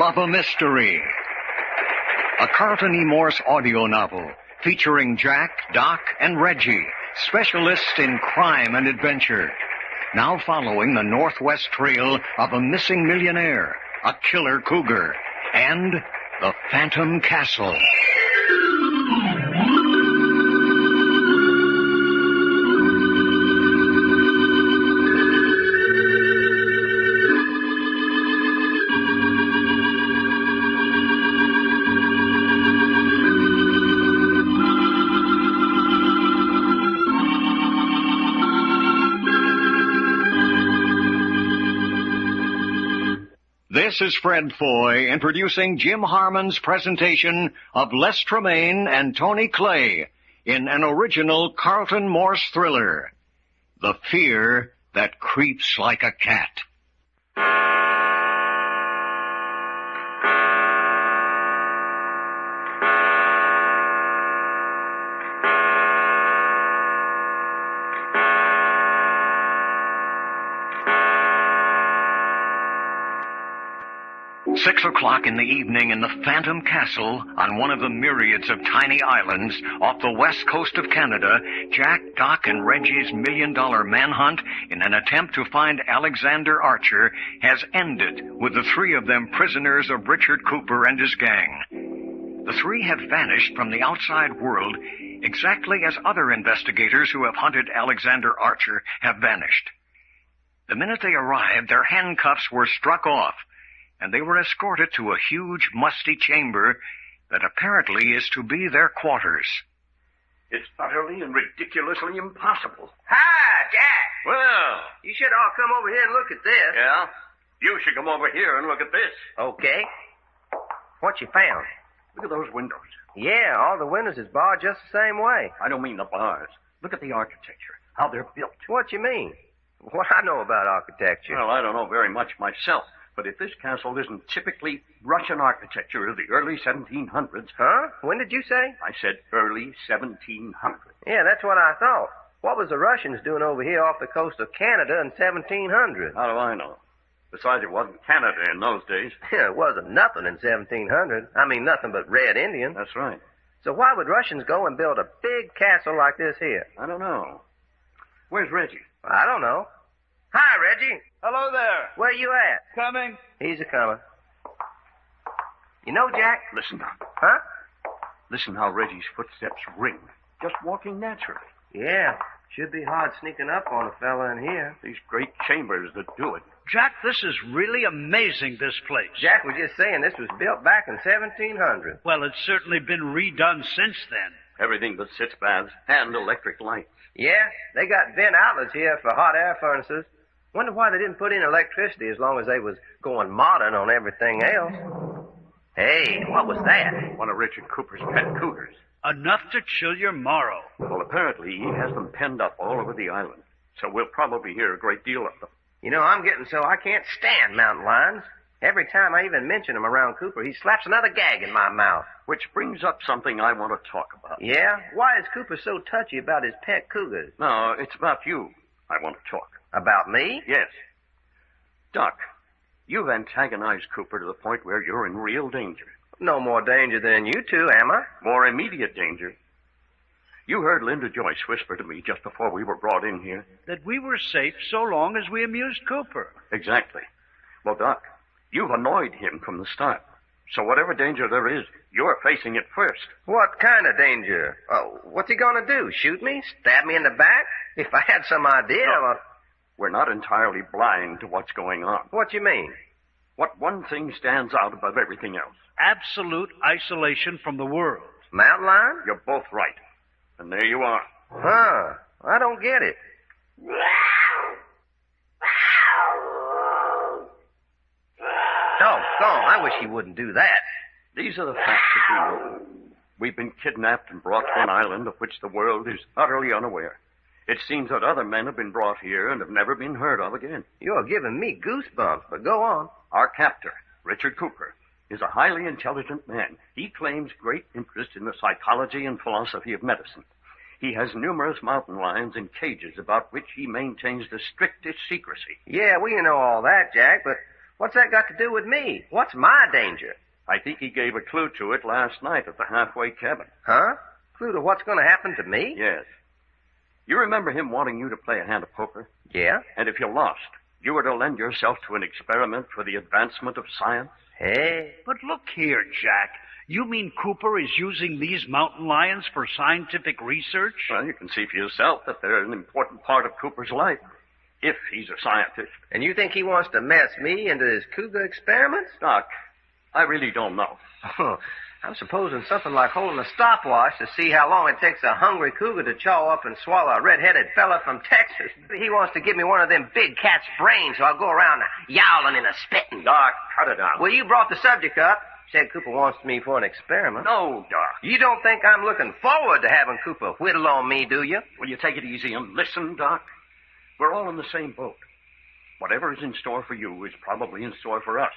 love a mystery. A Carlton E. Morse audio novel featuring Jack, Doc, and Reggie, specialists in crime and adventure. Now following the northwest trail of a missing millionaire, a killer cougar, and the Phantom Castle. This is Fred Foy introducing Jim Harmon's presentation of Les Tremaine and Tony Clay in an original Carlton Morse thriller, The Fear That Creeps Like a Cat. 6 o'clock in the evening in the Phantom Castle on one of the myriads of tiny islands off the west coast of Canada, Jack, Doc, and Reggie's million-dollar manhunt in an attempt to find Alexander Archer has ended with the three of them prisoners of Richard Cooper and his gang. The three have vanished from the outside world exactly as other investigators who have hunted Alexander Archer have vanished. The minute they arrived, their handcuffs were struck off, and they were escorted to a huge, musty chamber that apparently is to be their quarters. It's utterly and ridiculously impossible. Hi, Jack. Well. You should all come over here and look at this. Yeah? You should come over here and look at this. Okay. What you found? Look at those windows. Yeah, all the windows is barred just the same way. I don't mean the bars. Look at the architecture, how they're built. What you mean? What I know about architecture? Well, I don't know very much myself. But if this castle isn't typically Russian architecture of the early 1700s... Huh? When did you say? I said early 1700s. Yeah, that's what I thought. What was the Russians doing over here off the coast of Canada in 1700? How do I know? Besides, it wasn't Canada in those days. Yeah, it wasn't nothing in 1700. I mean, nothing but red Indian. That's right. So why would Russians go and build a big castle like this here? I don't know. Where's Reggie? I don't know. Hi, Reggie. Hello there. Where you at? Coming. He's a-coming. You know, Jack? Listen, Doc. Huh? Listen how Reggie's footsteps ring. Just walking naturally. Yeah. Should be hard sneaking up on a fella in here. These great chambers that do it. Jack, this is really amazing, this place. Jack was just saying this was built back in 1700. Well, it's certainly been redone since then. Everything but sitz baths and electric lights. Yeah, they got vent outlets here for hot air furnaces. Wonder why they didn't put in electricity as long as they was going modern on everything else. Hey, what was that? One of Richard Cooper's pet cougars. Enough to chill your marrow. Well, apparently he has them penned up all over the island, so we'll probably hear a great deal of them. You know, I'm getting so I can't stand mountain lions. Every time I even mention him around Cooper, he slaps another gag in my mouth. Which brings up something I want to talk about. Yeah? Why is Cooper so touchy about his pet cougars? No, it's about you I want to talk. About me? Yes. Doc, you've antagonized Cooper to the point where you're in real danger. No more danger than you two, am I? More immediate danger. You heard Linda Joyce whisper to me just before we were brought in here. That we were safe so long as we amused Cooper. Exactly. Well, Doc, you've annoyed him from the start. So whatever danger there is, you're facing it first. What kind of danger? Oh, what's he going to do? Shoot me? Stab me in the back? If I had some idea... No. We're not entirely blind to what's going on. What you mean? What one thing stands out above everything else? Absolute isolation from the world. Mountain lion? You're both right. And there you are. Huh. I don't get it. Doggone, I wish he wouldn't do that. These are the facts that we know. We've been kidnapped and brought to an island of which the world is utterly unaware. It seems that other men have been brought here and have never been heard of again. You're giving me goosebumps, but go on. Our captor, Richard Cooper, is a highly intelligent man. He claims great interest in the psychology and philosophy of medicine. He has numerous mountain lions in cages about which he maintains the strictest secrecy. Yeah, we know all that, Jack, but What's that got to do with me? What's my danger? I think he gave a clue to it last night at the halfway cabin. Huh? Clue to what's going to happen to me? Yes. You remember him wanting you to play a hand of poker? Yeah? And if you lost, you were to lend yourself to an experiment for the advancement of science? Hey. But look here, Jack. You mean Cooper is using these mountain lions for scientific research? Well, you can see for yourself that they're an important part of Cooper's life, if he's a scientist. And you think he wants to mess me into his cougar experiments? Doc, I really don't know. I'm supposing something like holding a stopwatch to see how long it takes a hungry cougar to chaw up and swallow a red-headed fella from Texas. He wants to give me one of them big cat's brains so I'll go around yowling and spitting. Doc, cut it out. Well, you brought the subject up. Said Cooper wants me for an experiment. No, Doc. You don't think I'm looking forward to having Cooper whittle on me, do you? Will you take it easy and listen, Doc? We're all in the same boat. Whatever is in store for you is probably in store for us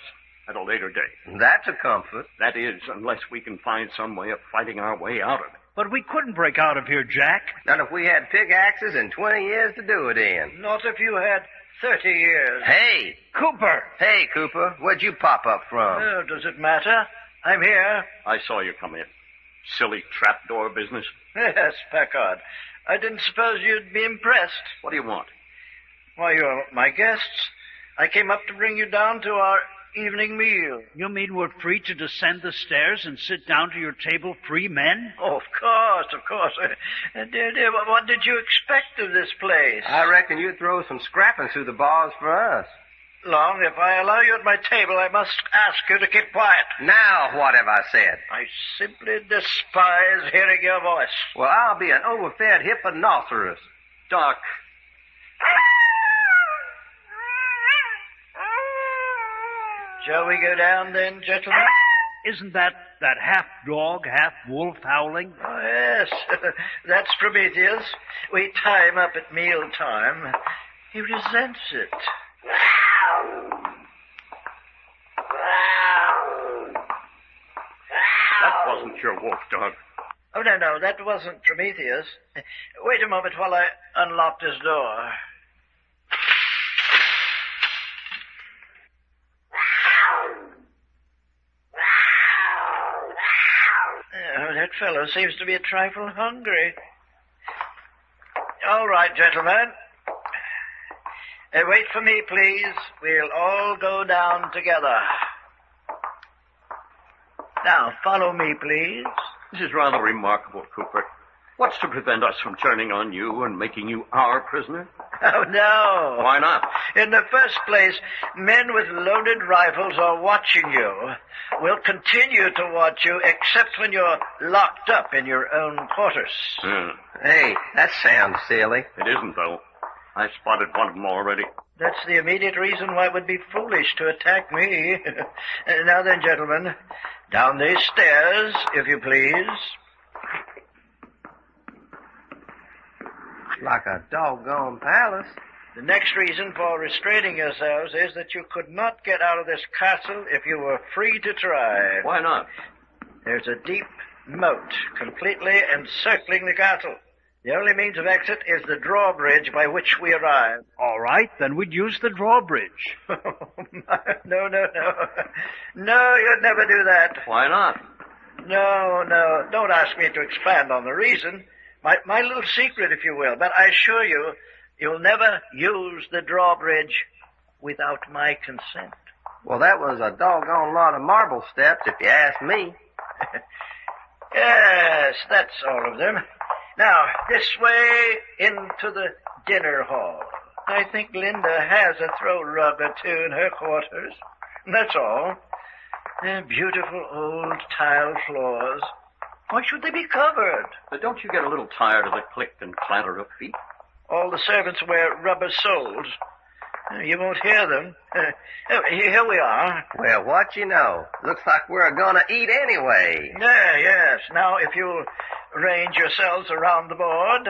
at a later date. That's a comfort. That is, unless we can find some way of fighting our way out of it. But we couldn't break out of here, Jack. Not if we had pickaxes and 20 years to do it in. Not if you had 30 years. Hey! Cooper! Hey, Cooper. Where'd you pop up from? Oh, does it matter? I'm here. I saw you come in. Silly trapdoor business. Yes, Packard. I didn't suppose you'd be impressed. What do you want? Why, you're my guests. I came up to bring you down to our evening meal. You mean we're free to descend the stairs and sit down to your table free men? Oh, of course. Dear, what did you expect of this place? I reckon you'd throw some scrappings through the bars for us. Long, if I allow you at my table, I must ask you to keep quiet. Now, what have I said? I simply despise hearing your voice. Well, I'll be an overfed hipponocerous. Doc. Shall we go down then, gentlemen? Isn't that half dog, half wolf howling? Oh, yes. That's Prometheus. We tie him up at mealtime. He resents it. That wasn't your wolf, Doc. Oh, no, that wasn't Prometheus. Wait a moment while I unlocked his door. Oh, that fellow seems to be a trifle hungry. All right, gentlemen. Wait for me, please. We'll all go down together. Now, follow me, please. This is rather remarkable, Cooper. What's to prevent us from turning on you and making you our prisoner? Oh, no. Why not? In the first place, men with loaded rifles are watching you. Will continue to watch you, except when you're locked up in your own quarters. Hey, that sounds silly. It isn't, though. I spotted one of them already. That's the immediate reason why it would be foolish to attack me. Now then, gentlemen, down these stairs, if you please. Like a doggone palace. The next reason for restraining yourselves is that you could not get out of this castle if you were free to try. Why not? There's a deep moat completely encircling the castle. The only means of exit is the drawbridge by which we arrive. All right, then we'd use the drawbridge. No. No, you'd never do that. Why not? No. Don't ask me to expand on the reason. My little secret, if you will. But I assure you, you'll never use the drawbridge without my consent. Well, that was a doggone lot of marble steps, if you ask me. Yes, that's all of them. Now, this way into the dinner hall. I think Linda has a throw rug or two in her quarters. That's all. Beautiful old tile floors. Why should they be covered? But don't you get a little tired of the click and clatter of feet? All the servants wear rubber soles. You won't hear them. Here we are. Well, what you know. Looks like we're gonna eat anyway. Yes. Now, if you'll arrange yourselves around the board.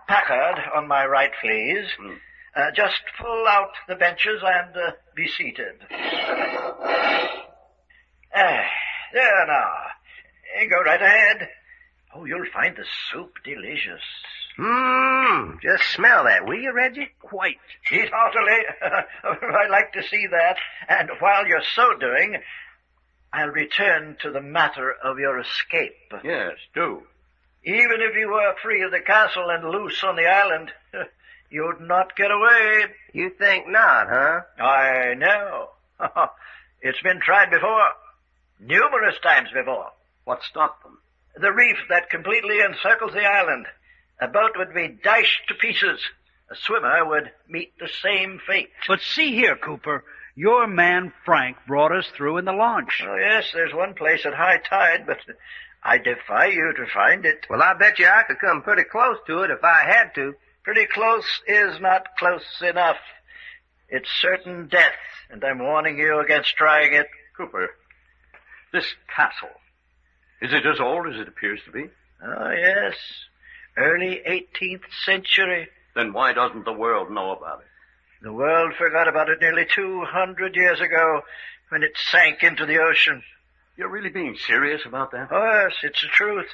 Packard, on my right, please. Just pull out the benches and be seated. There now. Go right ahead. Oh, you'll find the soup delicious. Just smell that, will you, Reggie? Quite. Eat heartily. I'd like to see that. And while you're so doing, I'll return to the matter of your escape. Yes, do. Even if you were free of the castle and loose on the island, you'd not get away. You think not, huh? I know. It's been tried before. Numerous times before. What stopped them? The reef that completely encircles the island. A boat would be dashed to pieces. A swimmer would meet the same fate. But see here, Cooper. Your man Frank brought us through in the launch. Oh, yes, there's one place at high tide, but I defy you to find it. Well, I bet you I could come pretty close to it if I had to. Pretty close is not close enough. It's certain death, and I'm warning you against trying it. Cooper, this castle, is it as old as it appears to be? Oh, yes. Early 18th century. Then why doesn't the world know about it? The world forgot about it nearly 200 years ago when it sank into the ocean. You're really being serious about that? Oh, yes, it's the truth.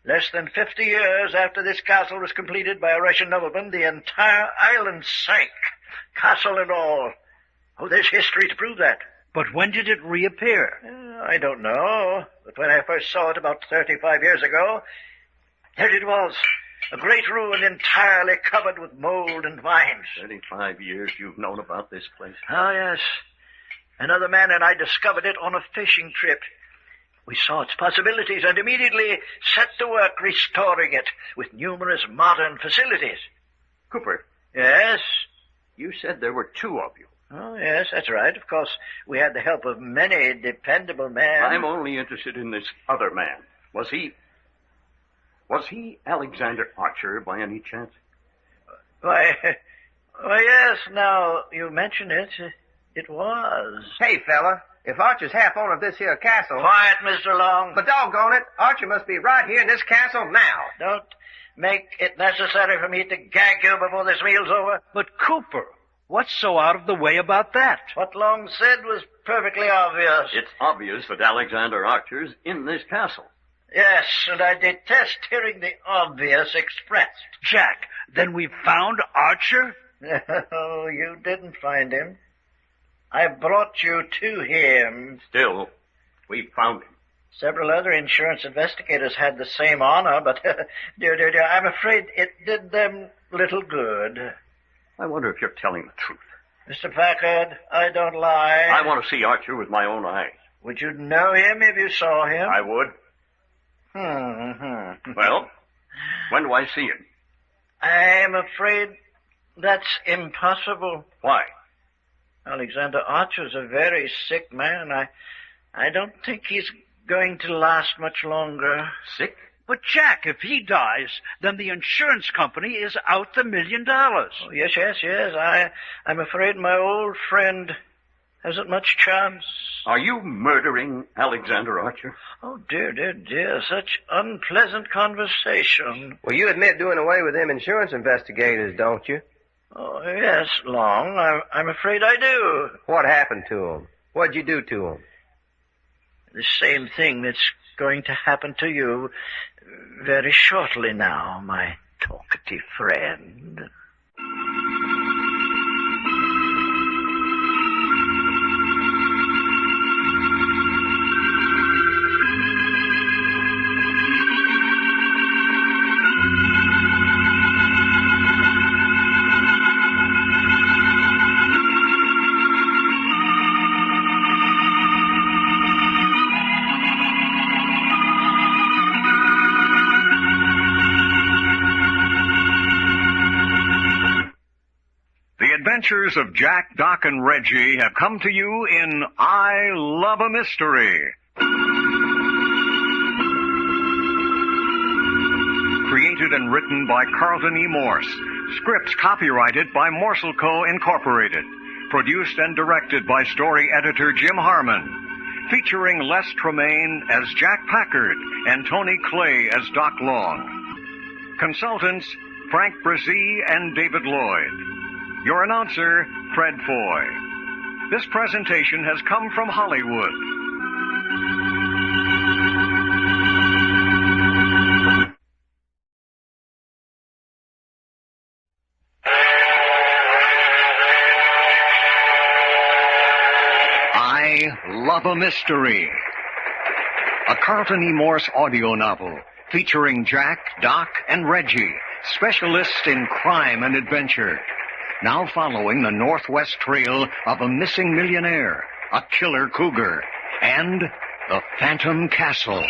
Less than 50 years after this castle was completed by a Russian nobleman, the entire island sank, castle and all. Oh, there's history to prove that. But when did it reappear? I don't know, but when I first saw it about 35 years ago, there it was, a great ruin entirely covered with mold and vines. 35 years you've known about this place. Oh, yes. Another man and I discovered it on a fishing trip. We saw its possibilities and immediately set to work restoring it with numerous modern facilities. Cooper. Yes? You said there were two of you. Oh, yes, that's right. Of course, we had the help of many dependable men. I'm only interested in this other man. Was he Alexander Archer by any chance? Why, yes, now you mention it, it was. Hey, fella, if Archer's half owner of this here castle... Quiet, Mr. Long. But doggone it, Archer must be right here in this castle now. Don't make it necessary for me to gag you before this meal's over. But Cooper, what's so out of the way about that? What Long said was perfectly obvious. It's obvious that Alexander Archer's in this castle. Yes, and I detest hearing the obvious expressed. Jack, then we found Archer? No, you didn't find him. I brought you to him. Still, we found him. Several other insurance investigators had the same honor, but dear, I'm afraid it did them little good. I wonder if you're telling the truth. Mr. Packard, I don't lie. I want to see Archer with my own eyes. Would you know him if you saw him? I would. Well, when do I see him? I'm afraid that's impossible. Why? Alexander Archer's a very sick man. I don't think he's going to last much longer. Sick? But Jack, if he dies, then the insurance company is out the $1 million. Oh, yes. I'm afraid my old friend hasn't much chance. Are you murdering Alexander Archer? Oh, dear. Such unpleasant conversation. Well, you admit doing away with them insurance investigators, don't you? Oh, yes, Long. I'm afraid I do. What happened to them? What'd you do to them? The same thing that's going to happen to you very shortly now, my talkative friend. The adventures of Jack, Doc, and Reggie have come to you in I Love a Mystery. Created and written by Carlton E. Morse. Scripts copyrighted by Morse Co. Incorporated. Produced and directed by story editor Jim Harmon. Featuring Les Tremaine as Jack Packard and Tony Clay as Doc Long. Consultants Frank Brzee and David Lloyd. Your announcer, Fred Foy. This presentation has come from Hollywood. Love Mystery. A Carlton E. Morse audio novel featuring Jack, Doc, and Reggie, specialists in crime and adventure. Now following the northwest trail of a missing millionaire, a killer cougar, and the Phantom Castle.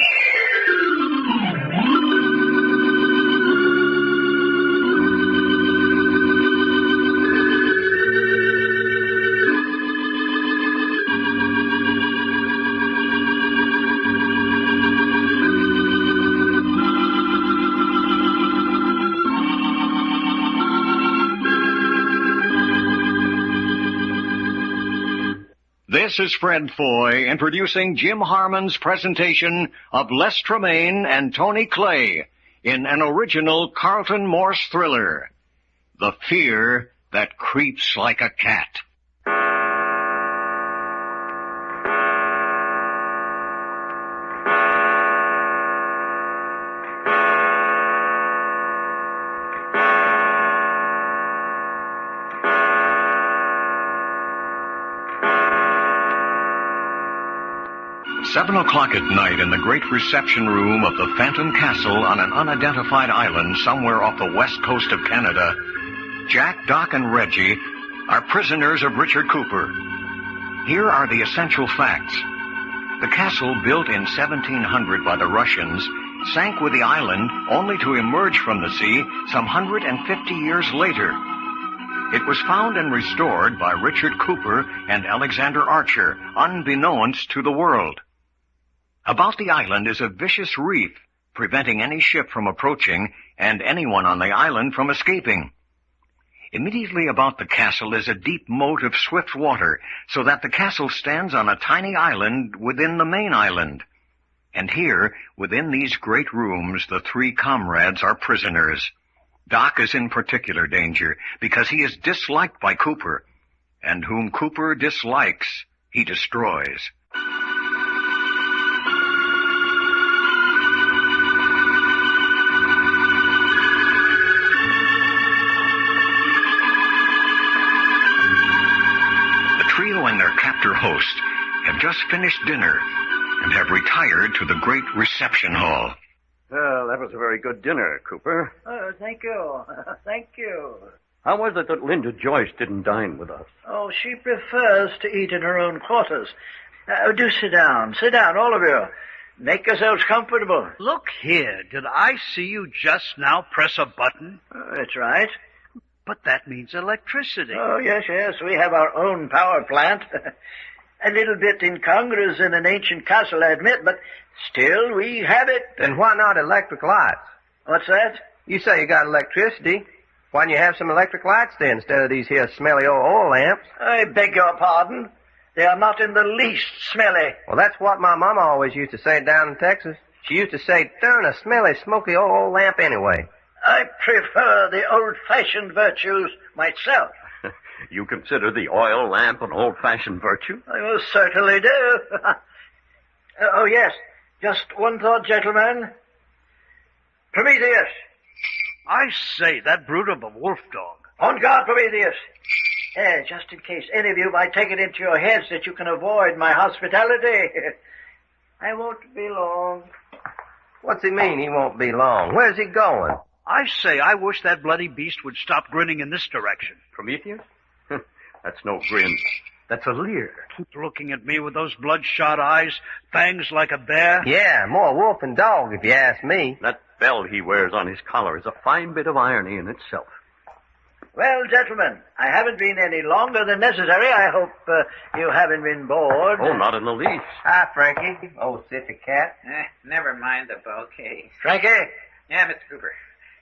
This is Fred Foy introducing Jim Harmon's presentation of Les Tremaine and Tony Clay in an original Carlton Morse thriller, The Fear That Creeps Like a Cat. 7 o'clock at night in the great reception room of the Phantom Castle on an unidentified island somewhere off the west coast of Canada, Jack, Doc, and Reggie are prisoners of Richard Cooper. Here are the essential facts. The castle, built in 1700 by the Russians, sank with the island only to emerge from the sea some 150 years later. It was found and restored by Richard Cooper and Alexander Archer, unbeknownst to the world. About the island is a vicious reef, preventing any ship from approaching and anyone on the island from escaping. Immediately about the castle is a deep moat of swift water, so that the castle stands on a tiny island within the main island. And here, within these great rooms, the three comrades are prisoners. Doc is in particular danger, because he is disliked by Cooper, and whom Cooper dislikes, he destroys. And their captor host have just finished dinner and have retired to the great reception hall. Well, that was a very good dinner, Cooper. Oh, thank you. Thank you. How was it that Linda Joyce didn't dine with us? Oh, she prefers to eat in her own quarters. Do sit down. Sit down, all of you. Make yourselves comfortable. Look here, did I see you just now press a button? That's right. But that means electricity. Oh, yes, yes. We have our own power plant. A little bit incongruous in an ancient castle, I admit, but still we have it. Then why not electric lights? What's that? You say you got electricity. Why don't you have some electric lights then instead of these here smelly old oil lamps? I beg your pardon. They are not in the least smelly. Well, that's what my mama always used to say down in Texas. She used to say, darn a smelly, smoky old lamp anyway. I prefer the old-fashioned virtues myself. You consider the oil lamp an old-fashioned virtue? I most certainly do. Oh, yes. Just one thought, gentlemen. Prometheus. I say, that brute of a wolf dog. On guard, Prometheus. Just in case any of you might take it into your heads that you can avoid my hospitality. I won't be long. What's he mean he won't be long? Where's he going? I say, I wish that bloody beast would stop grinning in this direction. Prometheus? That's no grin. That's a leer. Keep looking at me with those bloodshot eyes, fangs like a bear. Yeah, more wolf than dog, if you ask me. That bell he wears on his collar is a fine bit of irony in itself. Well, gentlemen, I haven't been any longer than necessary. I hope you haven't been bored. Oh, not in the least. Hi, Frankie. Old sippy cat. Never mind the bouquet. Frankie? Yeah, Mr. Cooper.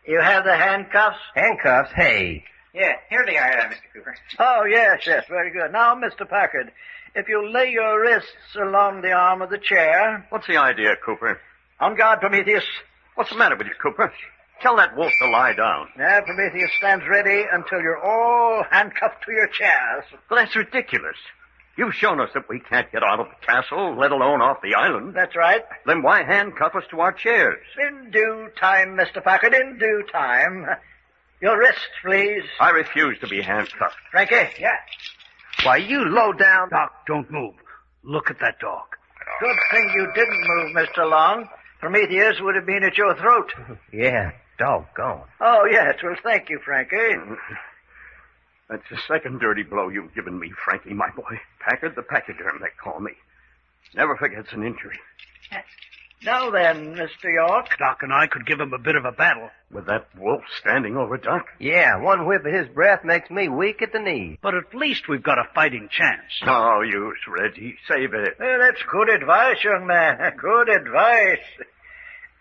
You have the handcuffs? Handcuffs? Hey. Yeah, here they are, Mr. Cooper. Oh, yes, yes, very good. Now, Mr. Packard, if you'll lay your wrists along the arm of the chair. What's the idea, Cooper? On guard, Prometheus. What's the matter with you, Cooper? Tell that wolf to lie down. Yeah, Prometheus stands ready until you're all handcuffed to your chairs. But that's ridiculous. You've shown us that we can't get out of the castle, let alone off the island. That's right. Then why handcuff us to our chairs? In due time, Mr. Packard, in due time. Your wrists, please. I refuse to be handcuffed. Frankie? Yeah. Why, you low down... Doc, don't move. Look at that dog. Good thing you didn't move, Mr. Long. Prometheus would have been at your throat. Yeah, doggone. Oh, yes. Well, thank you, Frankie. That's the second dirty blow you've given me, Frankie, my boy. Packard the pachyderm, they call me. Never forgets an injury. Now then, Mr. York. Doc and I could give him a bit of a battle. With that wolf standing over Doc. Yeah, one whiff of his breath makes me weak at the knees. But at least we've got a fighting chance. No use, Reggie. Save it. That's good advice, young man. Good advice.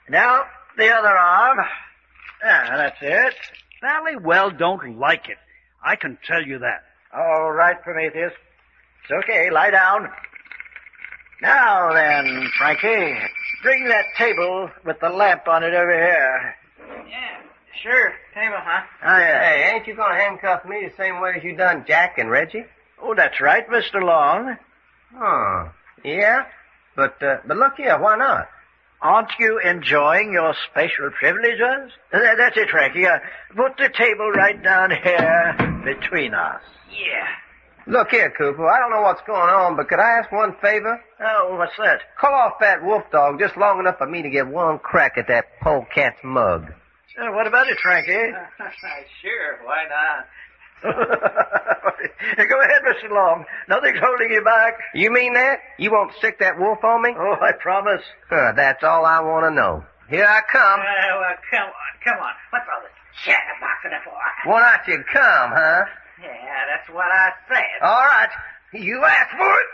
Now, the other arm. That's it. Valley well don't like it. I can tell you that. All right, Prometheus. It's okay. Lie down. Now then, Frankie, bring that table with the lamp on it over here. Yeah, sure. Table, huh? Oh, yeah. Hey, ain't you going to handcuff me the same way as you done Jack and Reggie? Oh, that's right, Mr. Long. Oh, yeah? But look here, why not? Aren't you enjoying your special privileges? That's it, Frankie. Put the table right down here between us. Yeah. Look here, Cooper, I don't know what's going on, but could I ask one favor? Oh, what's that? Call off that wolf dog just long enough for me to get one crack at that polecat's mug. What about it, Frankie? Sure, why not? Go ahead, Mr. Long. Nothing's holding you back. You mean that? You won't stick that wolf on me? Oh, I promise. That's all I want to know. Here I come. Well, come on. What's all this chatterboxing for? Why not you come, huh? Yeah, that's what I said. All right. You asked for it.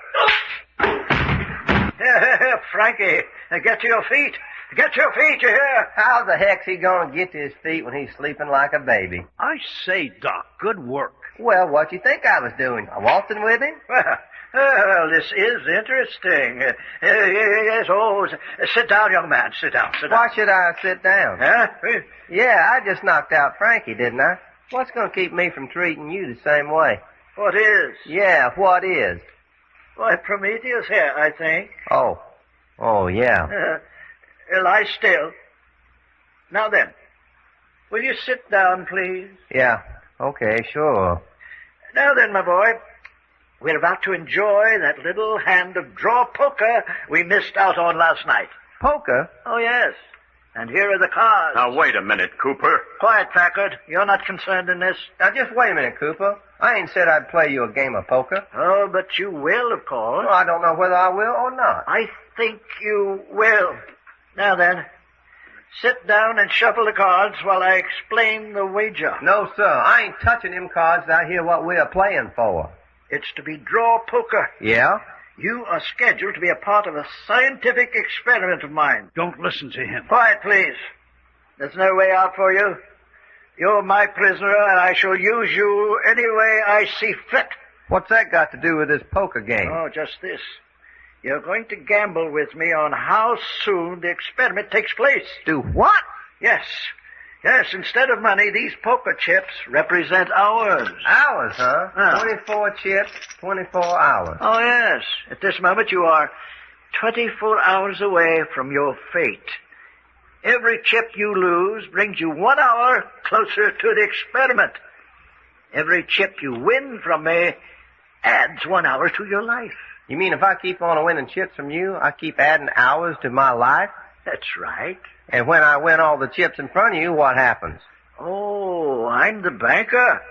Frankie, get to your feet. Get to your feet, you hear? How the heck's he going to get to his feet when he's sleeping like a baby? I say, Doc, good work. Well, what you think I was doing? Waltzing with him? Well, this is interesting. Yes, sit down, young man. Sit down. Why should I sit down? Huh? Yeah, I just knocked out Frankie, didn't I? What's going to keep me from treating you the same way? What is? Yeah, what is? Why, Prometheus here, I think. Oh, yeah. Lie still. Now then, will you sit down, please? Yeah, okay, sure. Now then, my boy, we're about to enjoy that little hand of draw poker we missed out on last night. Poker? Oh, yes. And here are the cards. Now, wait a minute, Cooper. Quiet, Packard. You're not concerned in this. Now, just wait a minute, Cooper. I ain't said I'd play you a game of poker. Oh, but you will, of course. Well, I don't know whether I will or not. I think you will. Now then, sit down and shuffle the cards while I explain the wager. No, sir. I ain't touching them cards till I hear what we are playing for. It's to be draw poker. Yeah? You are scheduled to be a part of a scientific experiment of mine. Don't listen to him. Quiet, please. There's no way out for you. You're my prisoner, and I shall use you any way I see fit. What's that got to do with this poker game? Oh, just this. You're going to gamble with me on how soon the experiment takes place. Do what? Yes. Yes, instead of money, these poker chips represent hours. Hours, huh? Ah. 24 chips, 24 hours. Oh, yes. At this moment, you are 24 hours away from your fate. Every chip you lose brings you 1 hour closer to the experiment. Every chip you win from me adds 1 hour to your life. You mean if I keep on winning chips from you, I keep adding hours to my life? That's right. And when I win all the chips in front of you, what happens? Oh, I'm the banker.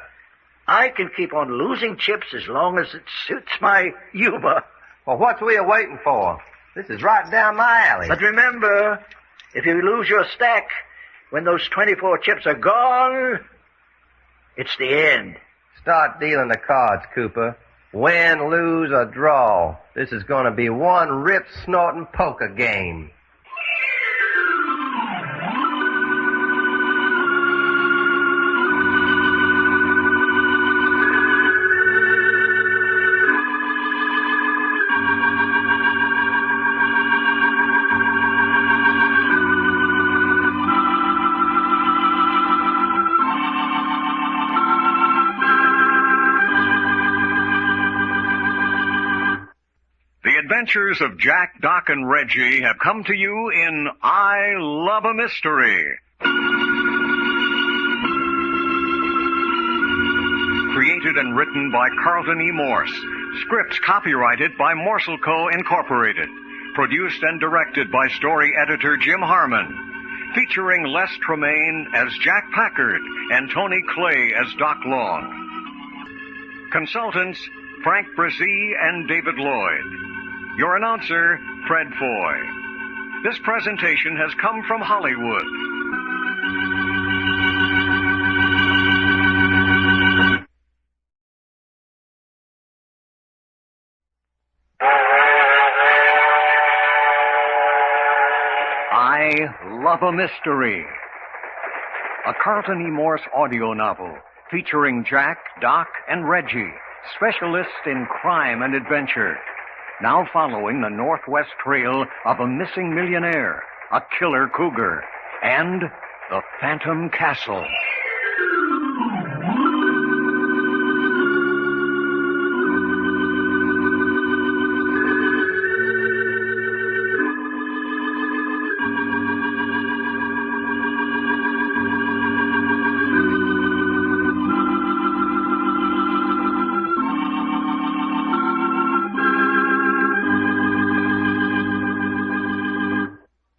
I can keep on losing chips as long as it suits my humor. Well, what's we are waiting for? This is right down my alley. But remember, if you lose your stack, when those 24 chips are gone, it's the end. Start dealing the cards, Cooper. Win, lose, or draw. This is going to be one rip-snorting poker game. The adventures of Jack, Doc, and Reggie have come to you in I Love a Mystery. Created and written by Carlton E. Morse. Scripts copyrighted by Morse Co. Incorporated. Produced and directed by story editor Jim Harmon. Featuring Les Tremaine as Jack Packard and Tony Clay as Doc Long. Consultants, Frank Brzee and David Lloyd. Your announcer, Fred Foy. This presentation has come from Hollywood. I Love a Mystery. A Carlton E. Morse audio novel featuring Jack, Doc, and Reggie, specialists in crime and adventure. Now following the northwest trail of a missing millionaire, a killer cougar, and the Phantom Castle.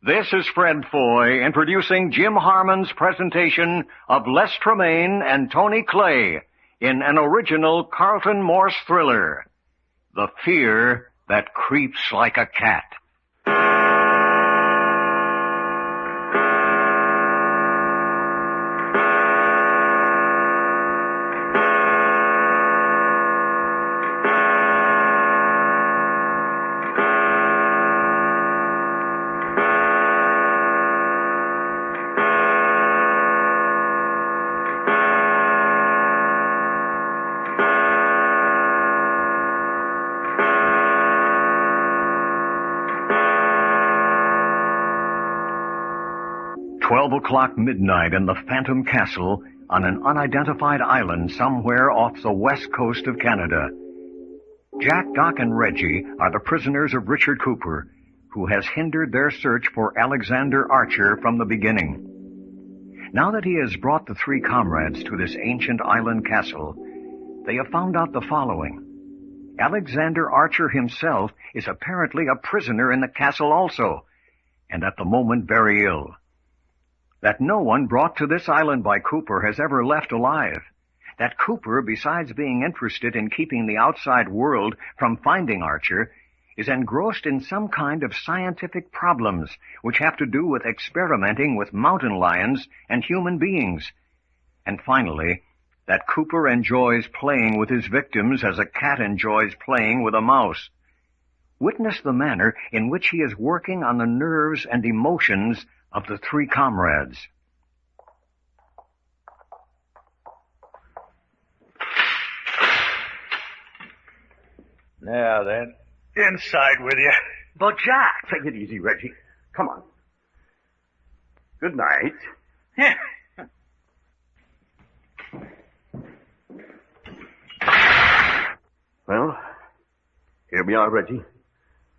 This is Fred Foy introducing Jim Harmon's presentation of Les Tremaine and Tony Clay in an original Carlton Morse thriller, The Fear That Creeps Like a Cat. 12 o'clock midnight in the Phantom Castle on an unidentified island somewhere off the west coast of Canada. Jack, Doc, and Reggie are the prisoners of Richard Cooper, who has hindered their search for Alexander Archer from the beginning. Now that he has brought the three comrades to this ancient island castle, they have found out the following. Alexander Archer himself is apparently a prisoner in the castle also, and at the moment very ill. That no one brought to this island by Cooper has ever left alive. That Cooper, besides being interested in keeping the outside world from finding Archer, is engrossed in some kind of scientific problems which have to do with experimenting with mountain lions and human beings. And finally, that Cooper enjoys playing with his victims as a cat enjoys playing with a mouse. Witness the manner in which he is working on the nerves and emotions of the three comrades. Now then, inside with you. But Jack, take it easy, Reggie. Come on. Good night. Well, here we are, Reggie.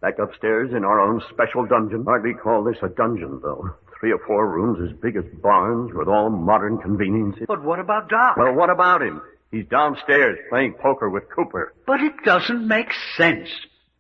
Back upstairs in our own special dungeon. Hardly call this a dungeon, though. 3 or 4 rooms as big as barns with all modern conveniences. But what about Doc? Well, what about him? He's downstairs playing poker with Cooper. But it doesn't make sense.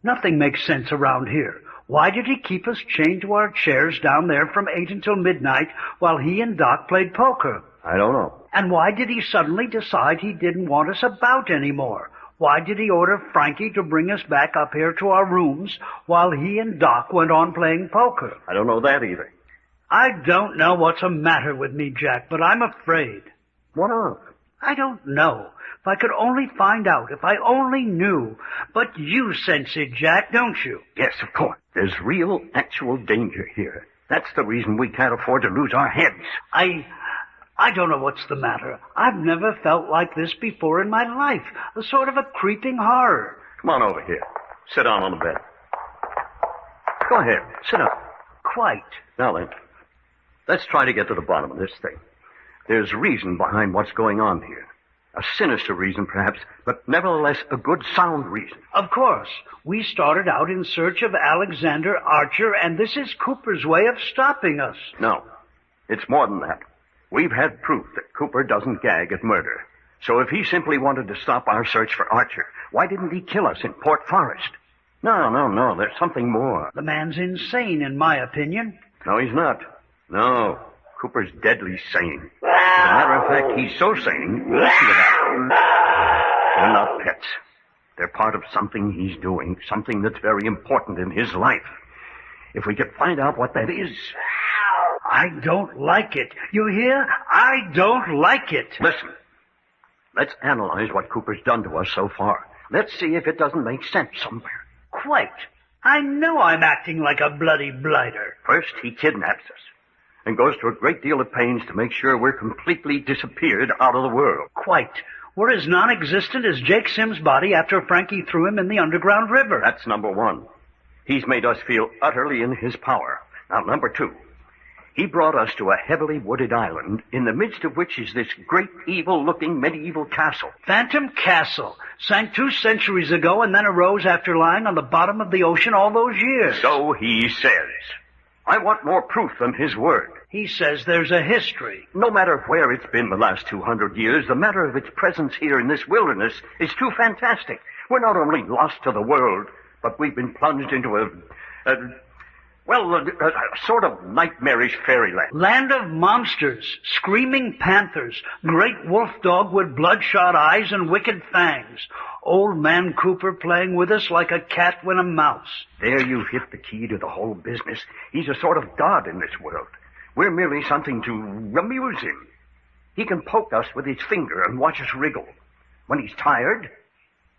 Nothing makes sense around here. Why did he keep us chained to our chairs down there from 8 until midnight while he and Doc played poker? I don't know. And why did he suddenly decide he didn't want us about anymore? Why did he order Frankie to bring us back up here to our rooms while he and Doc went on playing poker? I don't know that either. I don't know what's the matter with me, Jack, but I'm afraid. What of? I don't know. If I could only find out, if I only knew. But you sense it, Jack, don't you? Yes, of course. There's real, actual danger here. That's the reason we can't afford to lose our heads. I don't know what's the matter. I've never felt like this before in my life. A sort of a creeping horror. Come on over here. Sit down on the bed. Go ahead. Sit up. Quite. Now then, let's try to get to the bottom of this thing. There's reason behind what's going on here. A sinister reason, perhaps, but nevertheless a good, sound reason. Of course. We started out in search of Alexander Archer, and this is Cooper's way of stopping us. No. It's more than that. We've had proof that Cooper doesn't gag at murder. So if he simply wanted to stop our search for Archer, why didn't he kill us in Port Forest? No. There's something more. The man's insane, in my opinion. No, he's not. No. Cooper's deadly sane. As a matter of fact, he's so sane. Listen to that. They're not pets. They're part of something he's doing, something that's very important in his life. If we could find out what that is. I don't like it. You hear? I don't like it. Listen. Let's analyze what Cooper's done to us so far. Let's see if it doesn't make sense somewhere. Quite. I know I'm acting like a bloody blighter. First, he kidnaps us and goes to a great deal of pains to make sure we're completely disappeared out of the world. Quite. We're as non-existent as Jake Sims' body after Frankie threw him in the underground river. That's number one. He's made us feel utterly in his power. Now, number two. He brought us to a heavily wooded island, in the midst of which is this great, evil-looking medieval castle. Phantom Castle. Sank 2 centuries ago and then arose after lying on the bottom of the ocean all those years. So he says. I want more proof than his word. He says there's a history. No matter where it's been the last 200 years, the matter of its presence here in this wilderness is too fantastic. We're not only lost to the world, but we've been plunged into a sort of nightmarish fairyland. Land of monsters, screaming panthers, great wolf dog with bloodshot eyes and wicked fangs. Old man Cooper playing with us like a cat with a mouse. There you've hit the key to the whole business. He's a sort of god in this world. We're merely something to amuse him. He can poke us with his finger and watch us wriggle. When he's tired,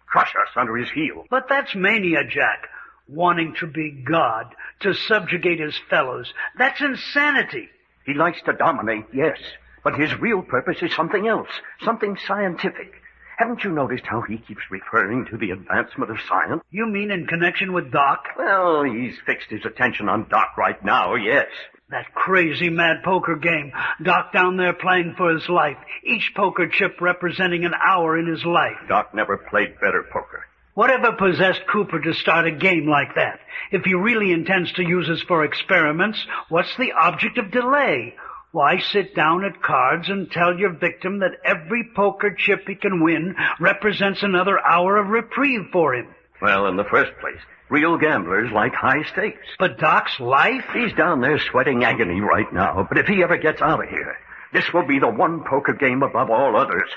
crush us under his heel. But that's mania, Jack. Wanting to be God, to subjugate his fellows. That's insanity. He likes to dominate, yes, but his real purpose is something else, something scientific. Haven't you noticed how he keeps referring to the advancement of science? You mean in connection with Doc? Well, he's fixed his attention on Doc right now, yes. That crazy mad poker game. Doc down there playing for his life. Each poker chip representing an hour in his life. Doc never played better poker. Whatever possessed Cooper to start a game like that? If he really intends to use us for experiments, what's the object of delay? Why sit down at cards and tell your victim that every poker chip he can win represents another hour of reprieve for him? Well, in the first place, real gamblers like high stakes. But Doc's life? He's down there sweating agony right now, but if he ever gets out of here, this will be the one poker game above all others.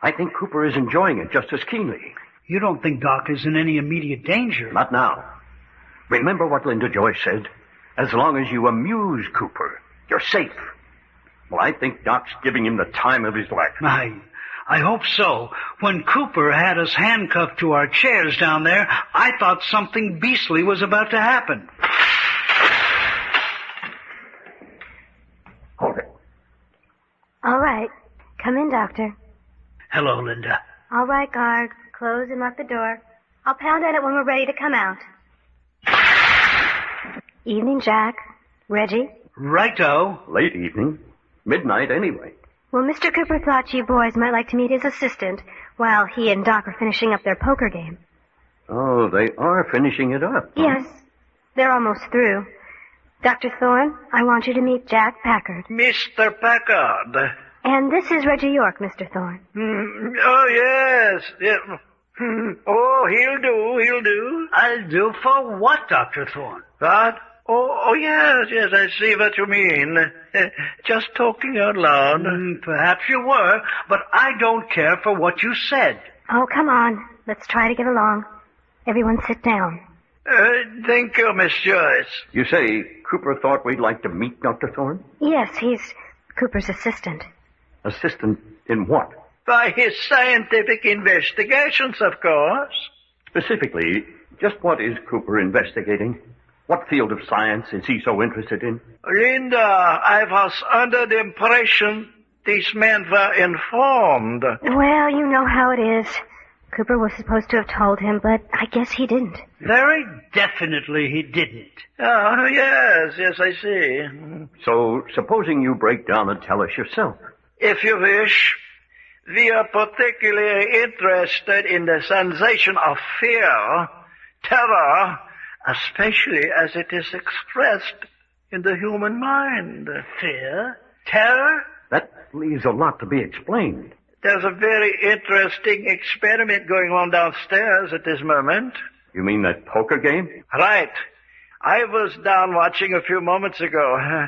I think Cooper is enjoying it just as keenly. You don't think Doc is in any immediate danger? Not now. Remember what Linda Joy said? As long as you amuse Cooper, you're safe. Well, I think Doc's giving him the time of his life. I hope so. When Cooper had us handcuffed to our chairs down there, I thought something beastly was about to happen. Hold it. All right. Come in, Doctor. Hello, Linda. All right, guard. Close and lock the door. I'll pound on it when we're ready to come out. Evening, Jack. Reggie? Righto. Late evening. Midnight, anyway. Well, Mr. Cooper thought you boys might like to meet his assistant while he and Doc are finishing up their poker game. Oh, they are finishing it up. Huh? Yes. They're almost through. Dr. Thorne, I want you to meet Jack Packard. Mr. Packard. And this is Reggie York, Mr. Thorne. Oh, yes. Yeah. Oh, he'll do. I'll do for what, Dr. Thorne? What? Oh, yes, I see what you mean. Just talking out loud. Perhaps you were, but I don't care for what you said. Oh, come on. Let's try to get along. Everyone sit down. Thank you, Miss Joyce. You say Cooper thought we'd like to meet Dr. Thorne? Yes, he's Cooper's assistant. Assistant in what? By his scientific investigations, of course. Specifically, just what is Cooper investigating? What field of science is he so interested in? Linda, I was under the impression these men were informed. Well, you know how it is. Cooper was supposed to have told him, but I guess he didn't. Very definitely he didn't. Oh, yes, I see. So, supposing you break down and tell us yourself. If you wish, we are particularly interested in the sensation of fear, terror, especially as it is expressed in the human mind. Fear? Terror? That leaves a lot to be explained. There's a very interesting experiment going on downstairs at this moment. You mean that poker game? Right. I was down watching a few moments ago.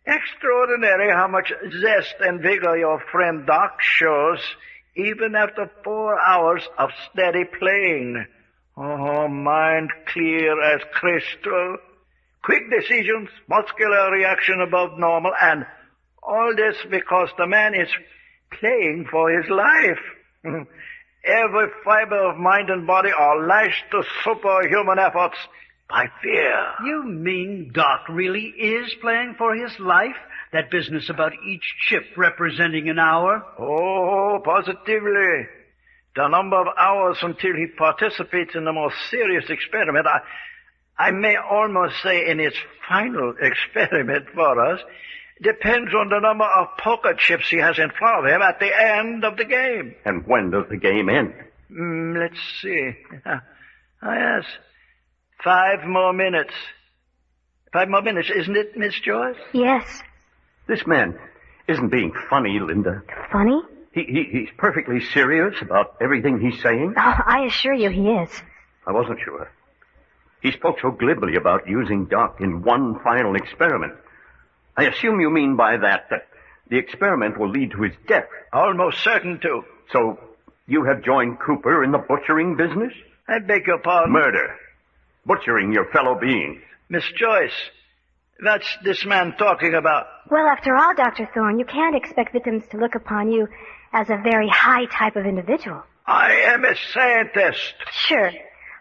Extraordinary how much zest and vigor your friend Doc shows, even after 4 hours of steady playing. Oh, mind clear as crystal. Quick decisions, muscular reaction above normal, and all this because the man is playing for his life. Every fiber of mind and body are lashed to superhuman efforts by fear. You mean Doc really is playing for his life? That business about each chip representing an hour? Oh, positively. The number of hours until he participates in the more serious experiment, I may almost say in its final experiment for us, depends on the number of poker chips he has in front of him at the end of the game. And when does the game end? Let's see. Yes. 5 more minutes. 5 more minutes, isn't it, Miss Joyce? Yes. This man isn't being funny, Linda. Funny? He's perfectly serious about everything he's saying. Oh, I assure you he is. I wasn't sure. He spoke so glibly about using Doc in one final experiment. I assume you mean by that the experiment will lead to his death. Almost certain to. So you have joined Cooper in the butchering business? I beg your pardon? Murder. Butchering your fellow beings. Miss Joyce, that's this man talking about. Well, after all, Dr. Thorne, you can't expect victims to look upon you as a very high type of individual. I am a scientist. Sure,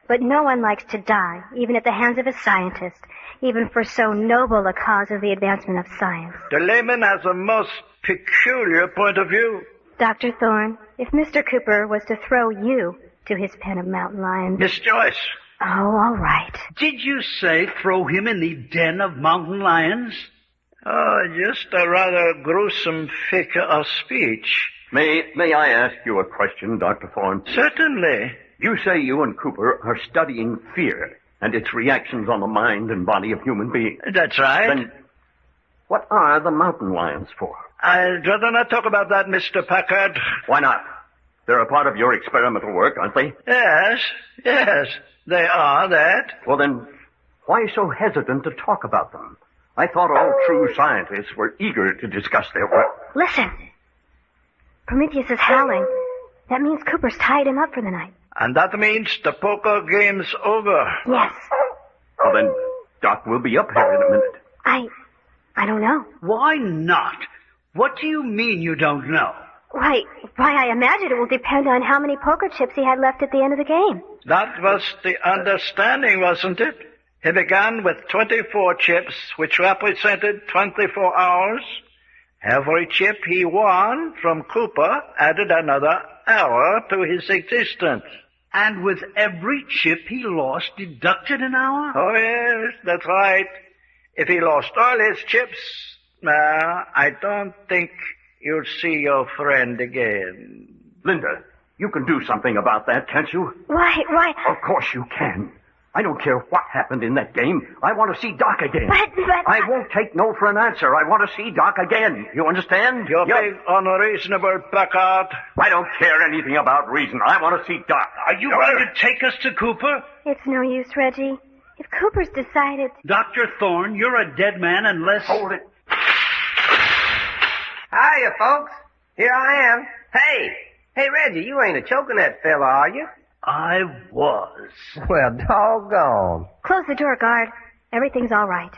but no one likes to die, even at the hands of a scientist, even for so noble a cause as the advancement of science. The layman has a most peculiar point of view. Dr. Thorne, if Mr. Cooper was to throw you to his pen of mountain lions... Miss Joyce. Oh, all right. Did you say throw him in the den of mountain lions? Oh, just a rather gruesome figure of speech. May I ask you a question, Dr. Thorne? Certainly. You say you and Cooper are studying fear and its reactions on the mind and body of human beings. That's right. Then what are the mountain lions for? I'd rather not talk about that, Mr. Packard. Why not? They're a part of your experimental work, aren't they? Yes, they are that. Well, then, why so hesitant to talk about them? I thought all true scientists were eager to discuss their work. Listen. Prometheus is howling. That means Cooper's tied him up for the night. And that means the poker game's over. Yes. Well, then, Doc will be up here in a minute. I don't know. Why not? What do you mean you don't know? Why, I imagine it will depend on how many poker chips he had left at the end of the game. That was the understanding, wasn't it? He began with 24 chips, which represented 24 hours. Every chip he won from Cooper added another hour to his existence. And with every chip he lost deducted an hour? Oh, yes, that's right. If he lost all his chips, I don't think you'll see your friend again. Linda, you can do something about that, can't you? Why? Of course you can. I don't care what happened in that game. I want to see Doc again. But... I won't take no for an answer. I want to see Doc again. You understand? You're being unreasonable, Packard. I don't care anything about reason. I want to see Doc. Are you going to take us to Cooper? It's no use, Reggie. If Cooper's decided... Dr. Thorne, you're a dead man unless... Hold it. Hiya, folks. Here I am. Hey, Reggie, you ain't a-choking that fella, are you? I was. Well, doggone. Close the door, guard. Everything's all right.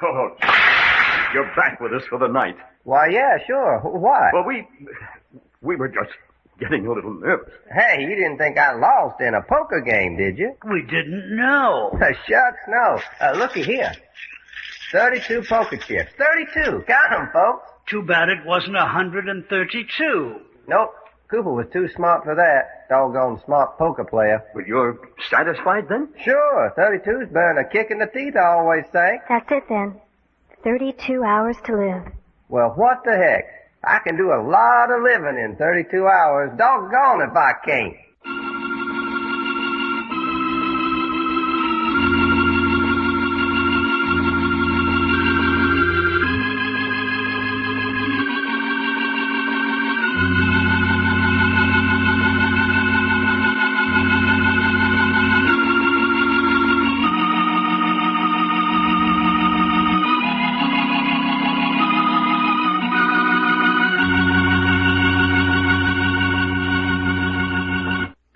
Oh, you're back with us for the night. Why, yeah, sure. Why? Well, we were just getting a little nervous. Hey, you didn't think I lost in a poker game, did you? We didn't know. Shucks, no. Looky here. 32 poker chips. 32. Count 'em, folks. Too bad it wasn't 132. Nope. Cooper was too smart for that. Doggone smart poker player. But you're satisfied then? Sure. 32's better than a kick in the teeth, I always say. That's it, then. 32 hours to live. Well, what the heck? I can do a lot of living in 32 hours. Doggone if I can't.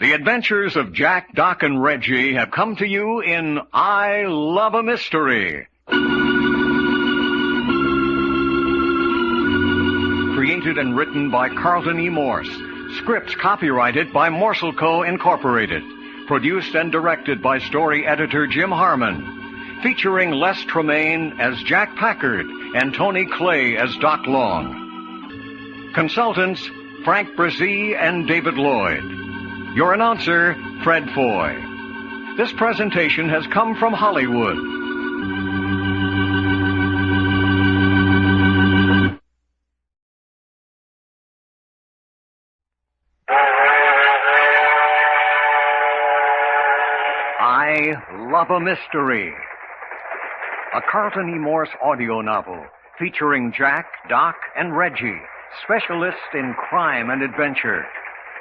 The adventures of Jack, Doc, and Reggie have come to you in I Love a Mystery. Created and written by Carlton E. Morse. Scripts copyrighted by Morse Co. Incorporated. Produced and directed by story editor Jim Harmon. Featuring Les Tremaine as Jack Packard and Tony Clay as Doc Long. Consultants Frank Brzee and David Lloyd. Your announcer, Fred Foy. This presentation has come from Hollywood. I Love a Mystery. A Carlton E. Morse audio novel featuring Jack, Doc, and Reggie, specialists in crime and adventure.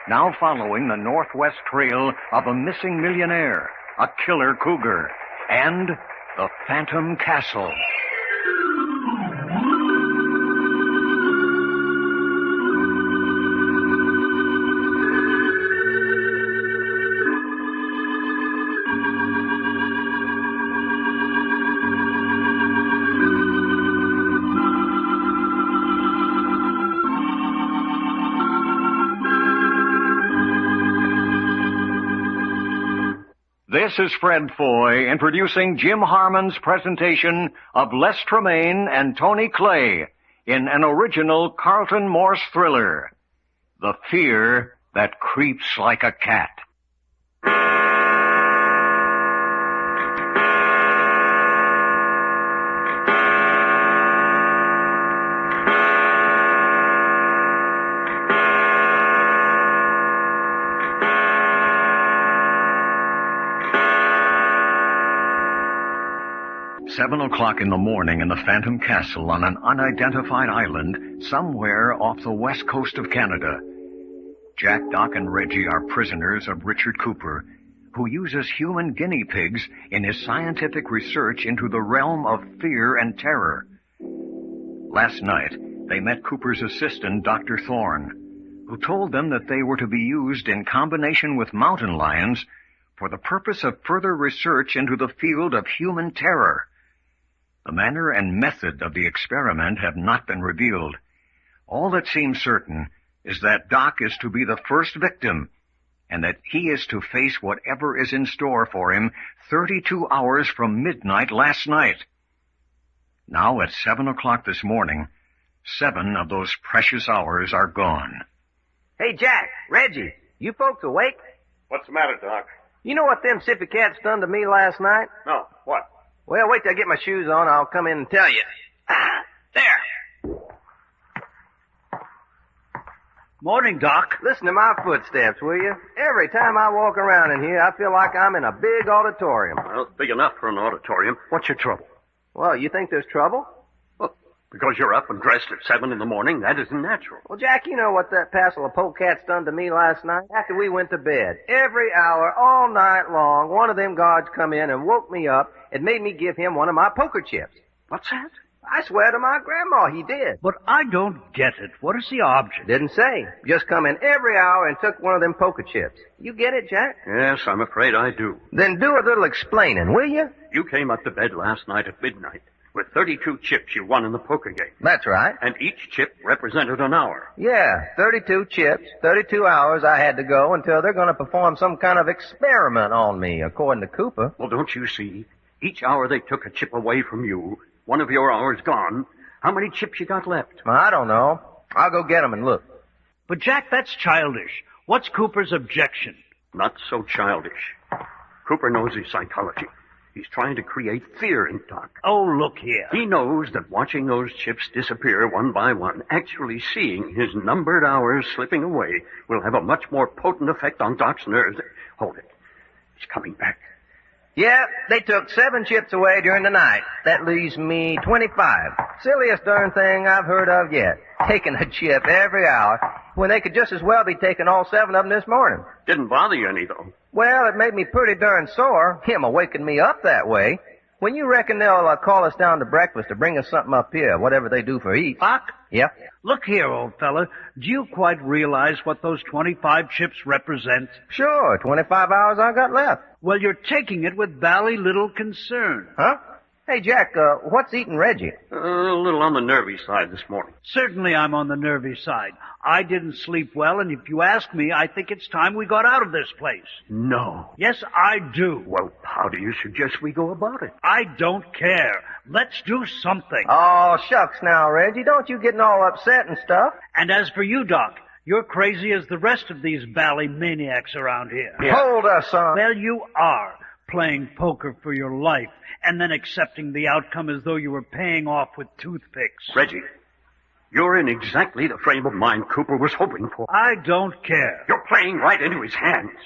Now following the northwest trail of a missing millionaire, a killer cougar, and the Phantom Castle. This is Fred Foy introducing Jim Harmon's presentation of Les Tremaine and Tony Clay in an original Carlton Morse thriller, The Fear That Creeps Like a Cat. 7 o'clock in the morning in the Phantom Castle on an unidentified island somewhere off the west coast of Canada. Jack, Doc, and Reggie are prisoners of Richard Cooper, who uses human guinea pigs in his scientific research into the realm of fear and terror. Last night, they met Cooper's assistant, Dr. Thorne, who told them that they were to be used in combination with mountain lions for the purpose of further research into the field of human terror. The manner and method of the experiment have not been revealed. All that seems certain is that Doc is to be the first victim, and that he is to face whatever is in store for him 32 hours from midnight last night. Now at 7 o'clock this morning, 7 of those precious hours are gone. Hey, Jack, Reggie, you folks awake? What's the matter, Doc? You know what them sippy cats done to me last night? No, what? Well, wait till I get my shoes on. I'll come in and tell you. There. Morning, Doc. Listen to my footsteps, will you? Every time I walk around in here, I feel like I'm in a big auditorium. Well, it's big enough for an auditorium. What's your trouble? Well, you think there's trouble? Well, because you're up and dressed at 7 in the morning, that isn't natural. Well, Jack, you know what that passel of polecats done to me last night? After we went to bed. Every hour, all night long, one of them guards come in and woke me up and made me give him one of my poker chips. What's that? I swear to my grandma he did. But I don't get it. What is the object? Didn't say. Just come in every hour and took one of them poker chips. You get it, Jack? Yes, I'm afraid I do. Then do a little explaining, will you? You came up to bed last night at midnight with 32 chips you won in the poker game. That's right. And each chip represented an hour. Yeah, 32 chips, 32 hours I had to go until they're going to perform some kind of experiment on me, according to Cooper. Well, don't you see? Each hour they took a chip away from you, one of your hours gone. How many chips you got left? I don't know. I'll go get them and look. But, Jack, that's childish. What's Cooper's objection? Not so childish. Cooper knows his psychology. He's trying to create fear in Doc. Oh, look here. He knows that watching those chips disappear one by one, actually seeing his numbered hours slipping away, will have a much more potent effect on Doc's nerves. Hold it. He's coming back. Yeah, they took 7 chips away during the night. That leaves me 25. Silliest darn thing I've heard of yet. Taking a chip every hour when they could just as well be taking all 7 of them this morning. Didn't bother you any, though. Well, it made me pretty darn sore, him a waking me up that way. When you reckon they'll call us down to breakfast to bring us something up here, whatever they do for eat? Doc? Yeah? Look here, old fella. Do you quite realize what those 25 chips represent? Sure, 25 hours I got left. Well, you're taking it with bally little concern. Huh? Hey, Jack, what's eating Reggie? A little on the nervy side this morning. Certainly I'm on the nervy side. I didn't sleep well, and if you ask me, I think it's time we got out of this place. No. Yes, I do. Well, how do you suggest we go about it? I don't care. Let's do something. Oh, shucks now, Reggie. Don't you getting all upset and stuff. And as for you, Doc, you're crazy as the rest of these bally maniacs around here. Yeah. Hold us, son. Well, you are. Playing poker for your life, and then accepting the outcome as though you were paying off with toothpicks. Reggie, you're in exactly the frame of mind Cooper was hoping for. I don't care. You're playing right into his hands.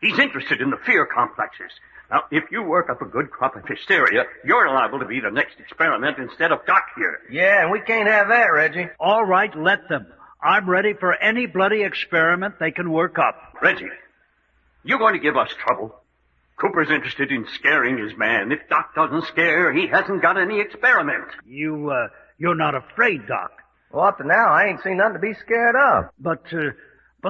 He's interested in the fear complexes. Now, if you work up a good crop of hysteria, you're liable to be the next experiment instead of Doc here. Yeah, and we can't have that, Reggie. All right, let them. I'm ready for any bloody experiment they can work up. Reggie, you're going to give us trouble. Cooper's interested in scaring his man. If Doc doesn't scare, he hasn't got any experiment. You're not afraid, Doc. Well, up to now, I ain't seen nothing to be scared of. But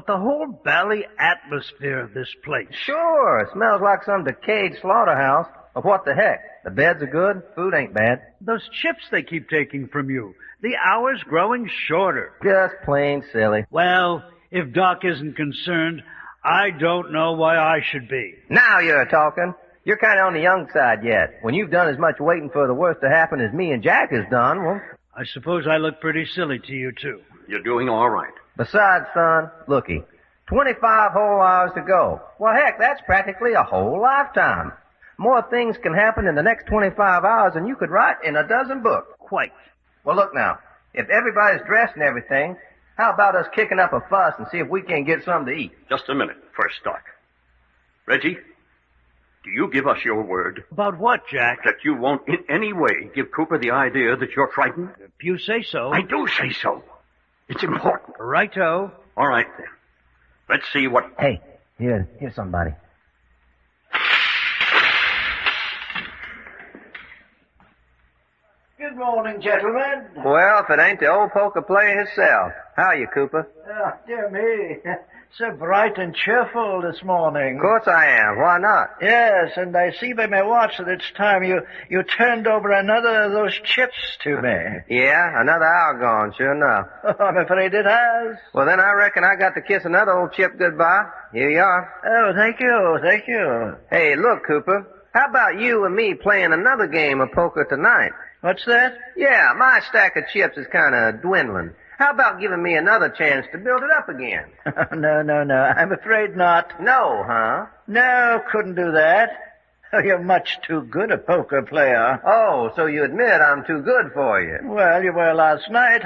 the whole bally atmosphere of this place. Sure, it smells like some decayed slaughterhouse. But what the heck? The beds are good, food ain't bad. Those chips they keep taking from you. The hours growing shorter. Just plain silly. Well, if Doc isn't concerned, I don't know why I should be. Now you're talking. You're kind of on the young side yet. When you've done as much waiting for the worst to happen as me and Jack has done, well... I suppose I look pretty silly to you, too. You're doing all right. Besides, son, looky, 25 whole hours to go. Well, heck, that's practically a whole lifetime. More things can happen in the next 25 hours than you could write in a dozen books. Quite. Well, look now. If everybody's dressed and everything, how about us kicking up a fuss and see if we can get something to eat? Just a minute first, Doc. Reggie, do you give us your word About what, Jack? that you won't in any way give Cooper the idea that you're frightened? If you say so. I do say so. It's important. Righto. All right, then. Let's see what... Hey, here's somebody. Good morning, gentlemen. Well, if it ain't the old poker player himself. How are you, Cooper? Oh, dear me. So bright and cheerful this morning. Of course I am. Why not? Yes, and I see by my watch that it's time you turned over another of those chips to me. Yeah, another hour gone, sure enough. I'm afraid it has. Well, then I reckon I got to kiss another old chip goodbye. Here you are. Oh, thank you, thank you. Hey, look, Cooper. How about you and me playing another game of poker tonight? What's that? Yeah, my stack of chips is kind of dwindling. How about giving me another chance to build it up again? No. I'm afraid not. No, huh? No, couldn't do that. You're much too good a poker player. Oh, so you admit I'm too good for you. Well, you were last night.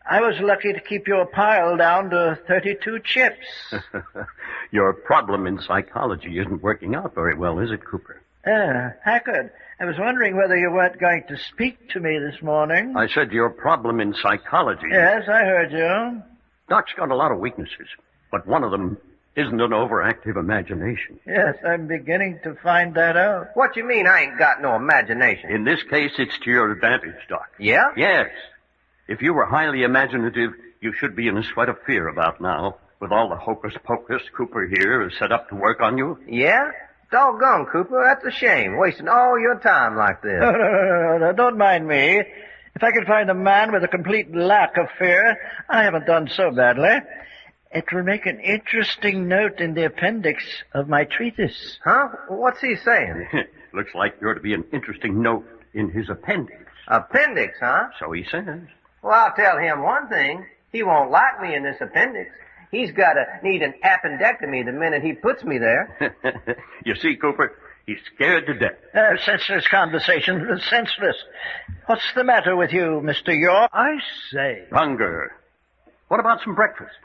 I was lucky to keep your pile down to 32 chips. Your problem in psychology isn't working out very well, is it, Cooper? Hackard, I was wondering whether you weren't going to speak to me this morning. I said your problem in psychology. Yes, I heard you. Doc's got a lot of weaknesses, but one of them isn't an overactive imagination. Yes, I'm beginning to find that out. What you mean I ain't got no imagination? In this case, it's to your advantage, Doc. Yeah? Yes. If you were highly imaginative, you should be in a sweat of fear about now, with all the hocus-pocus Cooper here is set up to work on you. Yeah? Doggone, Cooper, that's a shame, wasting all your time like this. No, don't mind me. If I could find a man with a complete lack of fear, I haven't done so badly. It will make an interesting note in the appendix of my treatise. Huh? What's he saying? Looks like you're to be an interesting note in his appendix. Appendix, huh? So he says. Well, I'll tell him one thing. He won't like me in this appendix. He's got to need an appendectomy the minute he puts me there. You see, Cooper, he's scared to death. Senseless conversation. Senseless. What's the matter with you, Mr. York? I say. Hunger. What about some breakfast?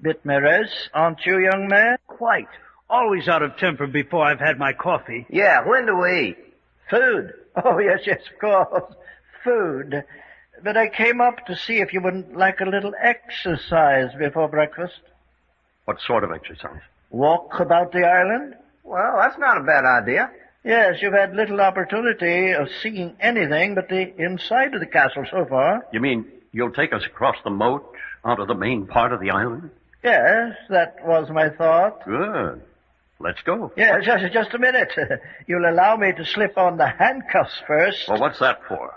Bit morose, aren't you, young man? Quite. Always out of temper before I've had my coffee. Yeah, when do we eat? Food. Oh, yes, of course. Food. But I came up to see if you wouldn't like a little exercise before breakfast. What sort of exercise? Walk about the island? Well, that's not a bad idea. Yes, you've had little opportunity of seeing anything but the inside of the castle so far. You mean you'll take us across the moat onto the main part of the island? Yes, that was my thought. Good. Let's go. Yes, just a minute. You'll allow me to slip on the handcuffs first. Well, what's that for?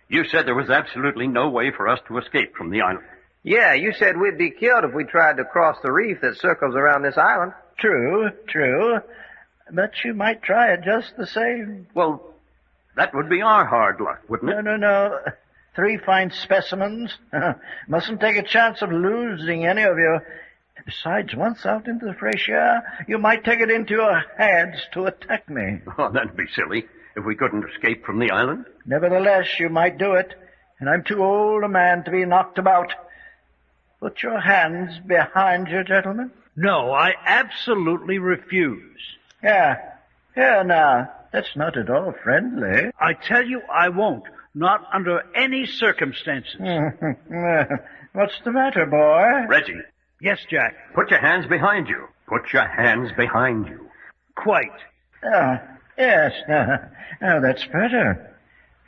You said there was absolutely no way for us to escape from the island. Yeah, you said we'd be killed if we tried to cross the reef that circles around this island. True. But you might try it just the same. Well, that would be our hard luck, wouldn't it? No. 3 fine specimens. Mustn't take a chance of losing any of you. Besides, once out into the fresh air, you might take it into your heads to attack me. Oh, that'd be silly if we couldn't escape from the island. Nevertheless, you might do it, and I'm too old a man to be knocked about. Put your hands behind you, gentlemen. No, I absolutely refuse. Yeah, now, that's not at all friendly. I tell you I won't. Not under any circumstances. What's the matter, boy? Reggie. Yes, Jack. Put your hands behind you. Put your hands behind you. Quite. Yes. Now, that's better.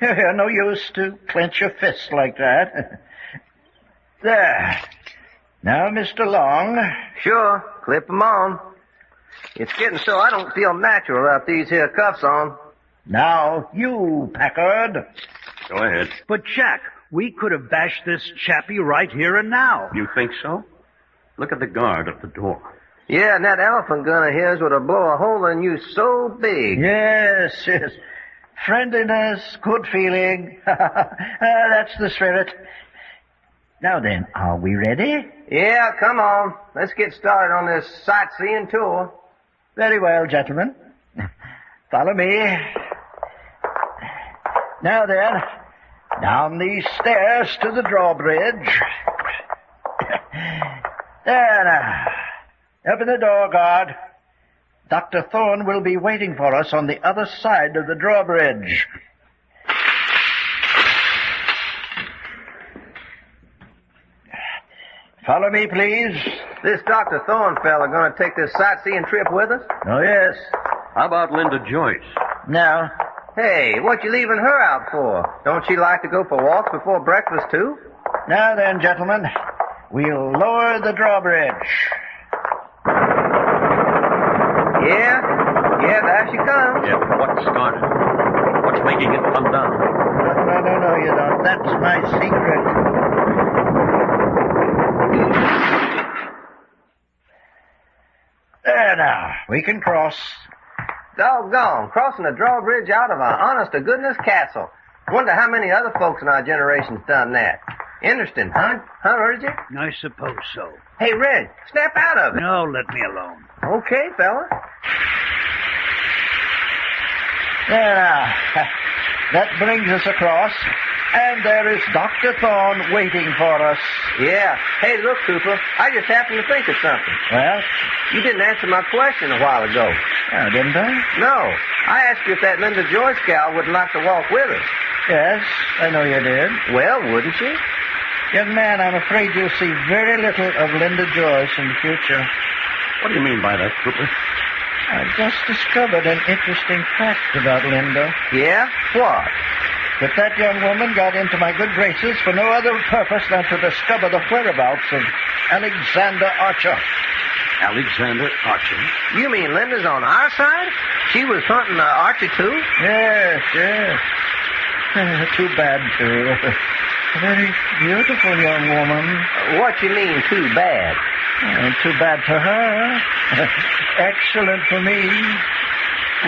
Here, no use to clench your fists like that. There. Now, Mr. Long. Sure, clip 'em on. It's getting so I don't feel natural without these here cuffs on. Now, you, Packard. Go ahead. But, Jack, we could have bashed this chappie right here and now. You think so? Look at the guard at the door. Yeah, and that elephant gun of his would have blown a hole in you so big. Yes. Friendliness, good feeling. That's the spirit. Now then, are we ready? Yeah, come on. Let's get started on this sightseeing tour. Very well, gentlemen. Follow me. Now then, down these stairs to the drawbridge. There now. Open the door, guard. Dr. Thorne will be waiting for us on the other side of the drawbridge. Follow me, please. This Dr. Thorne fella gonna take this sightseeing trip with us? Oh, yes. How about Linda Joyce? Now, Hey, what you leaving her out for? Don't she like to go for walks before breakfast, too? now then, gentlemen, we'll lower the drawbridge. Yeah, there she comes. Yeah, but what started? What's making it come down? No, you don't. That's my secret. There now, we can cross. Doggone, crossing the drawbridge out of a honest-to-goodness castle. Wonder how many other folks in our generation's done that. Interesting, huh? Huh, Reggie? I suppose so. Hey, Reg, snap out of it. No, let me alone. Okay, fella. There now. That brings us across. And there is Dr. Thorne waiting for us. Yeah. Hey, look, Cooper, I just happened to think of something. Well, You didn't answer my question a while ago. didn't I? No. I asked you if that Linda Joyce gal would like to walk with us. Yes, I know you did. Well, wouldn't you? Young man, I'm afraid you'll see very little of Linda Joyce in the future. What do you mean by that, Cooper? I've just discovered an interesting fact about Linda. Yeah? What? That young woman got into my good graces for no other purpose than to discover the whereabouts of Alexander Archer. Alexander Archer? You mean Linda's on our side? She was hunting Archie, too? Yes. Too bad, too. A very beautiful young woman. What you mean, too bad? Too bad for her. Excellent for me.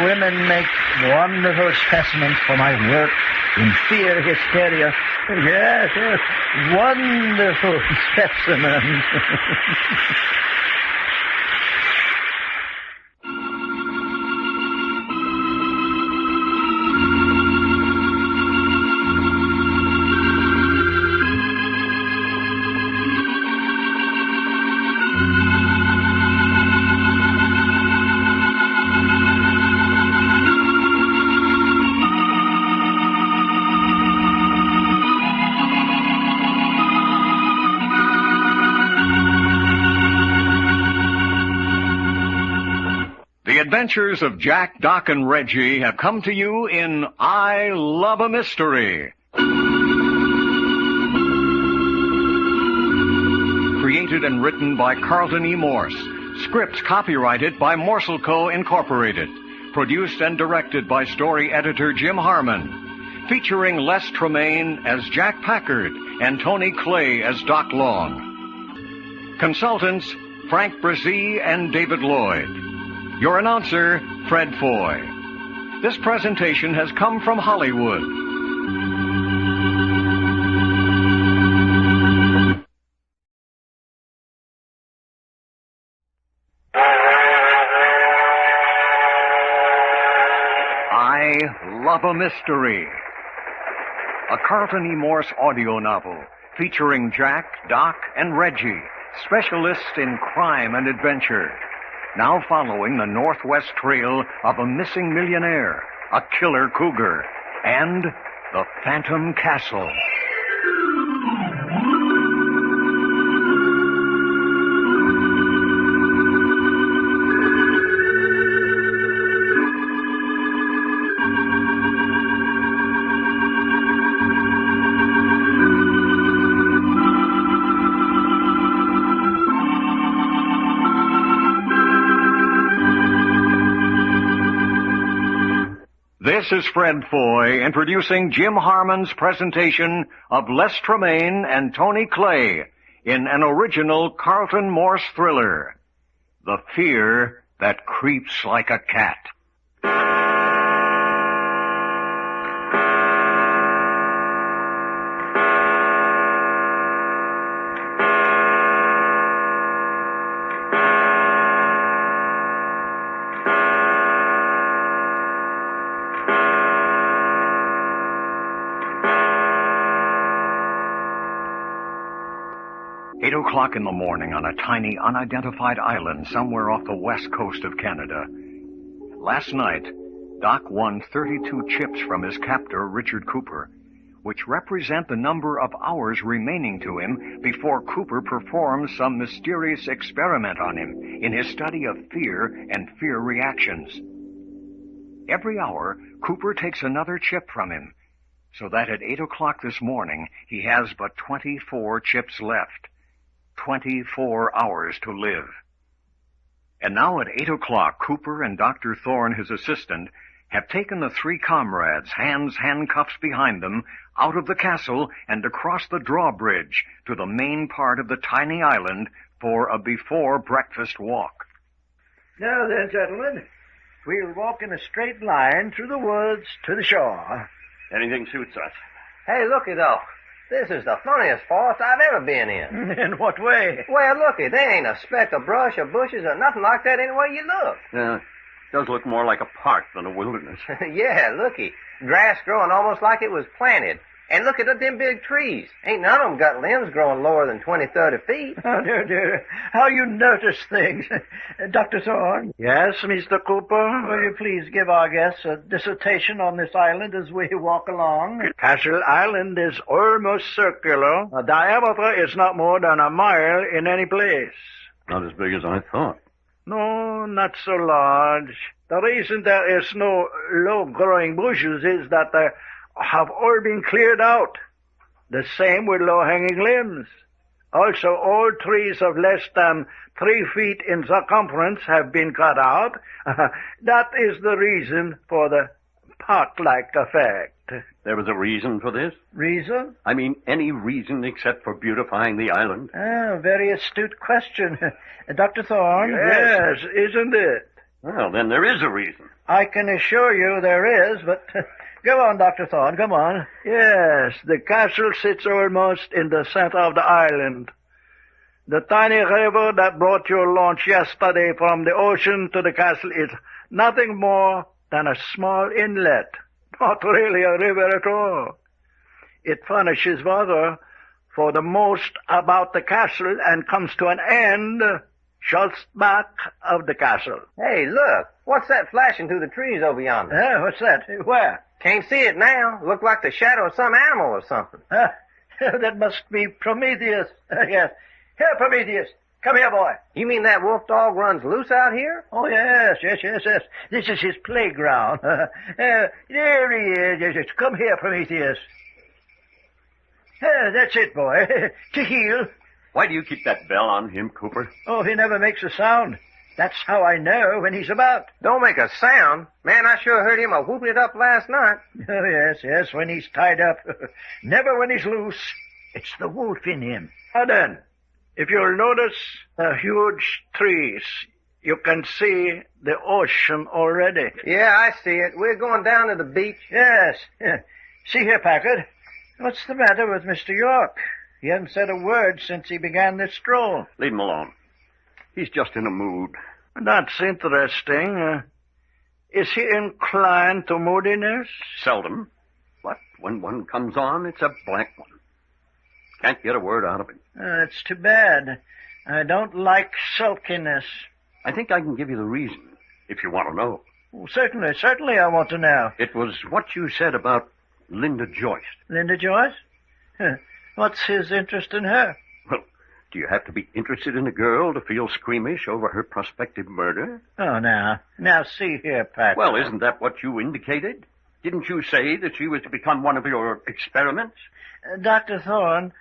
Women make wonderful specimens for my work in fear hysteria. Yes. Wonderful specimens. The adventures of Jack, Doc, and Reggie have come to you in I Love a Mystery. Created and written by Carlton E. Morse. Script copyrighted by Morse Co. Incorporated. Produced and directed by story editor Jim Harmon. Featuring Les Tremaine as Jack Packard and Tony Clay as Doc Long. Consultants Frank Brzee and David Lloyd. Your announcer, Fred Foy. This presentation has come from Hollywood. I Love a Mystery. A Carlton E. Morse audio novel featuring Jack, Doc, and Reggie, specialists in crime and adventure. Now following the Northwest trail of a missing millionaire, a killer cougar, and the Phantom Castle. This is Fred Foy introducing Jim Harmon's presentation of Les Tremaine and Tony Clay in an original Carlton Morse thriller, The Fear That Creeps Like a Cat. 8 o'clock in the morning on a tiny, unidentified island somewhere off the west coast of Canada. Last night, Doc won 32 chips from his captor, Richard Cooper, which represent the number of hours remaining to him before Cooper performs some mysterious experiment on him in his study of fear and fear reactions. Every hour, Cooper takes another chip from him, so that at 8 o'clock this morning, he has but 24 chips left. 24 hours to live. And now at 8 o'clock, Cooper and Dr. Thorne, his assistant, have taken the three comrades, hands handcuffs behind them, out of the castle and across the drawbridge to the main part of the tiny island for a before-breakfast walk. Now then, gentlemen, we'll walk in a straight line through the woods to the shore. Anything suits us. Hey, looky, though. This is the funniest forest I've ever been in. In what way? Well, looky, there ain't a speck of brush or bushes or nothing like that anywhere you look. Yeah, it does look more like a park than a wilderness. Yeah, looky. Grass growing almost like it was planted. And look at them big trees. Ain't none of them got limbs growing lower than 20, 30 feet. Oh, dear. How you notice things. Dr. Thorne? Yes, Mr. Cooper? Will you please give our guests a dissertation on this island as we walk along? Castle Island is almost circular. The diameter is not more than a mile in any place. Not as big as I thought. No, not so large. The reason there is no low-growing bushes is that there have all been cleared out. The same with low-hanging limbs. Also, all trees of less than 3 feet in circumference have been cut out. That is the reason for the park-like effect. There was a reason for this? Reason? I mean, any reason except for beautifying the island? Ah, very astute question. Dr. Thorne? Yes, isn't it? Well, then there is a reason. I can assure you there is, but go on, Dr. Thorne, come on. Yes, the castle sits almost in the center of the island. The tiny river that brought your launch yesterday from the ocean to the castle is nothing more than a small inlet. Not really a river at all. It furnishes water for the most about the castle and comes to an end just back of the castle. Hey, look. What's that flashing through the trees over yonder? What's that? Where? Can't see it now. Look like the shadow of some animal or something. That must be Prometheus. Yes. Here, Prometheus. Come here, boy. You mean that wolf dog runs loose out here? Oh, yes. This is his playground. There he is. Yes. Come here, Prometheus. That's it, boy. To heel. Why do you keep that bell on him, Cooper? Oh, he never makes a sound. That's how I know when he's about. Don't make a sound. Man, I sure heard him whooping it up last night. Oh, yes, when he's tied up. Never when he's loose. It's the wolf in him. Now then, if you'll notice the huge trees, you can see the ocean already. Yeah, I see it. We're going down to the beach. Yes. See here, Packard. What's the matter with Mr. York? He hasn't said a word since he began this stroll. Leave him alone. He's just in a mood. That's interesting. Is he inclined to moodiness? Seldom. But when one comes on, it's a blank one. Can't get a word out of him. It's too bad. I don't like sulkiness. I think I can give you the reason, if you want to know. Oh, certainly I want to know. It was what you said about Linda Joyce. Linda Joyce? What's his interest in her? Well, do you have to be interested in a girl to feel squeamish over her prospective murder? Oh, now see here, Packard. Well, isn't that what you indicated? Didn't you say that she was to become one of your experiments? Dr. Thorne,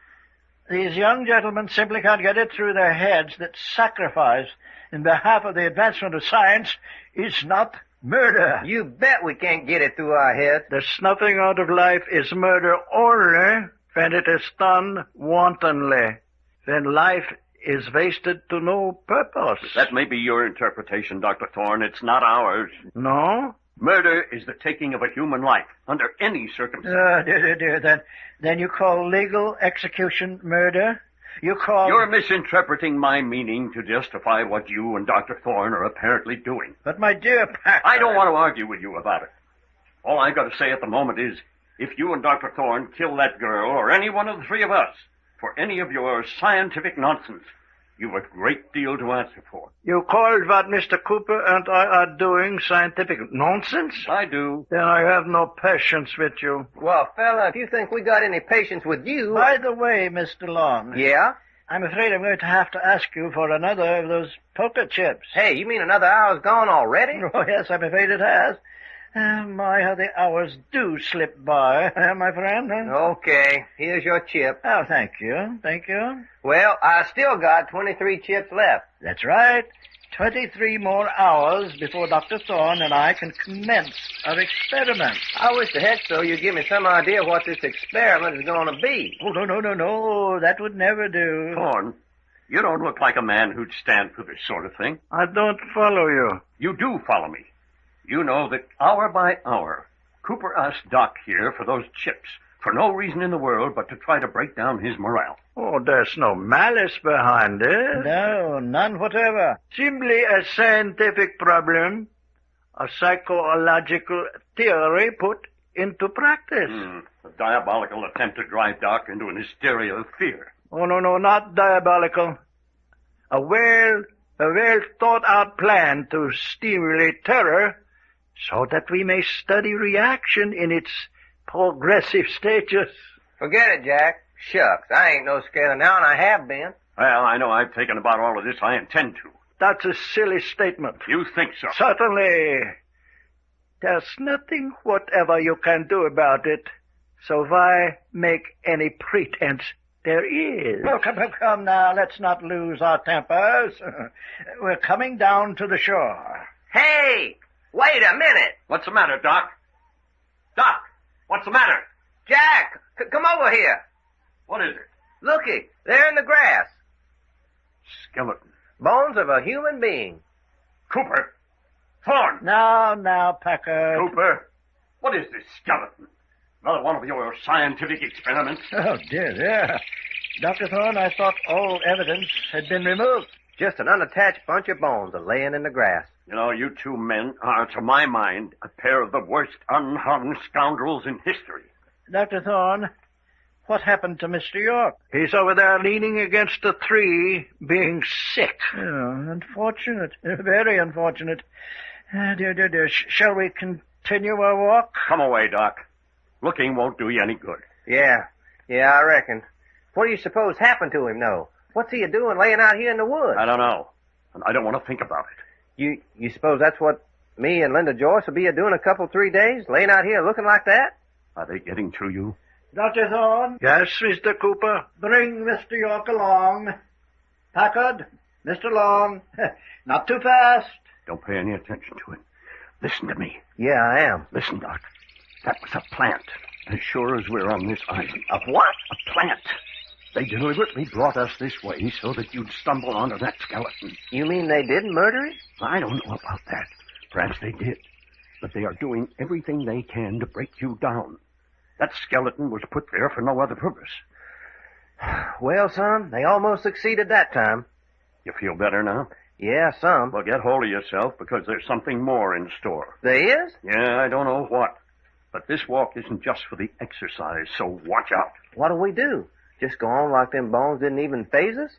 these young gentlemen simply can't get it through their heads that sacrifice in behalf of the advancement of science is not murder. You bet we can't get it through our heads. The snuffing out of life is murder only when it is done wantonly, when life is wasted to no purpose. That may be your interpretation, Dr. Thorne. It's not ours. No? Murder is the taking of a human life, under any circumstance. Dear. Then you call legal execution murder? You call... You're misinterpreting my meaning to justify what you and Dr. Thorne are apparently doing. But my dear Packard... I don't want to argue with you about it. All I've got to say at the moment is, if you and Dr. Thorne kill that girl, or any one of the three of us, for any of your scientific nonsense, you've a great deal to answer for. You called what Mr. Cooper and I are doing scientific nonsense? I do. Then I have no patience with you. Well, fella, if you think we got any patience with you... By the way, Mr. Long... Yeah? I'm afraid I'm going to have to ask you for another of those poker chips. Hey, you mean another hour's gone already? Oh, yes, I'm afraid it has. My, how the hours do slip by, my friend. Okay, here's your chip. Oh, thank you. Well, I still got 23 chips left. That's right. 23 more hours before Dr. Thorne and I can commence our experiment. I wish the heck so you'd give me some idea what this experiment is going to be. Oh, no. That would never do. Thorne, you don't look like a man who'd stand for this sort of thing. I don't follow you. You do follow me. You know that hour by hour, Cooper asked Doc here for those chips, for no reason in the world but to try to break down his morale. Oh, there's no malice behind it. No, none whatever. Simply a scientific problem, a psychological theory put into practice. A diabolical attempt to drive Doc into an hysteria of fear. Oh, no, not diabolical. A well thought out plan to stimulate terror so that we may study reaction in its progressive stages. Forget it, Jack. Shucks, I ain't no scared now, and I have been. Well, I know I've taken about all of this. I intend to. That's a silly statement. You think so? Certainly. There's nothing whatever you can do about it, so why make any pretense there is? Oh, come now. Let's not lose our tempers. We're coming down to the shore. Hey! Wait a minute! What's the matter, Doc? Doc, what's the matter? Jack! Come over here! What is it? Looky, there in the grass. Skeleton. Bones of a human being. Cooper! Thorne! Now, Packard. Cooper, what is this skeleton? Another one of your scientific experiments? Oh, dear. Dr. Thorne, I thought all evidence had been removed. Just an unattached bunch of bones laying in the grass. You know, you two men are, to my mind, a pair of the worst unhung scoundrels in history. Dr. Thorne, what happened to Mr. York? He's over there leaning against a tree, being sick. Oh, unfortunate. Very unfortunate. Dear. Shall we continue our walk? Come away, Doc. Looking won't do you any good. Yeah, I reckon. What do you suppose happened to him, though? What's he doing laying out here in the woods? I don't know. And I don't want to think about it. You suppose that's what me and Linda Joyce will be doing a couple, 3 days? Laying out here looking like that? Are they getting to you? Dr. Thorne? Yes, Mr. Cooper? Bring Mr. York along. Packard? Mr. Long? Not too fast. Don't pay any attention to it. Listen to me. Yeah, I am. Listen, Doc. That was a plant. As sure as we're on this island. A what? A plant. They deliberately brought us this way so that you'd stumble onto that skeleton. You mean they didn't murder it? I don't know about that. Perhaps they did. But they are doing everything they can to break you down. That skeleton was put there for no other purpose. Well, son, they almost succeeded that time. You feel better now? Yeah, some. Well, get hold of yourself, because there's something more in store. There is? Yeah, I don't know what. But this walk isn't just for the exercise, so watch out. What'll we do? Just go on like them bones didn't even faze us?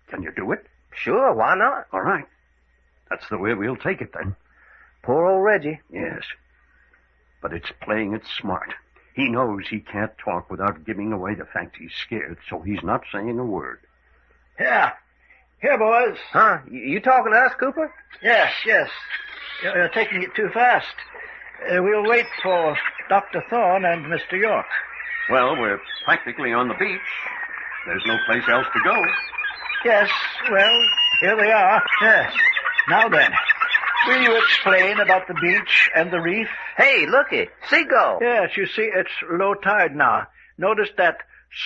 Can you do it? Sure, why not? All right. That's the way we'll take it, then. Poor old Reggie. Yes. But it's playing it smart. He knows he can't talk without giving away the fact he's scared, so he's not saying a word. Here, boys. Huh? You talking to us, Cooper? Yes. You're taking it too fast. We'll wait for Dr. Thorne and Mr. York. Well, we're practically on the beach. There's no place else to go. Yes, well, here they are. Yes. Now then, will you explain about the beach and the reef? Hey, looky. Seagull. Yes, you see, it's low tide now. Notice that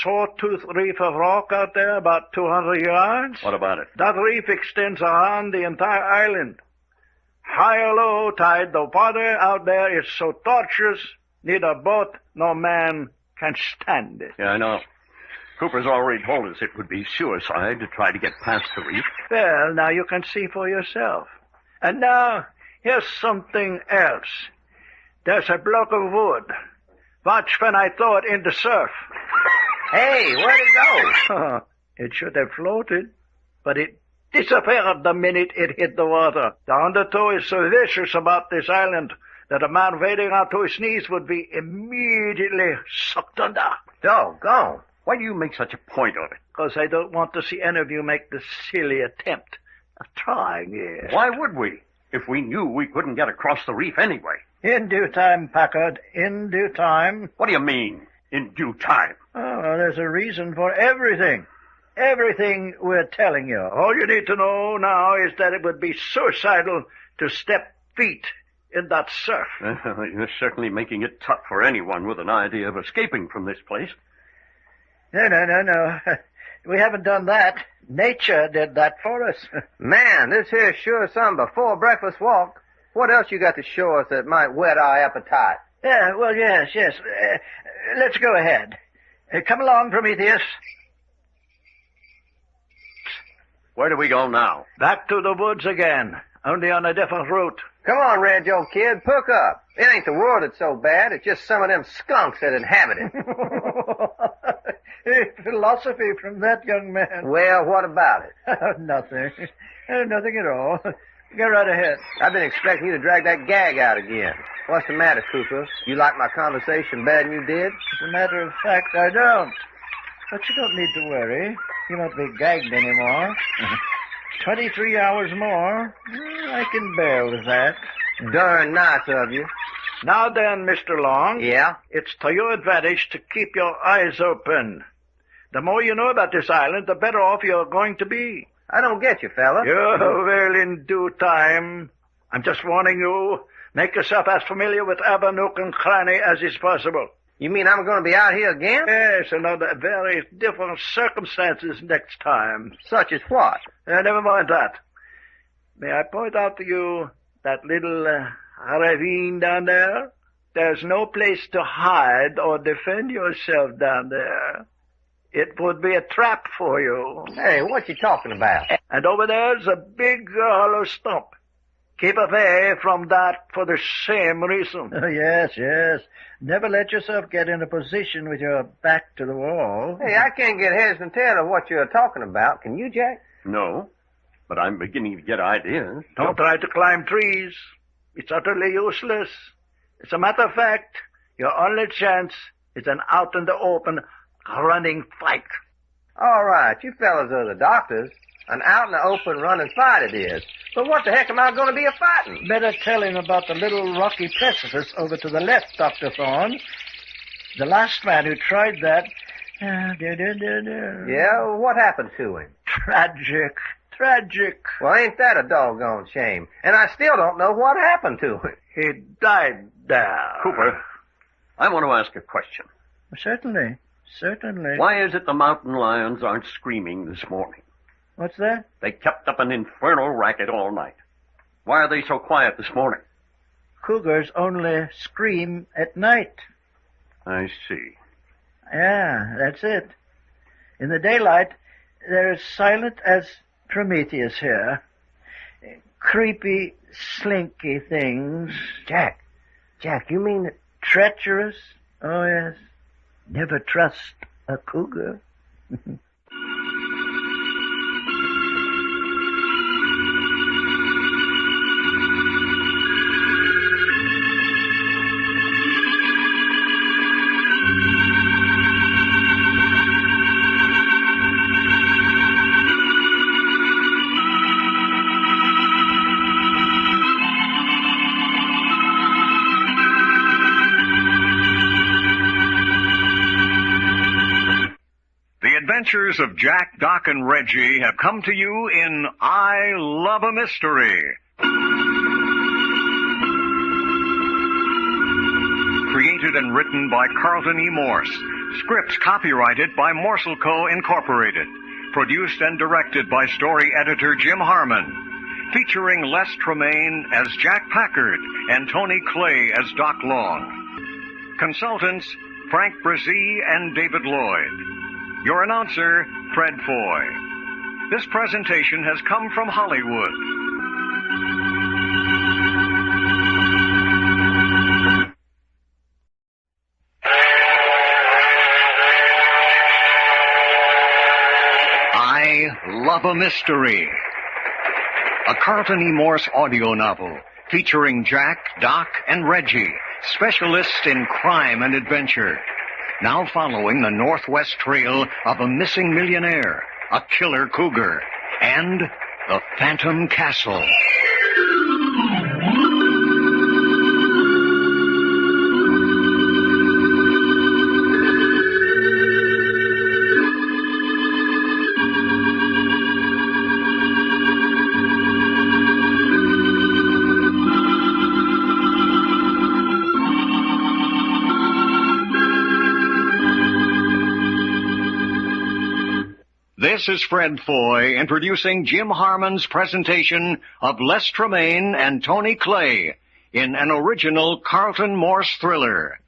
sawtooth reef of rock out there about 200 yards? What about it? That reef extends around the entire island. High or low tide, the water out there is so torturous, neither boat nor man can stand it. Yeah, I know. Cooper's already told us it would be suicide to try to get past the reef. Well, now you can see for yourself. And now, here's something else. There's a block of wood. Watch when I throw it in the surf. Hey, where'd it go? It should have floated, but it disappeared the minute it hit the water. The undertow is so vicious about this island that a man wading out to his knees would be immediately sucked under. Doggone. Why do you make such a point of it? Because I don't want to see any of you make the silly attempt of trying it. Why would we, if we knew we couldn't get across the reef anyway? In due time, Packard, in due time. What do you mean, in due time? Oh, there's a reason for everything. Everything we're telling you. All you need to know now is that it would be suicidal to step feet in that surf. You're certainly making it tough for anyone with an idea of escaping from this place. No. We haven't done that. Nature did that for us. Man, this here's sure some before breakfast walk. What else you got to show us that might whet our appetite? Yeah, well, yes. Let's go ahead. Come along, Prometheus. Where do we go now? Back to the woods again, only on a different route. Come on, Reg, old kid, perk up. It ain't the world that's so bad. It's just some of them skunks that inhabit it. Philosophy from that young man. Well, what about it? Nothing. Nothing at all. Go right ahead. I've been expecting you to drag that gag out again. What's the matter, Cooper? You like my conversation better than you did? As a matter of fact, I don't. But you don't need to worry. You won't be gagged anymore. 23 hours more. I can bear with that. Darn nice of you. Now then, Mr. Long. Yeah? It's to your advantage to keep your eyes open. The more you know about this island, the better off you're going to be. I don't get you, fella. Oh, well, in due time. I'm just warning you. Make yourself as familiar with every nook and cranny as is possible. You mean I'm going to be out here again? Yes, and under very different circumstances next time. Such as what? Never mind that. May I point out to you that little ravine down there? There's no place to hide or defend yourself down there. It would be a trap for you. Hey, what you talking about? And over there's a big hollow stump. Keep away from that for the same reason. Yes. Never let yourself get in a position with your back to the wall. Hey, I can't get heads and tail of what you're talking about. Can you, Jack? No, but I'm beginning to get ideas. Don't try to climb trees. It's utterly useless. As a matter of fact, your only chance is an out in the open running fight. All right, you fellas are the doctors. An out-in-the-open running fight it is. But what the heck am I going to be a-fighting? Better tell him about the little rocky precipice over to the left, Dr. Thorne. The last man who tried that... Yeah, what happened to him? Tragic. Well, ain't that a doggone shame? And I still don't know what happened to him. He died there. Cooper, I want to ask a question. Certainly. Why is it the mountain lions aren't screaming this morning? What's that? They kept up an infernal racket all night. Why are they so quiet this morning? Cougars only scream at night. I see. Yeah, that's it. In the daylight, they're as silent as Prometheus here. Creepy, slinky things. Jack, you mean... Treacherous? Oh, yes. Never trust a cougar. Adventures of Jack, Doc, and Reggie have come to you in I Love a Mystery. Created and written by Carlton E. Morse. Scripts copyrighted by Morse Co. Incorporated. Produced and directed by story editor Jim Harmon. Featuring Les Tremaine as Jack Packard and Tony Clay as Doc Long. Consultants Frank Brzee and David Lloyd. Your announcer, Fred Foy. This presentation has come from Hollywood. I Love a Mystery. A Carlton E. Morse audio novel featuring Jack, Doc, and Reggie, specialists in crime and adventure. Now following the Northwest trail of a missing millionaire, a killer cougar, and the Phantom Castle. This is Fred Foy introducing Jim Harmon's presentation of Les Tremaine and Tony Clay in an original Carlton Morse thriller,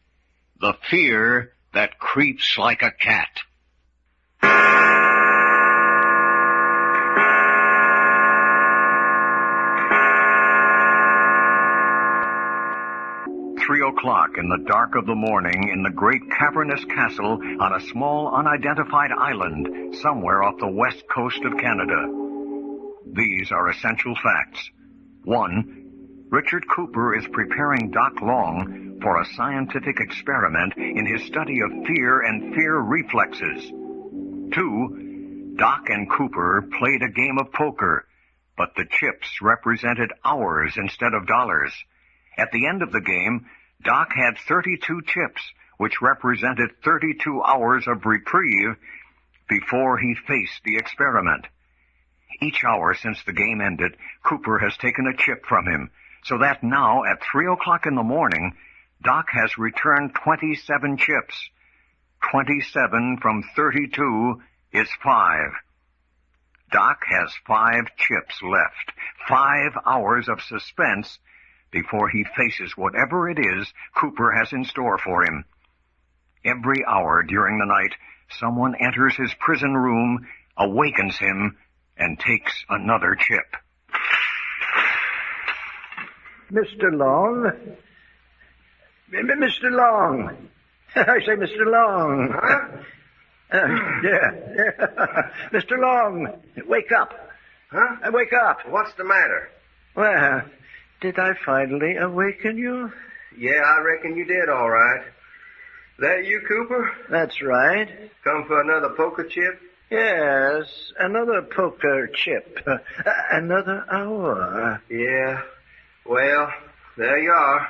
The Fear That Creeps Like a Cat. 3 o'clock in the dark of the morning in the great cavernous castle on a small unidentified island somewhere off the west coast of Canada. These are essential facts. 1. Richard Cooper is preparing Doc Long for a scientific experiment in his study of fear and fear reflexes. 2. Doc and Cooper played a game of poker, but the chips represented hours instead of dollars. At the end of the game, Doc had 32 chips, which represented 32 hours of reprieve before he faced the experiment. Each hour since the game ended, Cooper has taken a chip from him, so that now at 3 o'clock in the morning, Doc has returned 27 chips. 27 from 32 is 5. Doc has 5 chips left, 5 hours of suspense before he faces whatever it is Cooper has in store for him. Every hour during the night, someone enters his prison room, awakens him, and takes another chip. Mr. Long? Mr. Long! I say, Mr. Long. Huh? Yeah. Mr. Long, wake up. Huh? Wake up. What's the matter? Well, did I finally awaken you? Yeah, I reckon you did, all right. That you, Cooper? That's right. Come for another poker chip? Yes, another poker chip. Another hour. Yeah. Well, there you are.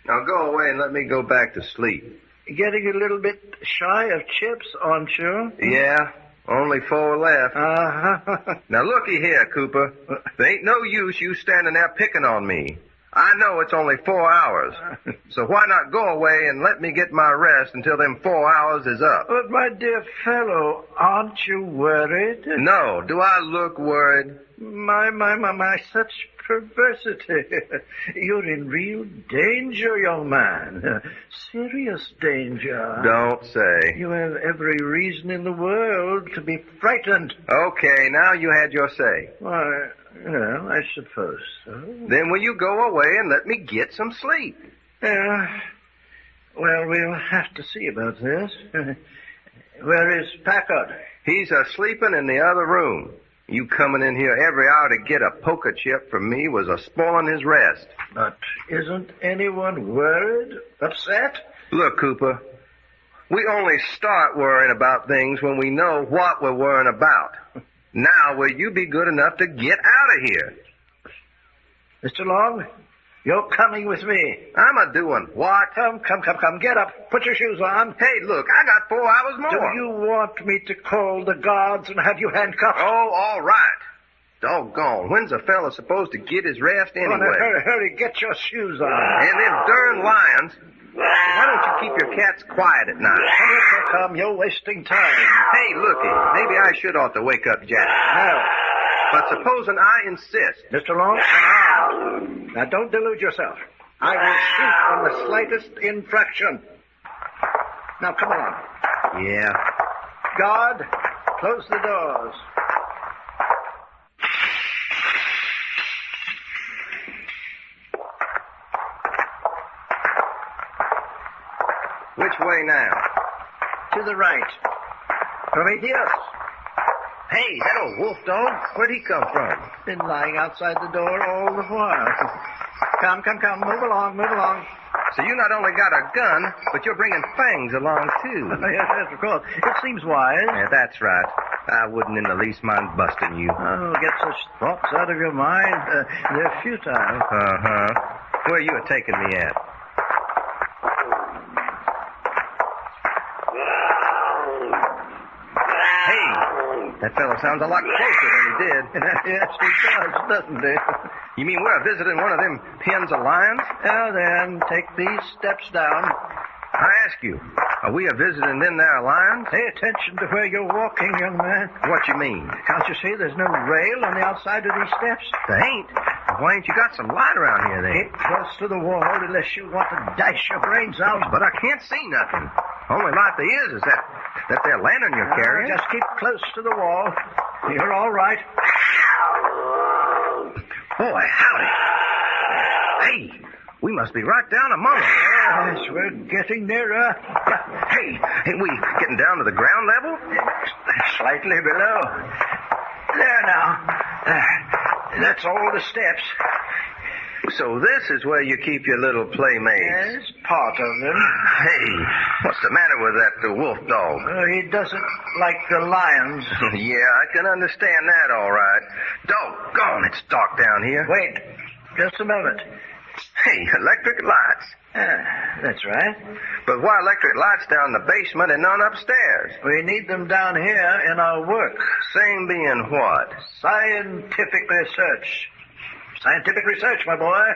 Now go away and let me go back to sleep. Getting a little bit shy of chips, aren't you? Yeah, only 4 left. Uh-huh. Now looky here, Cooper. There ain't no use you standing there picking on me. I know it's only 4 hours. So why not go away and let me get my rest until them 4 hours is up? But, my dear fellow, aren't you worried? No, do I look worried? My, such perversity. You're in real danger, young man. Serious danger. Don't say. You have every reason in the world to be frightened. Okay, now you had your say. Why, well, I suppose so. Then will you go away and let me get some sleep? Well, we'll have to see about this. Where is Packard? He's sleeping in the other room. You coming in here every hour to get a poker chip from me was spoiling his rest. But isn't anyone worried? Upset? Look, Cooper, we only start worrying about things when we know what we're worrying about. Now, will you be good enough to get out of here? Mr. Long, you're coming with me. I'm doing what? Come. Get up. Put your shoes on. Hey, look, I got 4 hours more. Do you want me to call the guards and have you handcuffed? Oh, all right. Doggone. When's a fella supposed to get his rest anyway? Hurry, get your shoes on. And them darn lions. Why don't you keep your cats quiet at night? Come, you're wasting time. Hey, looky, maybe I should ought to wake up Jack. No. But supposing I insist. Mr. Long, now don't delude yourself. I will shoot on the slightest infraction. Now, come along. Yeah. Guard, close the doors. Which way now? To the right. Prometheus. Hey, that old wolf dog, where'd he come from? Been lying outside the door all the while. Come. Move along. So you not only got a gun, but you're bringing fangs along, too. Yes, of course. It seems wise. Yeah, that's right. I wouldn't in the least mind busting you. Oh, get such thoughts out of your mind. They're futile. Uh-huh. Where you are taking me at? That fellow sounds a lot closer than he did. Yes, he does, doesn't he? You mean we're visiting one of them pens of lions? Now then, take these steps down. I ask you, are we visiting them there lions? Pay attention to where you're walking, young man. What you mean? Can't you see there's no rail on the outside of these steps? There ain't. Why ain't you got some light around here, then? Get close to the wall unless you want to dash your brains out. But I can't see nothing. Only light there is that there lantern you're carrying. Just keep close to the wall. You're all right. Boy, howdy. Hey, we must be right down among them. Yes, we're getting nearer. Hey, ain't we getting down to the ground level? Slightly below. There now. That's all the steps. So this is where you keep your little playmates? Yes, part of them. Hey, what's the matter with that wolf dog? He doesn't like the lions. Yeah, I can understand that all right. Doggone, it's dark down here. Wait, just a moment. Hey, electric lights. That's right. But why electric lights down the basement and none upstairs? We need them down here in our work. Same being what? Scientific research. Scientific research, my boy.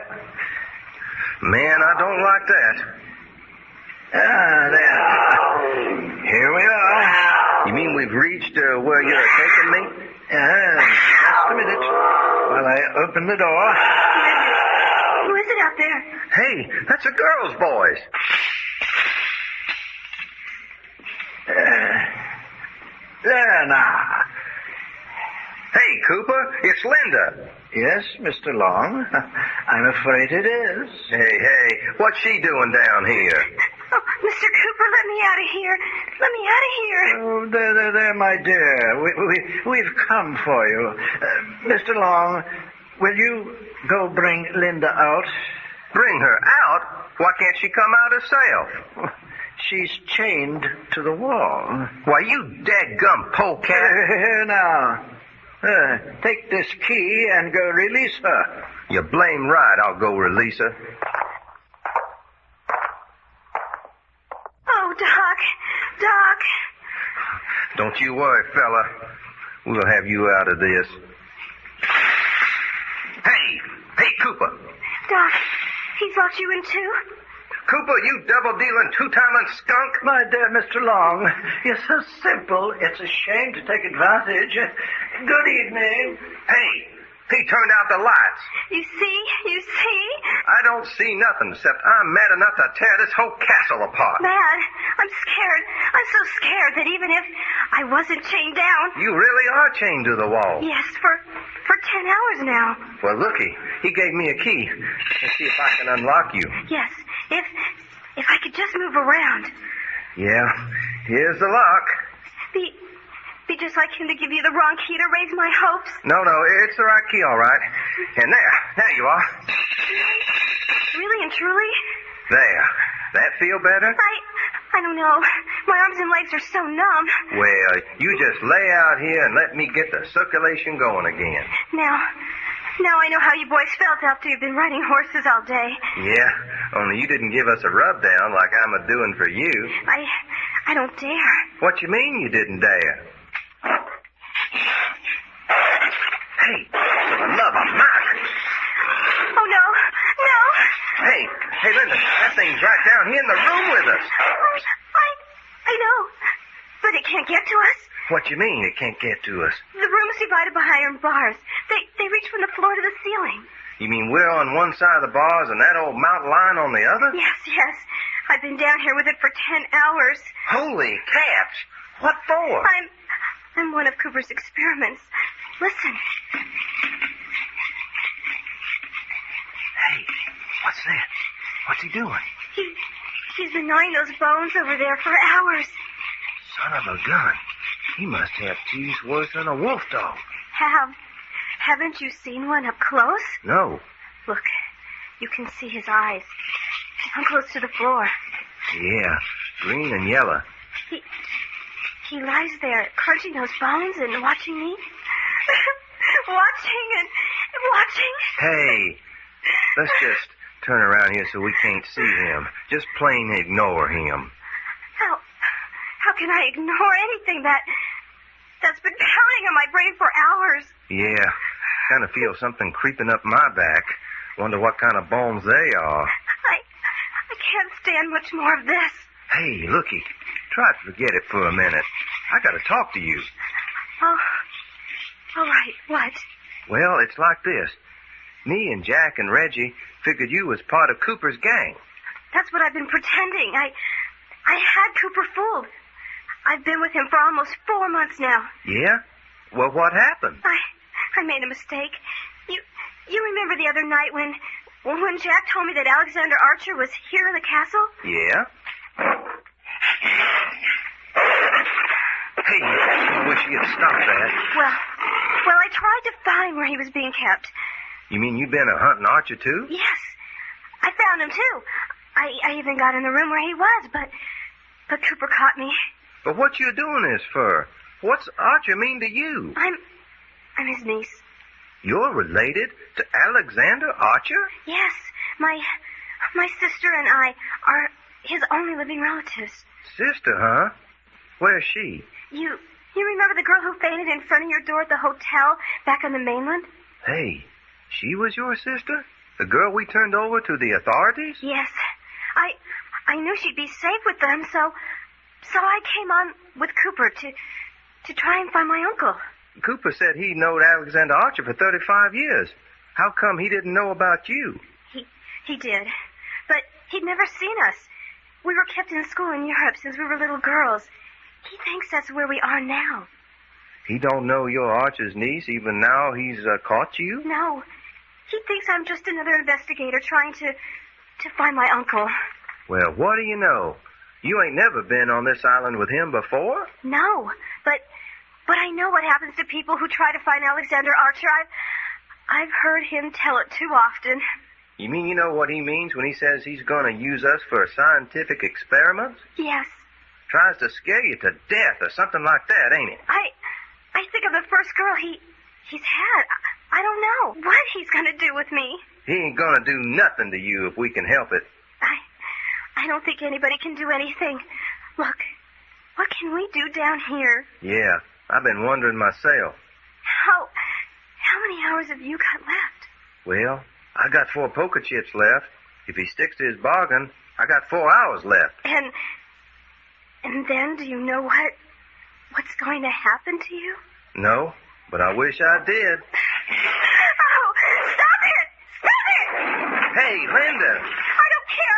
Man, I don't like that. There. Here we are. You mean we've reached where you're taking me? Just a minute while I open the door. Who is it out there? Hey, that's a girl's voice. There now. Hey, Cooper, it's Linda. Yes, Mr. Long. I'm afraid it is. Hey, what's she doing down here? Oh, Mr. Cooper, let me out of here. Let me out of here. Oh, there, my dear. We've come for you. Mr. Long, will you go bring Linda out? Bring her out? Why can't she come out herself? She's chained to the wall. Why, you dadgum polecat. Here now. Take this key and go release her. You blame right, I'll go release her. Oh, Doc. Doc. Don't you worry, fella. We'll have you out of this. Hey, Cooper. Doc, he's locked you in too? Cooper, you double-dealing, two-timing skunk. My dear Mr. Long, you're so simple, it's a shame to take advantage. Good evening. Hey, he turned out the lights. You see? I don't see nothing except I'm mad enough to tear this whole castle apart. Mad? I'm scared. I'm so scared that even if I wasn't chained down... You really are chained to the wall. Yes, for 10 hours now. Well, looky, he gave me a key. Let's see if I can unlock you. Yes, if I could just move around. Yeah, here's the lock. Be just like him to give you the wrong key to raise my hopes. No, it's the right key, all right. And there you are. Really and truly? There. That feel better? I don't know. My arms and legs are so numb. Well, you just lay out here and let me get the circulation going again. Now I know how you boys felt after you've been riding horses all day. Yeah, only you didn't give us a rub down like I'm a-doing for you. I don't dare. What you mean you didn't dare? Hey, for the love of Mark. Oh, no. Hey, Linda, that thing's right down here in the room with us. I know, but it can't get to us. What you mean it can't get to us? The room's divided by iron bars. They reach from the floor to the ceiling. You mean we're on one side of the bars and that old mountain lion on the other? Yes. I've been down here with it for 10 hours. Holy cats! What for? I'm one of Cooper's experiments. Listen. Hey, what's that? What's he doing? He's been gnawing those bones over there for hours. Son of a gun. He must have teeth worse than a wolf dog. Haven't you seen one up close? No. Look, you can see his eyes. I'm close to the floor. Yeah, green and yellow. He lies there, crunching those bones and watching me. watching. Hey, let's just turn around here so we can't see him. Just plain ignore him. How can I ignore anything that's been pounding on my brain for hours? Yeah, kind of feel something creeping up my back. Wonder what kind of bones they are. I can't stand much more of this. Hey, looky. Try to forget it for a minute. I gotta talk to you. Oh, all right. What? Well, it's like this. Me and Jack and Reggie figured you was part of Cooper's gang. That's what I've been pretending. I had Cooper fooled. I've been with him for almost 4 months now. Yeah? Well, what happened? I made a mistake. You remember the other night when Jack told me that Alexander Archer was here in the castle? Yeah? Hey, I wish you had stopped that. Well, I tried to find where he was being kept. You mean you've been hunting Archer, too? Yes. I found him, too. I even got in the room where he was, but Cooper caught me. But what you doing this for? What's Archer mean to you? I'm his niece. You're related to Alexander Archer? Yes. My sister and I are his only living relatives. Sister, huh? Where's she? You remember the girl who fainted in front of your door at the hotel back on the mainland? Hey, she was your sister? The girl we turned over to the authorities? Yes. I knew she'd be safe with them, so I came on with Cooper to try and find my uncle. Cooper said he knowed Alexander Archer for 35 years. How come he didn't know about you? He did. But he'd never seen us. We were kept in school in Europe since we were little girls. He thinks that's where we are now. He don't know you're Archer's niece, even now he's caught you? No. He thinks I'm just another investigator trying to find my uncle. Well, what do you know? You ain't never been on this island with him before? No, but I know what happens to people who try to find Alexander Archer. I've heard him tell it too often. You mean you know what he means when he says he's going to use us for scientific experiments? Yes. Tries to scare you to death or something like that, ain't it? I think of the first girl he's had. I don't know what he's going to do with me. He ain't going to do nothing to you if we can help it. I don't think anybody can do anything. Look, what can we do down here? Yeah, I've been wondering myself. How many hours have you got left? Well, I got 4 poker chips left. If he sticks to his bargain, I got 4 hours left. And then do you know what's going to happen to you? No, but I wish I did. Oh, stop it! Stop it! Hey, Linda! I don't care!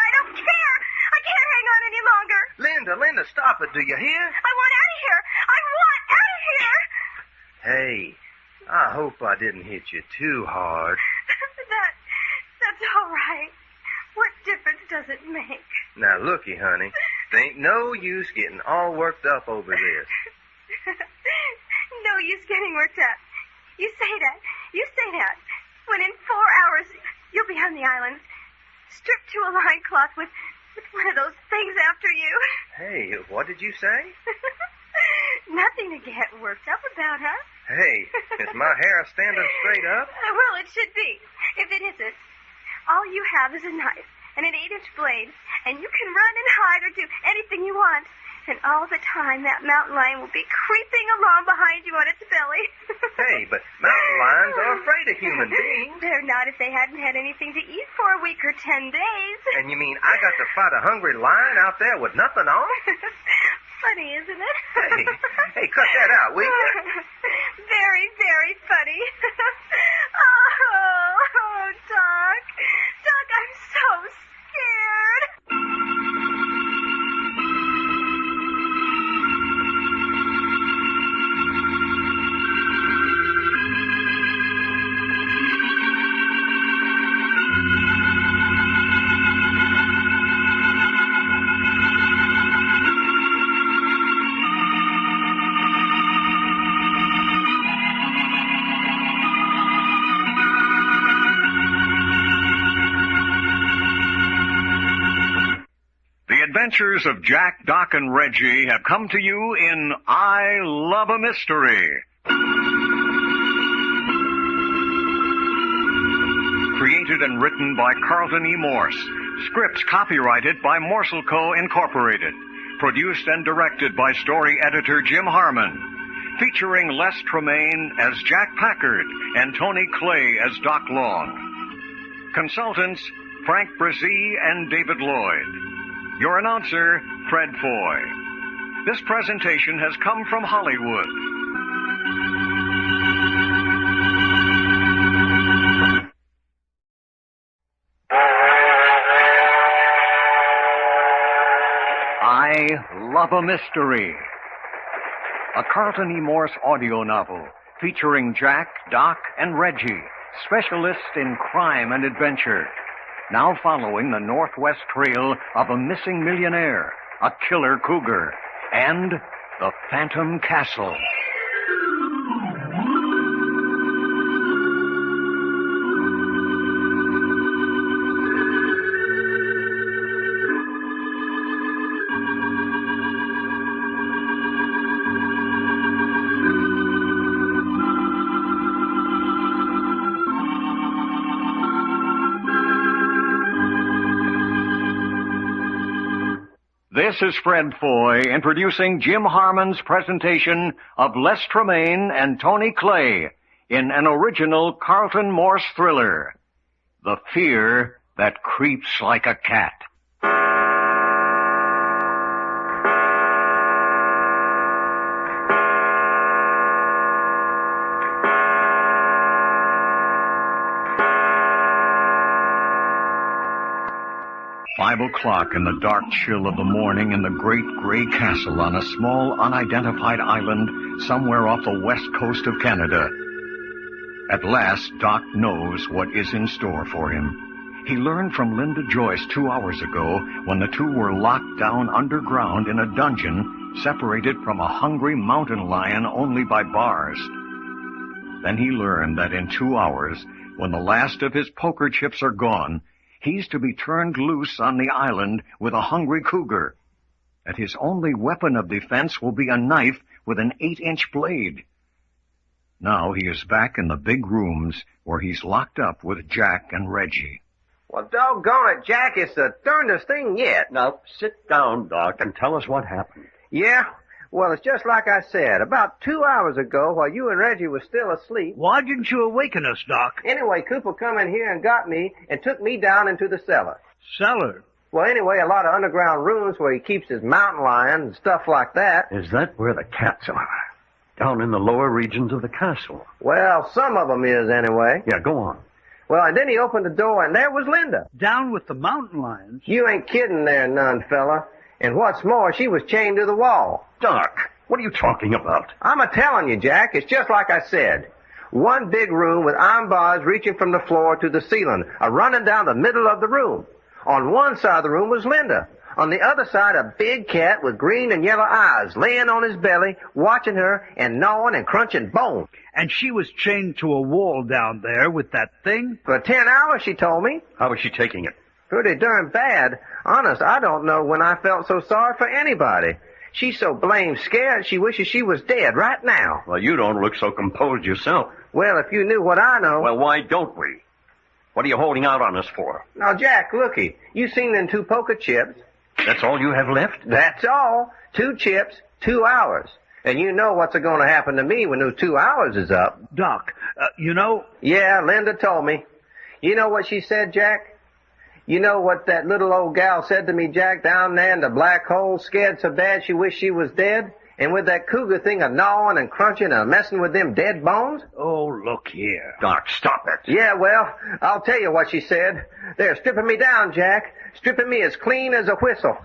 I can't hang on any longer. Linda, stop it. Do you hear? I want out of here! I want out of here! Hey, I hope I didn't hit you too hard. That's all right. What difference does it make? Now, looky, honey. There ain't no use getting all worked up over this. No use getting worked up. You say that. When in 4 hours, you'll be on the island, stripped to a loincloth with one of those things after you. Hey, what did you say? Nothing to get worked up about, huh? Hey, is my hair standing straight up? Well, it should be. If it isn't, all you have is a knife and an 8-inch blade, and you can run and hide or do anything you want. And all the time, that mountain lion will be creeping along behind you on its belly. Hey, but mountain lions are afraid of human beings. They're not if they hadn't had anything to eat for a week or 10 days. And you mean I got to fight a hungry lion out there with nothing on? Funny, isn't it? Hey, cut that out, will you? Very, very funny. Oh, Doc. Doc, I'm so scared. The adventures of Jack, Doc, and Reggie have come to you in I Love a Mystery. Created and written by Carlton E. Morse. Scripts copyrighted by Morse Co. Incorporated. Produced and directed by story editor Jim Harmon. Featuring Les Tremaine as Jack Packard and Tony Clay as Doc Long. Consultants Frank Brzee and David Lloyd. Your announcer, Fred Foy. This presentation has come from Hollywood. I Love a Mystery. A Carlton E. Morse audio novel featuring Jack, Doc, and Reggie, specialists in crime and adventure. Now following the northwest trail of a missing millionaire, a killer cougar, and the Phantom Castle. This is Fred Foy introducing Jim Harmon's presentation of Les Tremaine and Tony Clay in an original Carlton Morse thriller, The Fear That Creeps Like a Cat. 5 o'clock in the dark chill of the morning in the great gray castle on a small unidentified island somewhere off the west coast of Canada. At last, Doc knows what is in store for him. He learned from Linda Joyce 2 hours ago when the two were locked down underground in a dungeon separated from a hungry mountain lion only by bars. Then he learned that in 2 hours, when the last of his poker chips are gone, he's to be turned loose on the island with a hungry cougar. And his only weapon of defense will be a knife with an 8-inch blade. Now he is back in the big rooms where he's locked up with Jack and Reggie. Well, doggone it, Jack, it's the darndest thing yet. Now, sit down, Doc, and tell us what happened. Yeah? Well, it's just like I said. About 2 hours ago, while you and Reggie were still asleep... Why didn't you awaken us, Doc? Anyway, Cooper come in here and got me and took me down into the cellar. Cellar? Well, anyway, a lot of underground rooms where he keeps his mountain lion and stuff like that. Is that where the cats are? Down in the lower regions of the castle? Well, some of them is, anyway. Yeah, go on. Well, and then he opened the door, and there was Linda. Down with the mountain lions? You ain't kidding there, none, fella. And what's more, she was chained to the wall. Doc, what are you talking about? I'm a-telling you, Jack. It's just like I said. One big room with iron bars reaching from the floor to the ceiling, running down the middle of the room. On one side of the room was Linda. On the other side, a big cat with green and yellow eyes, laying on his belly, watching her and gnawing and crunching bones. And she was chained to a wall down there with that thing? For 10 hours, she told me. How was she taking it? Pretty darn bad. Honest, I don't know when I felt so sorry for anybody. She's so blamed scared she wishes she was dead right now. Well, you don't look so composed yourself. Well, if you knew what I know... Well, why don't we? What are you holding out on us for? Now, Jack, looky. You seen them 2 poker chips? That's all you have left? That's all. 2 chips, 2 hours. And you know what's going to happen to me when those 2 hours is up. Doc, you know... Yeah, Linda told me. You know what she said, Jack? You know what that little old gal said to me, Jack, down there in the black hole, scared so bad she wished she was dead? And with that cougar thing gnawing and crunching and messing with them dead bones? Oh, look here. Doc, stop it. Yeah, well, I'll tell you what she said. They're stripping me down, Jack. Stripping me as clean as a whistle.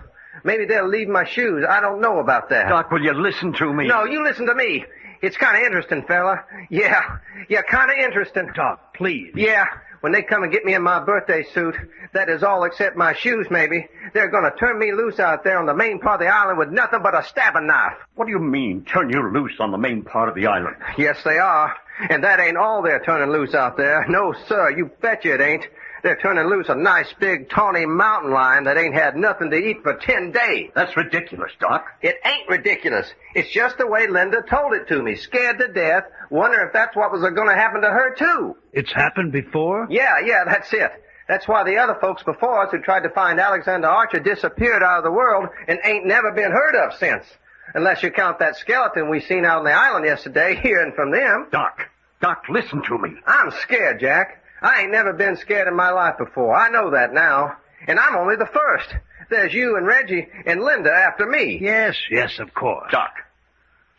Maybe they'll leave my shoes. I don't know about that. Doc, will you listen to me? No, you listen to me. It's kind of interesting, fella. Yeah, kind of interesting. Doc, please. Yeah, when they come and get me in my birthday suit, that is all except my shoes, maybe. They're going to turn me loose out there on the main part of the island with nothing but a stabbing knife. What do you mean, turn you loose on the main part of the island? Yes, they are. And that ain't all they're turning loose out there. No, sir, you betcha it ain't. They're turning loose a nice big tawny mountain lion that ain't had nothing to eat for 10 days. That's ridiculous, Doc. It ain't ridiculous. It's just the way Linda told it to me. Scared to death. Wonder if that's what was going to happen to her, too. It's happened before? Yeah, that's it. That's why the other folks before us who tried to find Alexander Archer disappeared out of the world and ain't never been heard of since. Unless you count that skeleton we seen out on the island yesterday, hearing from them. Doc, listen to me. I'm scared, Jack. I ain't never been scared in my life before. I know that now. And I'm only the first. There's you and Reggie and Linda after me. Yes, of course. Doc,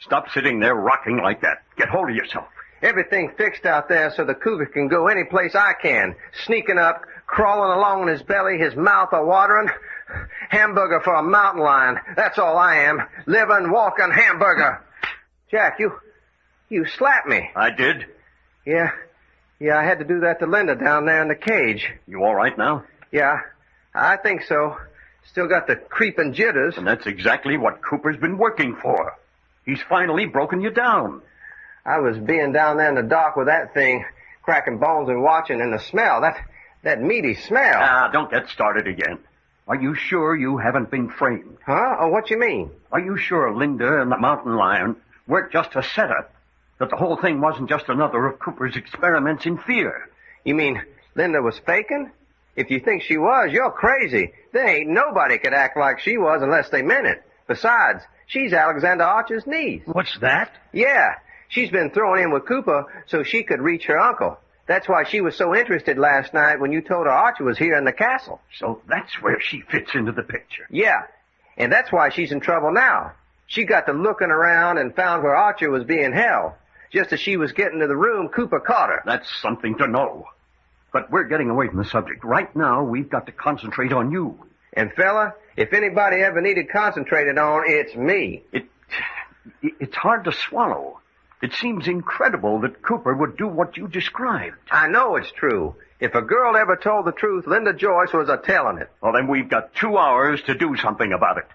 stop sitting there rocking like that. Get hold of yourself. Everything fixed out there so the cougar can go any place I can. Sneaking up, crawling along in his belly, his mouth a-watering. Hamburger for a mountain lion. That's all I am. Living, walking hamburger. Jack, you slapped me. I did? Yeah, I had to do that to Linda down there in the cage. You all right now? Yeah, I think so. Still got the creeping jitters. And that's exactly what Cooper's been working for. He's finally broken you down. I was being down there in the dock with that thing, cracking bones and watching, and the smell, that meaty smell. Don't get started again. Are you sure you haven't been framed? Huh? Oh, what you mean? Are you sure Linda and the mountain lion weren't just a setup? That the whole thing wasn't just another of Cooper's experiments in fear? You mean Linda was faking? If you think she was, you're crazy. There ain't nobody could act like she was unless they meant it. Besides, she's Alexander Archer's niece. What's that? Yeah, she's been thrown in with Cooper so she could reach her uncle. That's why she was so interested last night when you told her Archer was here in the castle. So that's where she fits into the picture. Yeah, and that's why she's in trouble now. She got to looking around and found where Archer was being held. Just as she was getting to the room, Cooper caught her. That's something to know. But we're getting away from the subject. Right now, we've got to concentrate on you. And, fella, if anybody ever needed concentrated on, it's me. It's hard to swallow. It seems incredible that Cooper would do what you described. I know it's true. If a girl ever told the truth, Linda Joyce was a-telling it. Well, then we've got 2 hours to do something about it.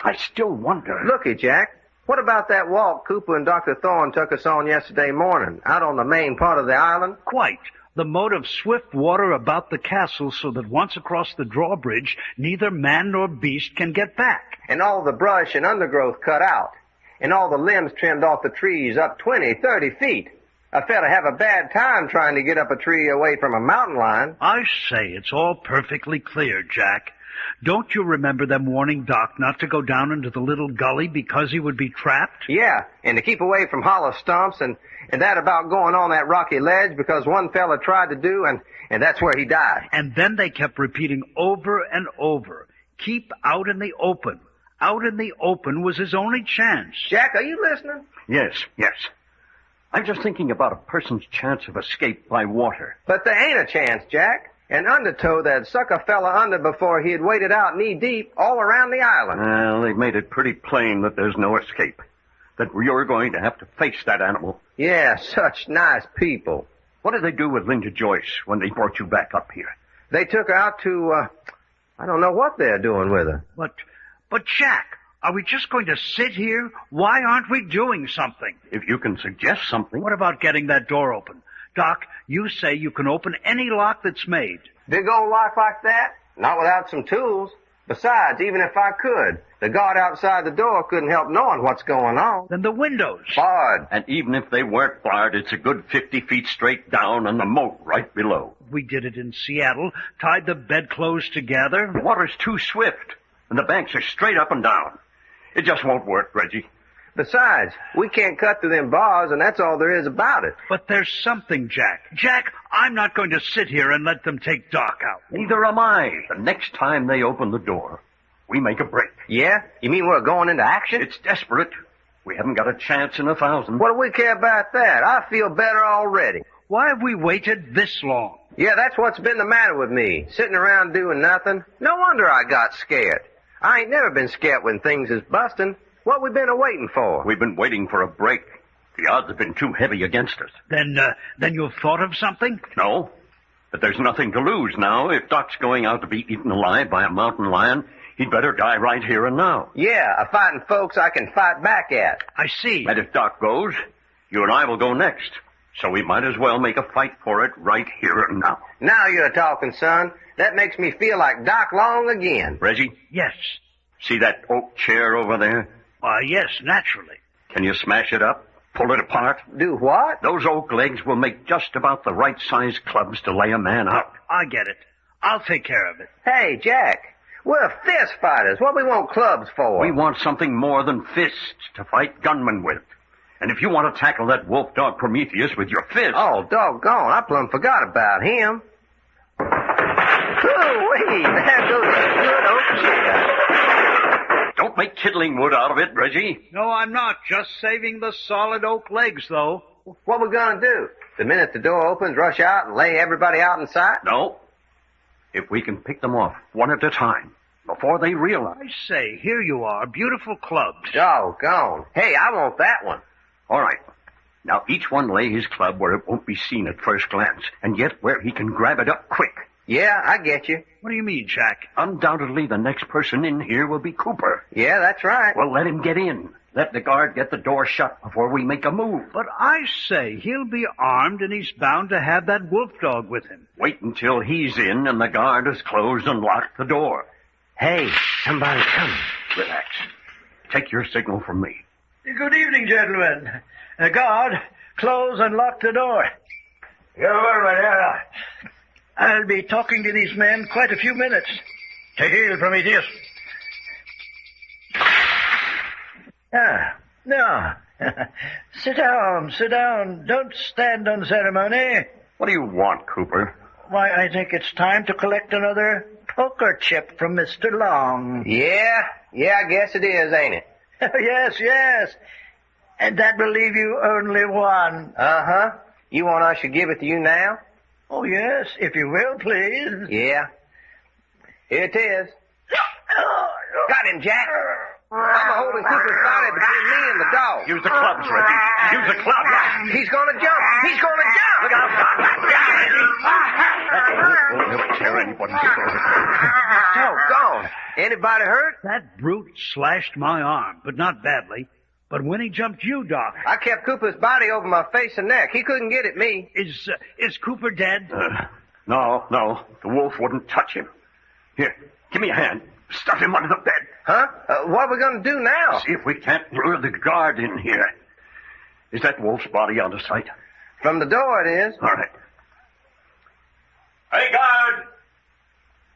I still wonder... Looky, Jack. What about that walk Cooper and Dr. Thorne took us on yesterday morning, out on the main part of the island? Quite. The moat of swift water about the castle so that once across the drawbridge, neither man nor beast can get back. And all the brush and undergrowth cut out. And all the limbs trimmed off the trees up 20, 30 feet. A fella have a bad time trying to get up a tree away from a mountain lion. I say, it's all perfectly clear, Jack. Don't you remember them warning Doc not to go down into the little gully because he would be trapped? Yeah, and to keep away from hollow stumps and that about going on that rocky ledge because one fella tried to do and that's where he died. And then they kept repeating over and over, keep out in the open. Out in the open was his only chance. Jack, are you listening? Yes. I'm just thinking about a person's chance of escape by water. But there ain't a chance, Jack. An undertow that'd suck a fella under before he'd waded out knee-deep all around the island. Well, they've made it pretty plain that there's no escape. That you're going to have to face that animal. Yeah, such nice people. What did they do with Linda Joyce when they brought you back up here? They took her out to, I don't know what they're doing with her. But Jack, are we just going to sit here? Why aren't we doing something? If you can suggest something. What about getting that door open? Doc, you say you can open any lock that's made. Big old lock like that? Not without some tools. Besides, even if I could, the guard outside the door couldn't help knowing what's going on. Then the windows. Barred. And even if they weren't barred, it's a good 50 feet straight down and the moat right below. We did it in Seattle, tied the bedclothes together. The water's too swift, and the banks are straight up and down. It just won't work, Reggie. Besides, we can't cut through them bars, and that's all there is about it. But there's something, Jack. Jack, I'm not going to sit here and let them take Doc out. Neither am I. The next time they open the door, we make a break. Yeah? You mean we're going into action? It's desperate. We haven't got a chance in 1,000. What do we care about that? I feel better already. Why have we waited this long? Yeah, that's what's been the matter with me. Sitting around doing nothing. No wonder I got scared. I ain't never been scared when things is busting. What we been a-waiting for? We've been waiting for a break. The odds have been too heavy against us. Then you've thought of something? No. But there's nothing to lose now. If Doc's going out to be eaten alive by a mountain lion, he'd better die right here and now. Yeah, a fighting folks I can fight back at. I see. And if Doc goes, you and I will go next. So we might as well make a fight for it right here and now. Now you're talking, son. That makes me feel like Doc Long again. Reggie? Yes. See that oak chair over there? Why, yes, naturally. Can you smash it up? Pull it apart? Do what? Those oak legs will make just about the right size clubs to lay a man out. I get it. I'll take care of it. Hey, Jack, we're fist fighters. What we want clubs for? We want something more than fists to fight gunmen with. And if you want to tackle that wolf dog Prometheus with your fist... Oh, doggone, I plumb forgot about him. Ooh-wee, there goes a good oak chair. Don't make kindling wood out of it, Reggie. No, I'm not. Just saving the solid oak legs, though. What we gonna do? The minute the door opens, rush out and lay everybody out in sight? No. If we can pick them off one at a time, before they realize... I say, here you are, beautiful clubs. Doggone. Hey, I want that one. All right. Now, each one lay his club where it won't be seen at first glance, and yet where he can grab it up quick. Yeah, I get you. What do you mean, Jack? Undoubtedly, the next person in here will be Cooper. Yeah, that's right. Well, let him get in. Let the guard get the door shut before we make a move. But I say, he'll be armed and he's bound to have that wolf dog with him. Wait until he's in and the guard has closed and locked the door. Hey, somebody's coming. Relax. Take your signal from me. Good evening, gentlemen. Guard, close and lock the door. I'll be talking to these men quite a few minutes. Take heed, Prometheus. No. Sit down. Don't stand on ceremony. What do you want, Cooper? Why, I think it's time to collect another poker chip from Mr. Long. Yeah, I guess it is, ain't it? Yes. And that will leave you only one. Uh-huh. You want I should give it to you now? Oh, yes, if you will, please. Yeah. Here it is. Got him, Jack. I'm holding Cooper's body between me and the dog. Use the clubs, Reggie. Use the clubs. He's gonna jump. Look out. Won't never tear anybody's throat. Doggone. Anybody hurt? That brute slashed my arm, but not badly. But when he jumped you, Doc, I kept Cooper's body over my face and neck. He couldn't get at me. is Cooper dead? No. The wolf wouldn't touch him. Here, give me a hand. Stuff him under the bed. Huh? What are we going to do now? See if we can't lure the guard in here. Is that wolf's body out of sight? From the door it is. All right. Hey, guard!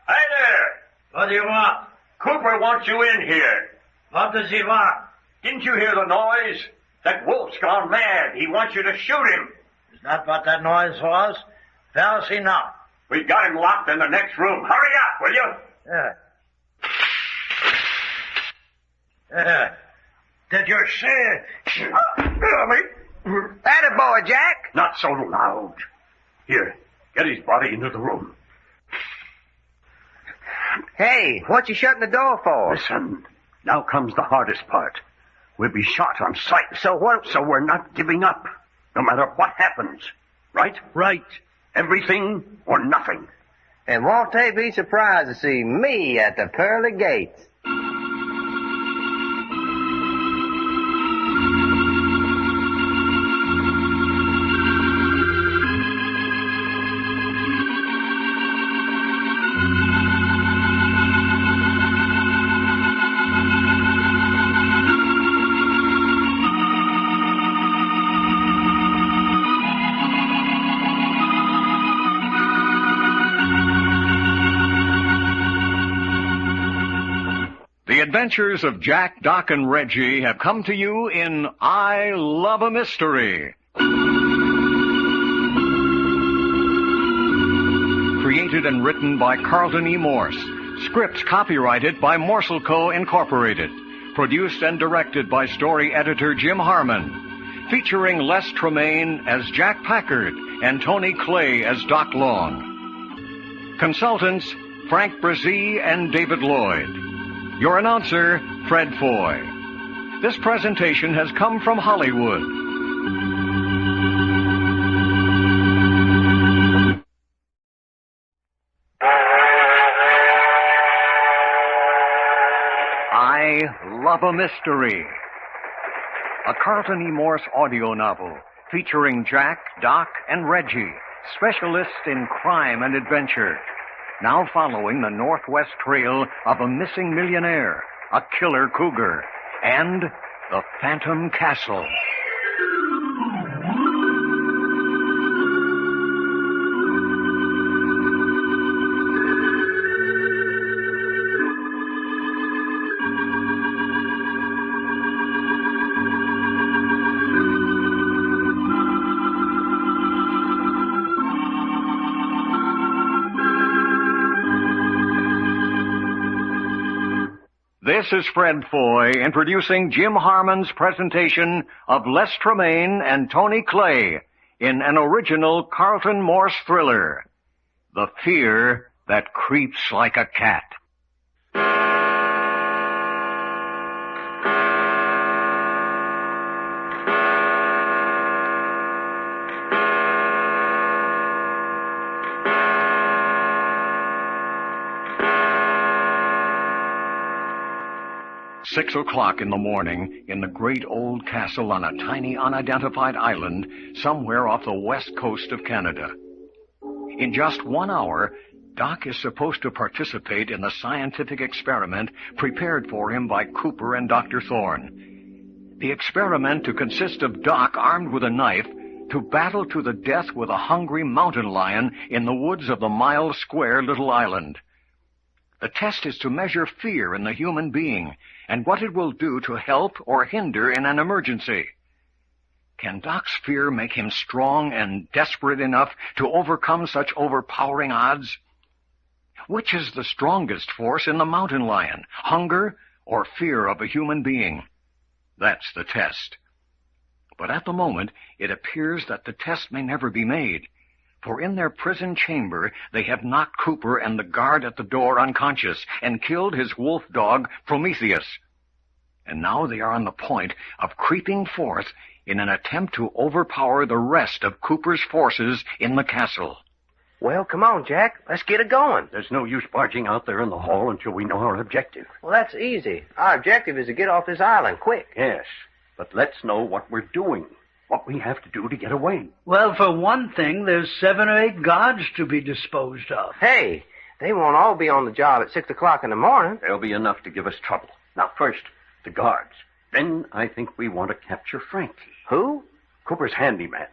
Hey there! What do you want? Cooper wants you in here. What does he want? Didn't you hear the noise? That wolf's gone mad. He wants you to shoot him. Is that what that noise was? Where is he now? We got him locked in the next room. Hurry up, will you? Did you say... Attaboy, Jack. Not so loud. Here, get his body into the room. Hey, what you shutting the door for? Listen, now comes the hardest part. We'll be shot on sight. So what? So we're not giving up, no matter what happens. Right? Right. Everything or nothing. And won't they be surprised to see me at the pearly gates? The adventures of Jack, Doc, and Reggie have come to you in I Love a Mystery. Created and written by Carlton E. Morse. Scripts copyrighted by Morse Co. Incorporated. Produced and directed by story editor Jim Harmon. Featuring Les Tremaine as Jack Packard and Tony Clay as Doc Long. Consultants Frank Brzee and David Lloyd. Your announcer, Fred Foy. This presentation has come from Hollywood. I Love a Mystery. A Carlton E. Morse audio novel featuring Jack, Doc, and Reggie, specialists in crime and adventure. Now following the northwest trail of a missing millionaire, a killer cougar, and the Phantom Castle. This is Fred Foy introducing Jim Harmon's presentation of Les Tremaine and Tony Clay in an original Carlton Morse thriller, The Fear That Creeps Like a Cat. Six o'clock in the morning in the great old castle on a tiny unidentified island somewhere off the west coast of Canada. In just 1 hour, Doc is supposed to participate in the scientific experiment prepared for him by Cooper and Dr. Thorne. The experiment to consist of Doc armed with a knife to battle to the death with a hungry mountain lion in the woods of the mile-square little island. The test is to measure fear in the human being and what it will do to help or hinder in an emergency. Can Doc's fear make him strong and desperate enough to overcome such overpowering odds? Which is the strongest force in the mountain lion, hunger or fear of a human being? That's the test. But at the moment, it appears that the test may never be made. For in their prison chamber, they have knocked Cooper and the guard at the door unconscious and killed his wolf dog, Prometheus. And now they are on the point of creeping forth in an attempt to overpower the rest of Cooper's forces in the castle. Well, come on, Jack. Let's get it going. There's no use barging out there in the hall until we know our objective. Well, that's easy. Our objective is to get off this island quick. Yes. But let's know what we're doing, what we have to do to get away. Well, for one thing, there's 7 or 8 guards to be disposed of. Hey, they won't all be on the job at 6 o'clock in the morning. There'll be enough to give us trouble. Now, first, the guards. Then I think we want to capture Frankie. Who? Cooper's handyman.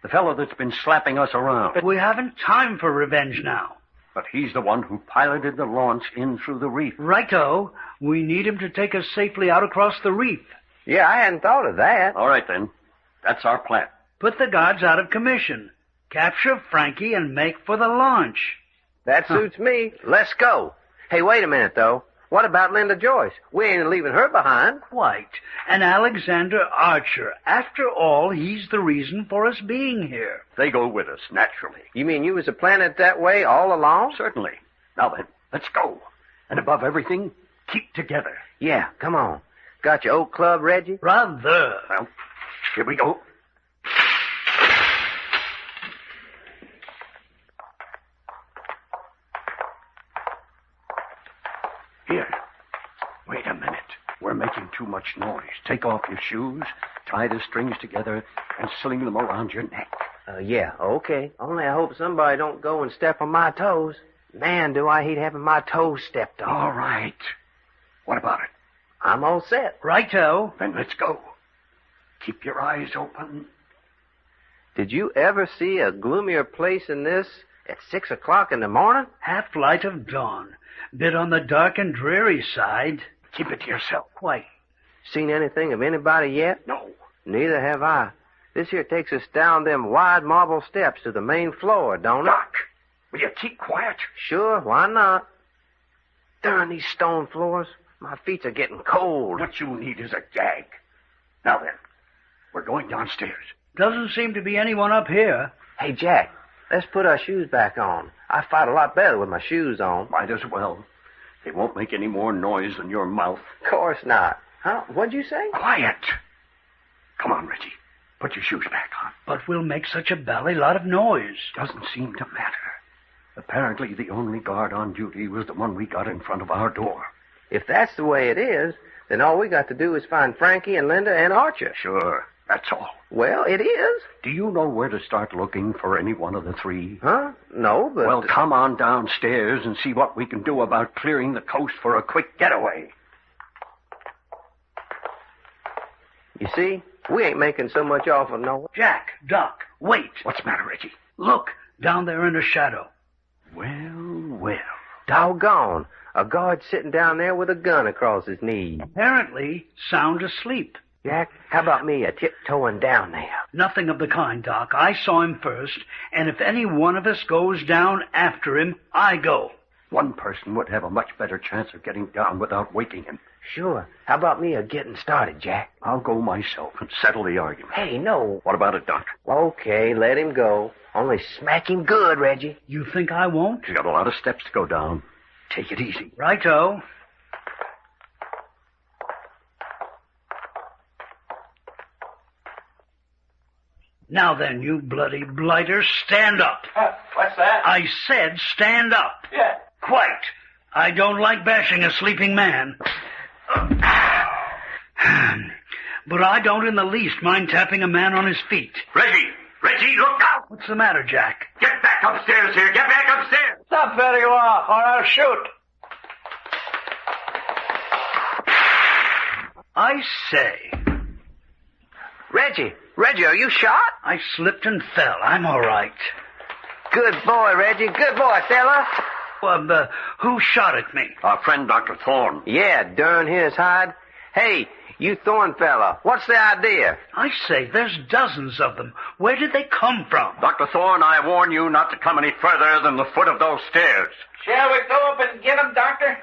The fellow that's been slapping us around. But we haven't time for revenge now. But he's the one who piloted the launch in through the reef. Righto. We need him to take us safely out across the reef. Yeah, I hadn't thought of that. All right, then. That's our plan. Put the guards out of commission. Capture Frankie and make for the launch. That suits me. Let's go. Hey, wait a minute, though. What about Linda Joyce? We ain't leaving her behind. Quite. And Alexander Archer. After all, he's the reason for us being here. They go with us, naturally. You mean you was planning it that way all along? Certainly. Now then, let's go. And above everything, keep together. Yeah, come on. Got your old club, Reggie? Rather. Well, here we go. Here. Wait a minute. We're making too much noise. Take off your shoes, tie the strings together, and sling them around your neck. Yeah, okay. Only I hope somebody don't go and step on my toes. Man, do I hate having my toes stepped on. All right. What about it? I'm all set. Righto. Then let's go. Keep your eyes open. Did you ever see a gloomier place than this at 6 o'clock in the morning? Half light of dawn. Bit on the dark and dreary side. Keep it to yourself. Quite. Seen anything of anybody yet? No. Neither have I. This here takes us down them wide marble steps to the main floor, don't it? Doc, will you keep quiet? Sure, why not? Darn these stone floors. My feet are getting cold. What you need is a gag. Now then, we're going downstairs. Doesn't seem to be anyone up here. Hey, Jack, let's put our shoes back on. I fight a lot better with my shoes on. Might as well. They won't make any more noise than your mouth. Of course not. Huh? What'd you say? Quiet. Come on, Reggie. Put your shoes back on. But we'll make such a bally lot of noise. Doesn't seem to matter. Apparently, the only guard on duty was the one we got in front of our door. If that's the way it is, then all we got to do is find Frankie and Linda and Archer. Sure, that's all. Well, it is. Do you know where to start looking for any one of the three? Huh? No, but... Well, come on downstairs and see what we can do about clearing the coast for a quick getaway. You see, we ain't making so much off of no... Jack, Doc, wait. What's the matter, Reggie? Look, down there in the shadow. Well. Doggone. A guard sitting down there with a gun across his knee. Apparently sound asleep. Jack, how about me tiptoeing down there? Nothing of the kind, Doc. I saw him first, and if any one of us goes down after him, I go. One person would have a much better chance of getting down without waking him. Sure. How about me getting started, Jack? I'll go myself and settle the argument. Hey, no. What about it, Doc? Okay, let him go. Only smack him good, Reggie. You think I won't? You got a lot of steps to go down. Take it easy. Righto. Now then, you bloody blighters, stand up. What's that? I said stand up. Yeah. Quite. I don't like bashing a sleeping man. But I don't in the least mind tapping a man on his feet. Reggie, look out! What's the matter, Jack? Get back upstairs here! Get back upstairs! Stop where you are, or I'll shoot. I say. Reggie, are you shot? I slipped and fell. I'm all right. Good boy, Reggie. Good boy, fella. Who shot at me? Our friend, Dr. Thorne. Yeah, darn his hide. Hey, you Thorne fella, what's the idea? I say, there's dozens of them. Where did they come from? Dr. Thorne, I warn you not to come any further than the foot of those stairs. Shall we go up and get him, Doctor?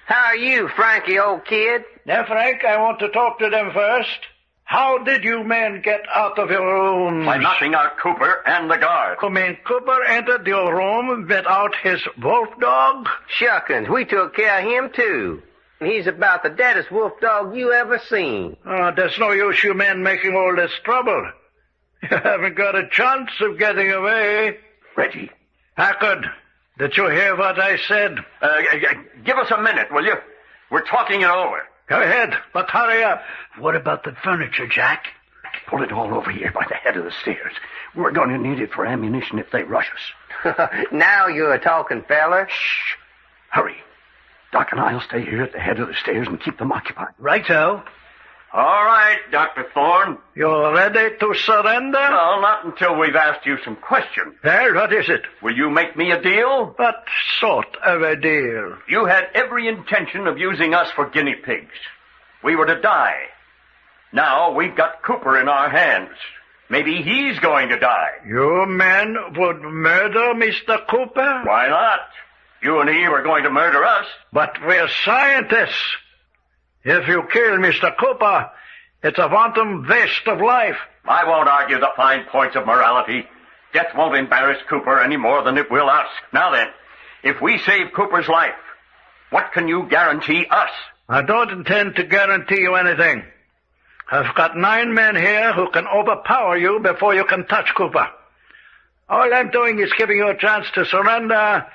How are you, Frankie, old kid? Now, Frank, I want to talk to them first. How did you men get out of your rooms? By knocking out Cooper and the guard. You mean Cooper entered your room without his wolf dog? Shuckins, we took care of him, too. He's about the deadest wolf dog you ever seen. Oh, there's no use you men making all this trouble. You haven't got a chance of getting away. Reggie. Hackard, did you hear what I said? Give us a minute, will you? We're talking it over. Go ahead, but hurry up. What about the furniture, Jack? Pull it all over here by the head of the stairs. We're going to need it for ammunition if they rush us. Now you're talking, feller. Shh. Hurry. Doc and I'll stay here at the head of the stairs and keep them occupied. Righto. All right, Dr. Thorne. You're ready to surrender? No, not until we've asked you some questions. Well, what is it? Will you make me a deal? What sort of a deal? You had every intention of using us for guinea pigs. We were to die. Now we've got Cooper in our hands. Maybe he's going to die. You men would murder Mr. Cooper? Why not? You and he were going to murder us. But we're scientists. If you kill Mr. Cooper, it's a wanton waste of life. I won't argue the fine points of morality. Death won't embarrass Cooper any more than it will us. Now then, if we save Cooper's life, what can you guarantee us? I don't intend to guarantee you anything. I've got 9 men here who can overpower you before you can touch Cooper. All I'm doing is giving you a chance to surrender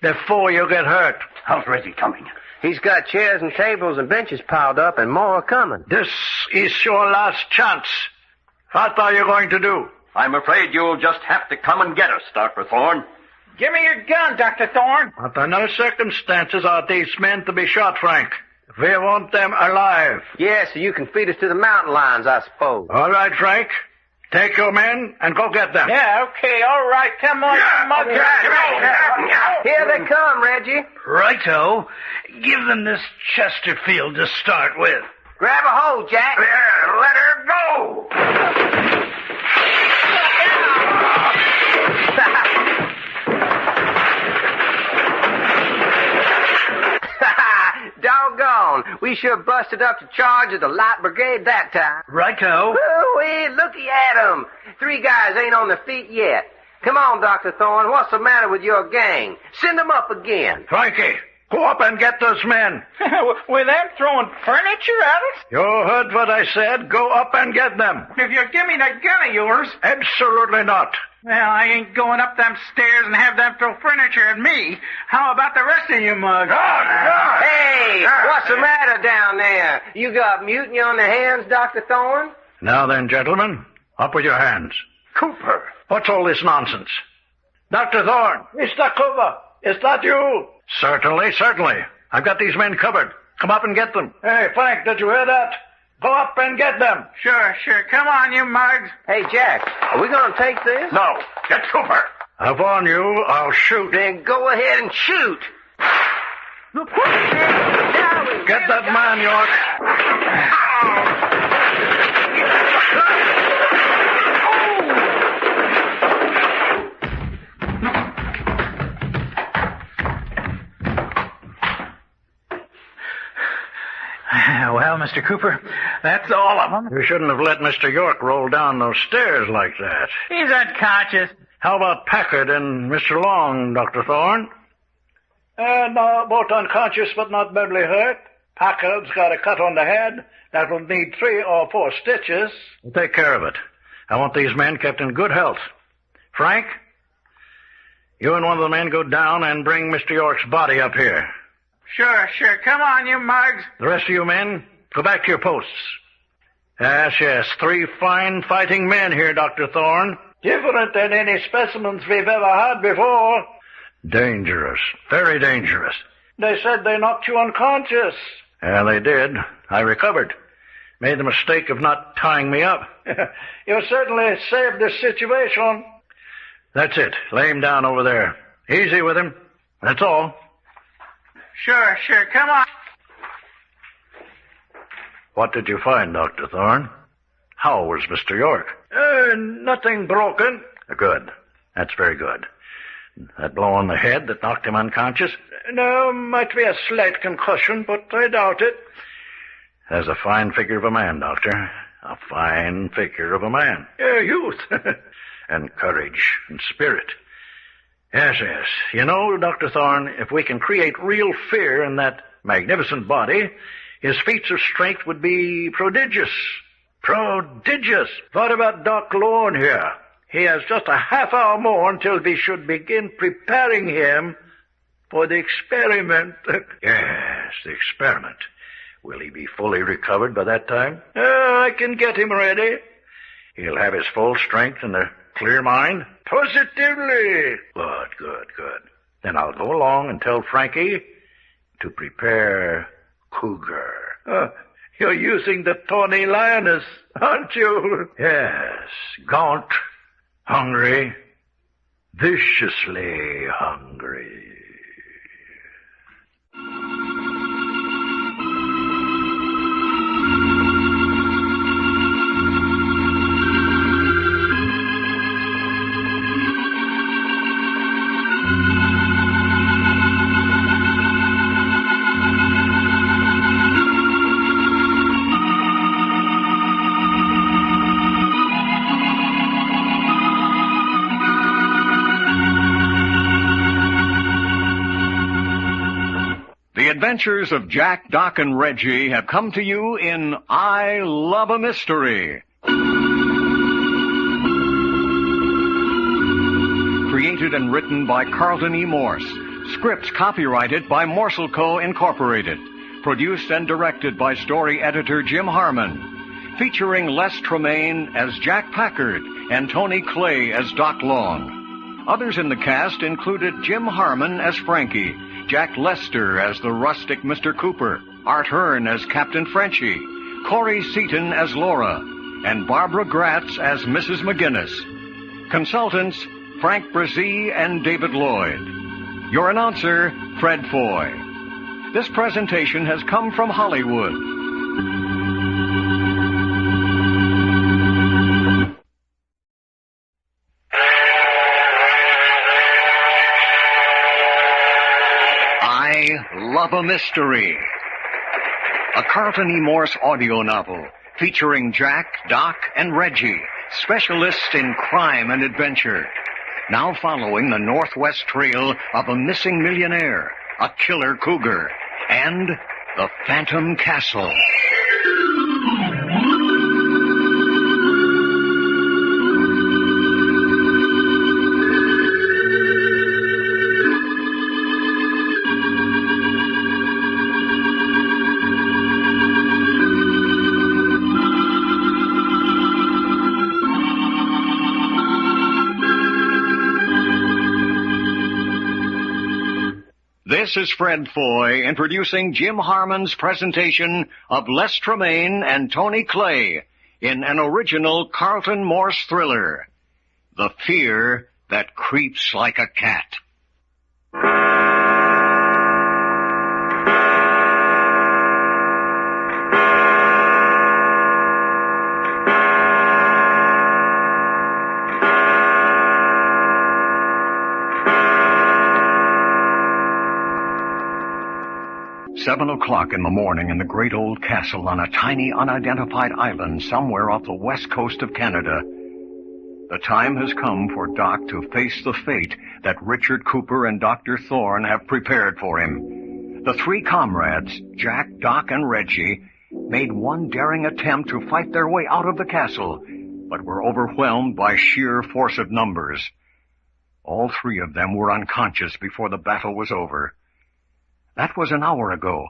before you get hurt. How's Reggie coming? He's got chairs and tables and benches piled up and more are coming. This is your last chance. What are you going to do? I'm afraid you'll just have to come and get us, Dr. Thorne. Give me your gun, Dr. Thorne. Under no circumstances are these men to be shot, Frank. We want them alive. Yeah, so you can feed us to the mountain lions, I suppose. All right, Frank. Take your men and go get them. Yeah, okay, all right. Come on, you monkey. Here they come, Reggie. Righto. Give them this Chesterfield to start with. Grab a hold, Jack. There, let her go! Doggone. We sure busted up to charge of the light brigade that time. Righto. Ooh-wee, looky at 'em. 3 guys ain't on their feet yet. Come on, Dr. Thorne. What's the matter with your gang? Send them up again. Frankie, go up and get those men. With them throwing furniture at us? You heard what I said. Go up and get them. If you give me that gun of yours. Absolutely not. Well, I ain't going up them stairs and have them throw furniture at me. How about the rest of you mugs? Hey, what's the matter down there? You got mutiny on the hands, Dr. Thorne? Now then, gentlemen, up with your hands. Cooper! What's all this nonsense? Dr. Thorne! Mr. Cooper! Is that you? Certainly, certainly. I've got these men covered. Come up and get them. Hey, Frank, did you hear that? Go up and get them. Sure. Come on, you mugs. Hey, Jack, are we going to take this? No, get Cooper! I warn you, I'll shoot. Then go ahead and shoot. Get that man, York. Well, Mr. Cooper, that's all of them. You shouldn't have let Mr. York roll down those stairs like that. He's unconscious. How about Packard and Mr. Long, Dr. Thorne? No, both unconscious but not badly hurt. Packard's got a cut on the head that will need 3 or 4 stitches. We'll take care of it. I want these men kept in good health. Frank, you and one of the men go down and bring Mr. York's body up here. Sure. Come on, you mugs. The rest of you men, go back to your posts. Yes, 3 fine fighting men here, Dr. Thorne. Different than any specimens we've ever had before. Dangerous, very dangerous. They said they knocked you unconscious. Yeah, they did. I recovered. Made the mistake of not tying me up. You certainly saved this situation. That's it. Lay him down over there. Easy with him. That's all. Sure. Come on. What did you find, Dr. Thorne? How was Mr. York? Nothing broken. Good. That's very good. That blow on the head that knocked him unconscious? No, might be a slight concussion, but I doubt it. There's a fine figure of a man, Doctor. A fine figure of a man. Youth. And courage and spirit. Yes. You know, Dr. Thorne, if we can create real fear in that magnificent body, his feats of strength would be prodigious. Prodigious. What about Doc Lorne here? He has just a half hour more until we should begin preparing him for the experiment. Yes, the experiment. Will he be fully recovered by that time? I can get him ready. He'll have his full strength and a clear mind? Positively. Good. Then I'll go along and tell Frankie to prepare Cougar. You're using the tawny lioness, aren't you? Yes, gaunt, hungry, viciously hungry. The adventures of Jack, Doc, and Reggie have come to you in I Love a Mystery. Created and written by Carlton E. Morse. Scripts copyrighted by Morse Co. Incorporated. Produced and directed by story editor Jim Harmon. Featuring Les Tremaine as Jack Packard and Tony Clay as Doc Long. Others in the cast included Jim Harmon as Frankie, Jack Lester as the rustic Mr. Cooper, Art Hearn as Captain Frenchie, Corey Seaton as Laura, and Barbara Gratz as Mrs. McGinnis. Consultants, Frank Brzee and David Lloyd. Your announcer, Fred Foy. This presentation has come from Hollywood. Love a Mystery, a Carlton E. Morse audio novel featuring Jack, Doc, and Reggie, specialists in crime and adventure. Now following the Northwest trail of a missing millionaire, a killer cougar, and the Phantom Castle. This is Fred Foy introducing Jim Harmon's presentation of Les Tremaine and Tony Clay in an original Carlton Morse thriller, The Fear That Creeps Like a Cat. 7 o'clock in the morning in the great old castle on a tiny unidentified island somewhere off the west coast of Canada. The time has come for Doc to face the fate that Richard Cooper and Dr. Thorne have prepared for him. The three comrades, Jack, Doc, and Reggie, made one daring attempt to fight their way out of the castle, but were overwhelmed by sheer force of numbers. All three of them were unconscious before the battle was over. That was an hour ago,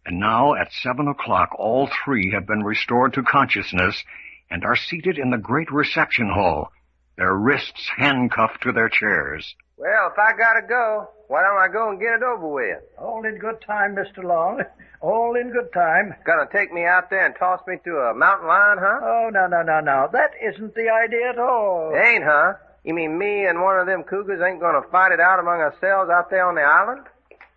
and now at 7 o'clock all three have been restored to consciousness and are seated in the great reception hall, their wrists handcuffed to their chairs. Well, if I gotta go, why don't I go and get it over with? All in good time, Mr. Long. All in good time. Gonna take me out there and toss me to a mountain lion, huh? Oh, no. That isn't the idea at all. It ain't, huh? You mean me and one of them cougars ain't gonna fight it out among ourselves out there on the island?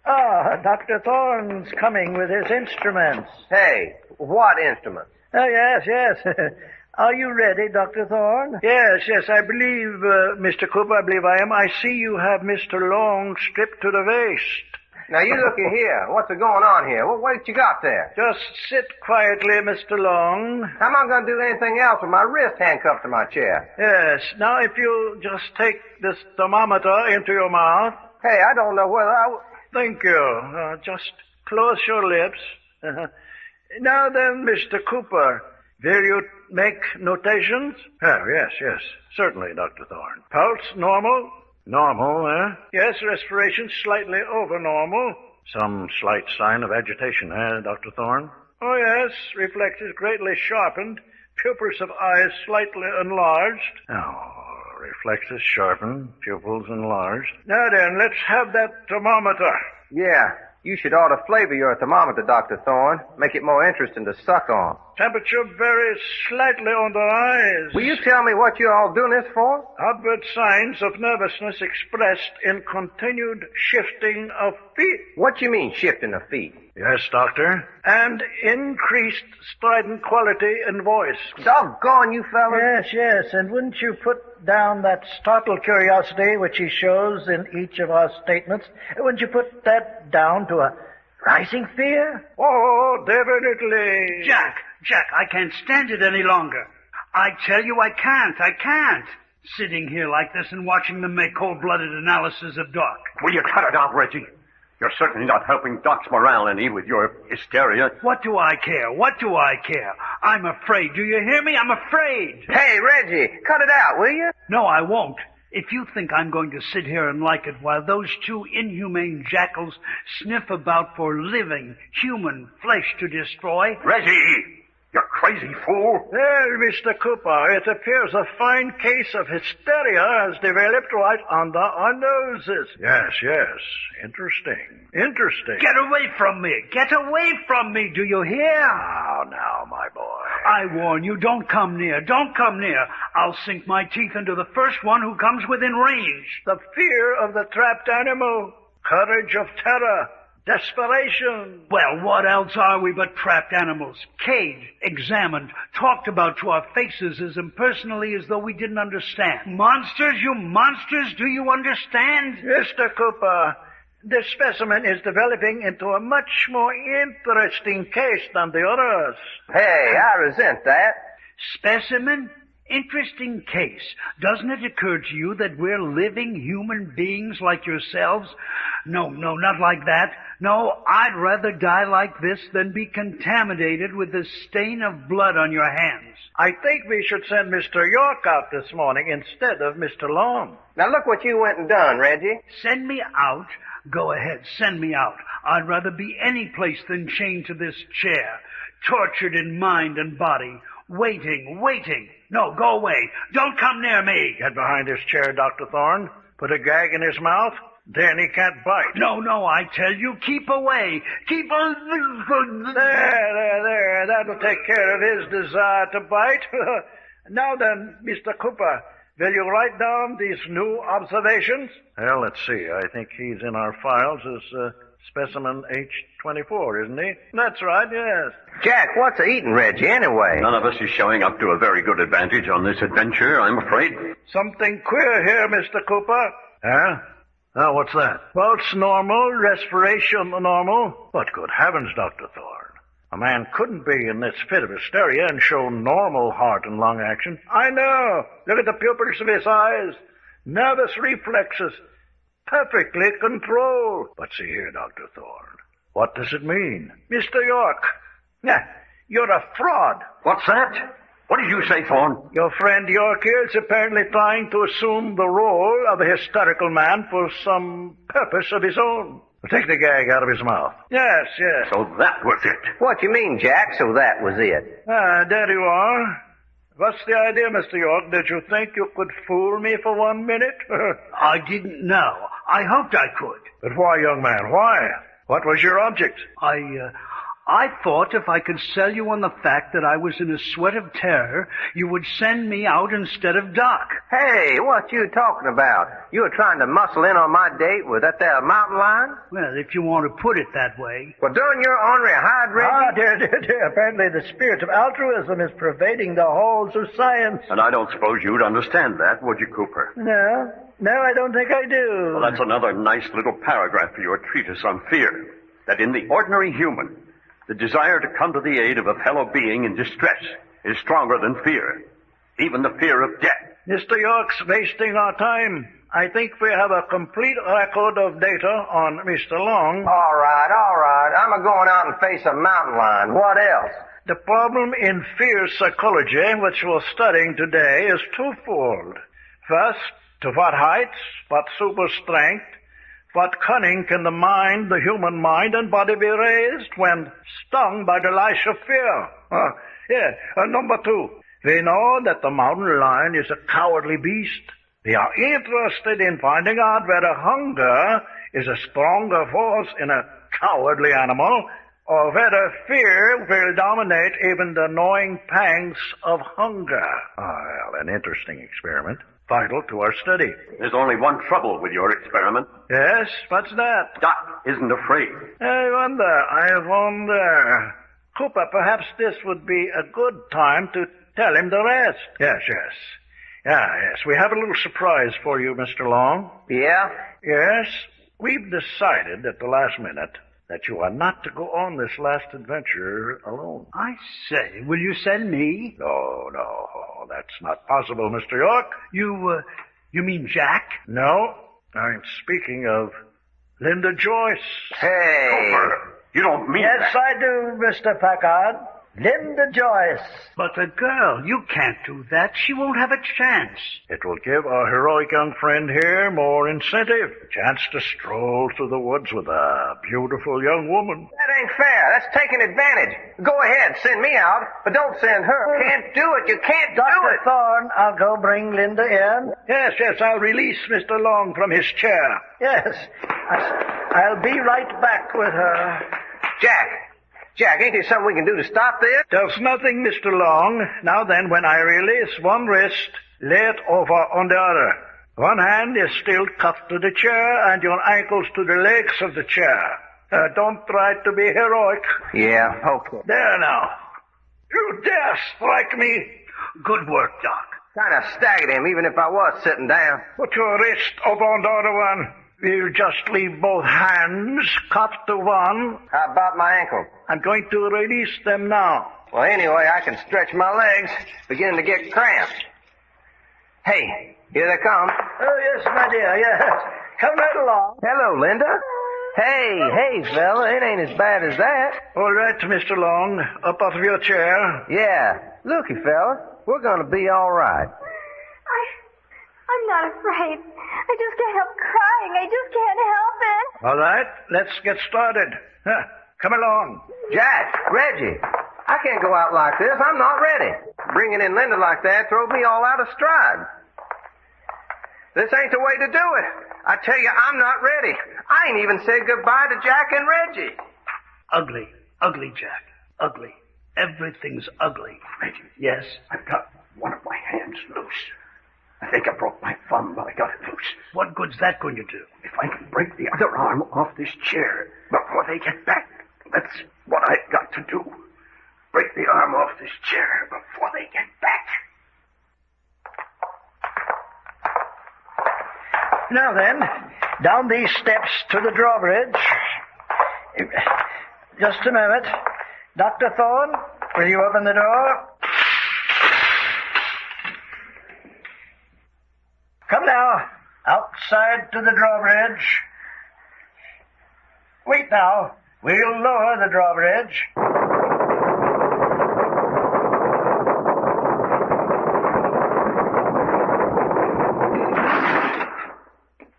Ah, Dr. Thorne's coming with his instruments. Hey, what instruments? Oh, yes. Are you ready, Dr. Thorne? Yes, I believe, Mr. Cooper, I believe I am. I see you have Mr. Long stripped to the waist. Now, you looky here. What's going on here? What you got there? Just sit quietly, Mr. Long. How am I going to do anything else with my wrist handcuffed to my chair? Yes. Now, if you just take this thermometer into your mouth. Hey, I don't know whether I... Thank you. Just close your lips. Now then, Mr. Cooper, will you make notations? Oh, yes. Certainly, Dr. Thorne. Pulse normal? Normal, eh? Yes, respiration slightly over normal. Some slight sign of agitation, Dr. Thorne? Oh, yes. Reflexes greatly sharpened. Pupils of eyes slightly enlarged. Reflexes sharpened. Pupils enlarged. Now then, let's have that thermometer. Yeah, you should ought to flavor your thermometer, Dr. Thorne. Make it more interesting to suck on. Temperature varies slightly on the eyes. Will you tell me what you're all doing this for? Outward signs of nervousness expressed in continued shifting of feet. What you mean, shifting of feet? Yes, doctor. And increased strident quality in voice. Doggone you fellas. Yes. And wouldn't you put down that startled curiosity which he shows in each of our statements? Wouldn't you put that down to a rising fear? Oh, definitely. Jack, I can't stand it any longer. I tell you, I can't. Sitting here like this and watching them make cold-blooded analysis of Doc. Will you cut it out, Reggie? You're certainly not helping Doc's morale any with your hysteria. What do I care? I'm afraid. Do you hear me? I'm afraid. Hey, Reggie, cut it out, will you? No, I won't. If you think I'm going to sit here and like it while those two inhumane jackals sniff about for living human flesh to destroy... Reggie! You crazy fool! Well, Mr. Cooper, it appears a fine case of hysteria has developed right under our noses. Yes. Interesting. Get away from me! Do you hear? Now, my boy. I warn you, don't come near. I'll sink my teeth into the first one who comes within range. The fear of the trapped animal, courage of terror, desperation. Well, what else are we but trapped animals? Caged, examined, talked about to our faces as impersonally as though we didn't understand. Monsters, you monsters, do you understand? Mr. Cooper, this specimen is developing into a much more interesting case than the others. Hey, I resent that. Specimen? Interesting case. Doesn't it occur to you that we're living human beings like yourselves? No, not like that. No, I'd rather die like this than be contaminated with the stain of blood on your hands. I think we should send Mr. York out this morning instead of Mr. Long. Now look what you went and done, Reggie. Send me out? Go ahead, send me out. I'd rather be any place than chained to this chair, tortured in mind and body, waiting. No, go away. Don't come near me. Get behind this chair, Dr. Thorne. Put a gag in his mouth. Then he can't bite. No, I tell you, keep away. There. That'll take care of his desire to bite. Now then, Mr. Cooper, will you write down these new observations? Well, let's see. I think he's in our files as specimen H24, isn't he? That's right, yes. Jack, what's eating Reggie anyway? None of us is showing up to a very good advantage on this adventure, I'm afraid. Something queer here, Mr. Cooper. Huh? Oh, what's that? Pulse normal, respiration normal. But good heavens, Dr. Thorne. A man couldn't be in this fit of hysteria and show normal heart and lung action. I know. Look at the pupils of his eyes. Nervous reflexes. Perfectly controlled. But see here, Dr. Thorne. What does it mean? Mr. York. You're a fraud. What's that? What did you say, Thorne? Your friend York here is apparently trying to assume the role of a hysterical man for some purpose of his own. Take the gag out of his mouth. Yes. So that was it. What you mean, Jack, so that was it? There you are. What's the idea, Mr. York? Did you think you could fool me for 1 minute? I didn't know. I hoped I could. But why, young man, why? What was your object? I thought if I could sell you on the fact that I was in a sweat of terror, you would send me out instead of Doc. Hey, what you talking about? You were trying to muscle in on my date with that there mountain lion? Well, if you want to put it that way. Well, darn your ornery hide, Reggie. Dear. Apparently the spirit of altruism is pervading the halls of science. And I don't suppose you'd understand that, would you, Cooper? No, I don't think I do. Well, that's another nice little paragraph for your treatise on fear. That in the ordinary human, the desire to come to the aid of a fellow being in distress is stronger than fear, even the fear of death. Mr. York's wasting our time. I think we have a complete record of data on Mr. Long. All right. I'm a-going out and face a mountain lion. What else? The problem in fear psychology, which we're studying today, is twofold. First, to what heights, what super strength, What cunning can the human mind and body be raised when stung by the lash of fear? Number 2. We know that the mountain lion is a cowardly beast. We are interested in finding out whether hunger is a stronger force in a cowardly animal, or whether fear will dominate even the gnawing pangs of hunger. Well, an interesting experiment. Vital to our study. There's only one trouble with your experiment. Yes? What's that? Doc isn't afraid. I wonder. Cooper, perhaps this would be a good time to tell him the rest. Yes. Yes. We have a little surprise for you, Mr. Long. Yeah? Yes. We've decided at the last minute that you are not to go on this last adventure alone. I say, will you send me? No, that's not possible, Mr. York. You mean Jack? No, I'm speaking of Linda Joyce. Hey! Cooper, you don't mean Yes, that. I do, Mr. Packard. Linda Joyce. But the girl, you can't do that. She won't have a chance. It will give our heroic young friend here more incentive. A chance to stroll through the woods with a beautiful young woman. That ain't fair. That's taking advantage. Go ahead, send me out, but don't send her. Can't do it. You can't do Dr. it. Thorne, I'll go bring Linda in. Yes, I'll release Mr. Long from his chair. Yes, I'll be right back with her. Jack, ain't there something we can do to stop this? There's nothing, Mr. Long. Now then, when I release one wrist, lay it over on the other. One hand is still cuffed to the chair, and your ankles to the legs of the chair. Don't try to be heroic. Yeah, okay. There now. You dare strike me? Good work, Doc. Kind of staggered him, even if I was sitting down. Put your wrist over on the other one. We'll just leave both hands cuffed to one. How about my ankle? I'm going to release them now. Well, anyway, I can stretch my legs. Beginning to get cramped. Hey, here they come. Oh, yes, my dear, yes. Come right along. Hello, Linda. Hey, fella, it ain't as bad as that. All right, Mr. Long, up out of your chair. Yeah, looky, fella, we're gonna be all right. I'm not afraid. I just can't help crying. I just can't help it. All right, let's get started. Come along. Jack, Reggie, I can't go out like this. I'm not ready. Bringing in Linda like that throws me all out of stride. This ain't the way to do it. I tell you, I'm not ready. I ain't even said goodbye to Jack and Reggie. Ugly, Jack. Ugly. Everything's ugly. Reggie. Yes? I've got one of my hands loose. I think I broke my thumb, but I got it loose. What good's that going to do? If I can break the other arm off this chair before they get back, that's what I've got to do. Break the arm off this chair before they get back. Now then, down these steps to the drawbridge. Just a moment. Dr. Thorne, will you open the door? Come now, outside to the drawbridge. Wait now, we'll lower the drawbridge.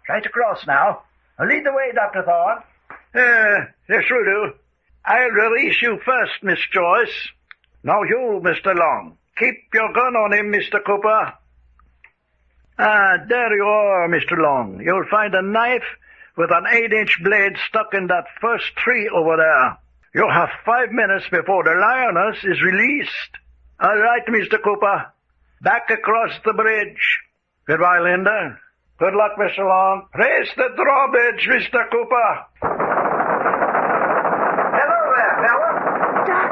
Right across now. Lead the way, Dr. Thorne. Yes, will do. I'll release you first, Miss Joyce. Now you, Mr. Long. Keep your gun on him, Mr. Cooper. There you are, Mr. Long. You'll find a knife with an 8-inch blade stuck in that first tree over there. You'll have 5 minutes before the lioness is released. All right, Mr. Cooper. Back across the bridge. Goodbye, Linda. Good luck, Mr. Long. Raise the drawbridge, Mr. Cooper. Hello there, fella. Doc,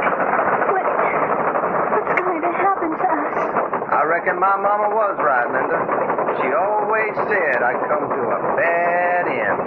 what's going to happen to us? I reckon my mama was right, Linda. She always said I'd come to a bad end.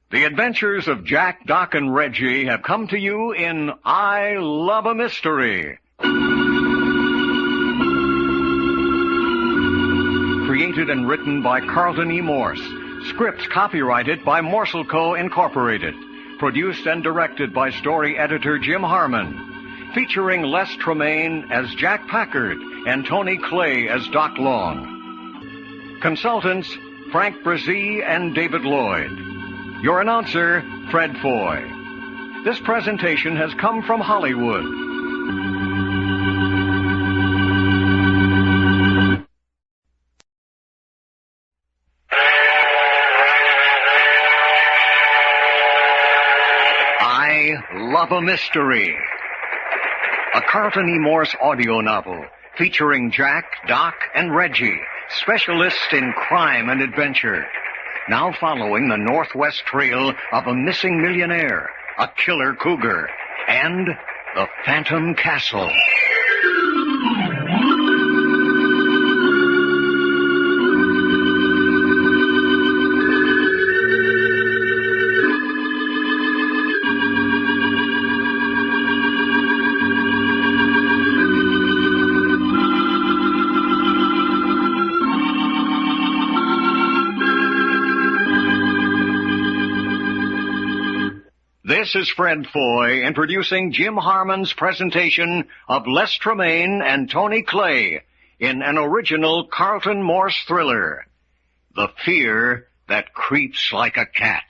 The adventures of Jack, Doc, and Reggie have come to you in I Love a Mystery. Created and written by Carlton E. Morse. Script copyrighted by Morse Co. Incorporated. Produced and directed by story editor Jim Harmon. Featuring Les Tremaine as Jack Packard and Tony Clay as Doc Long. Consultants Frank Brzee and David Lloyd. Your announcer, Fred Foy. This presentation has come from Hollywood. I Love a Mystery. A Carlton E. Morse audio novel featuring Jack, Doc, and Reggie, specialists in crime and adventure. Now following the northwest trail of a missing millionaire, a killer cougar, and the Phantom Castle. This is Fred Foy introducing Jim Harmon's presentation of Les Tremaine and Tony Clay in an original Carlton Morse thriller, The Fear That Creeps Like a Cat.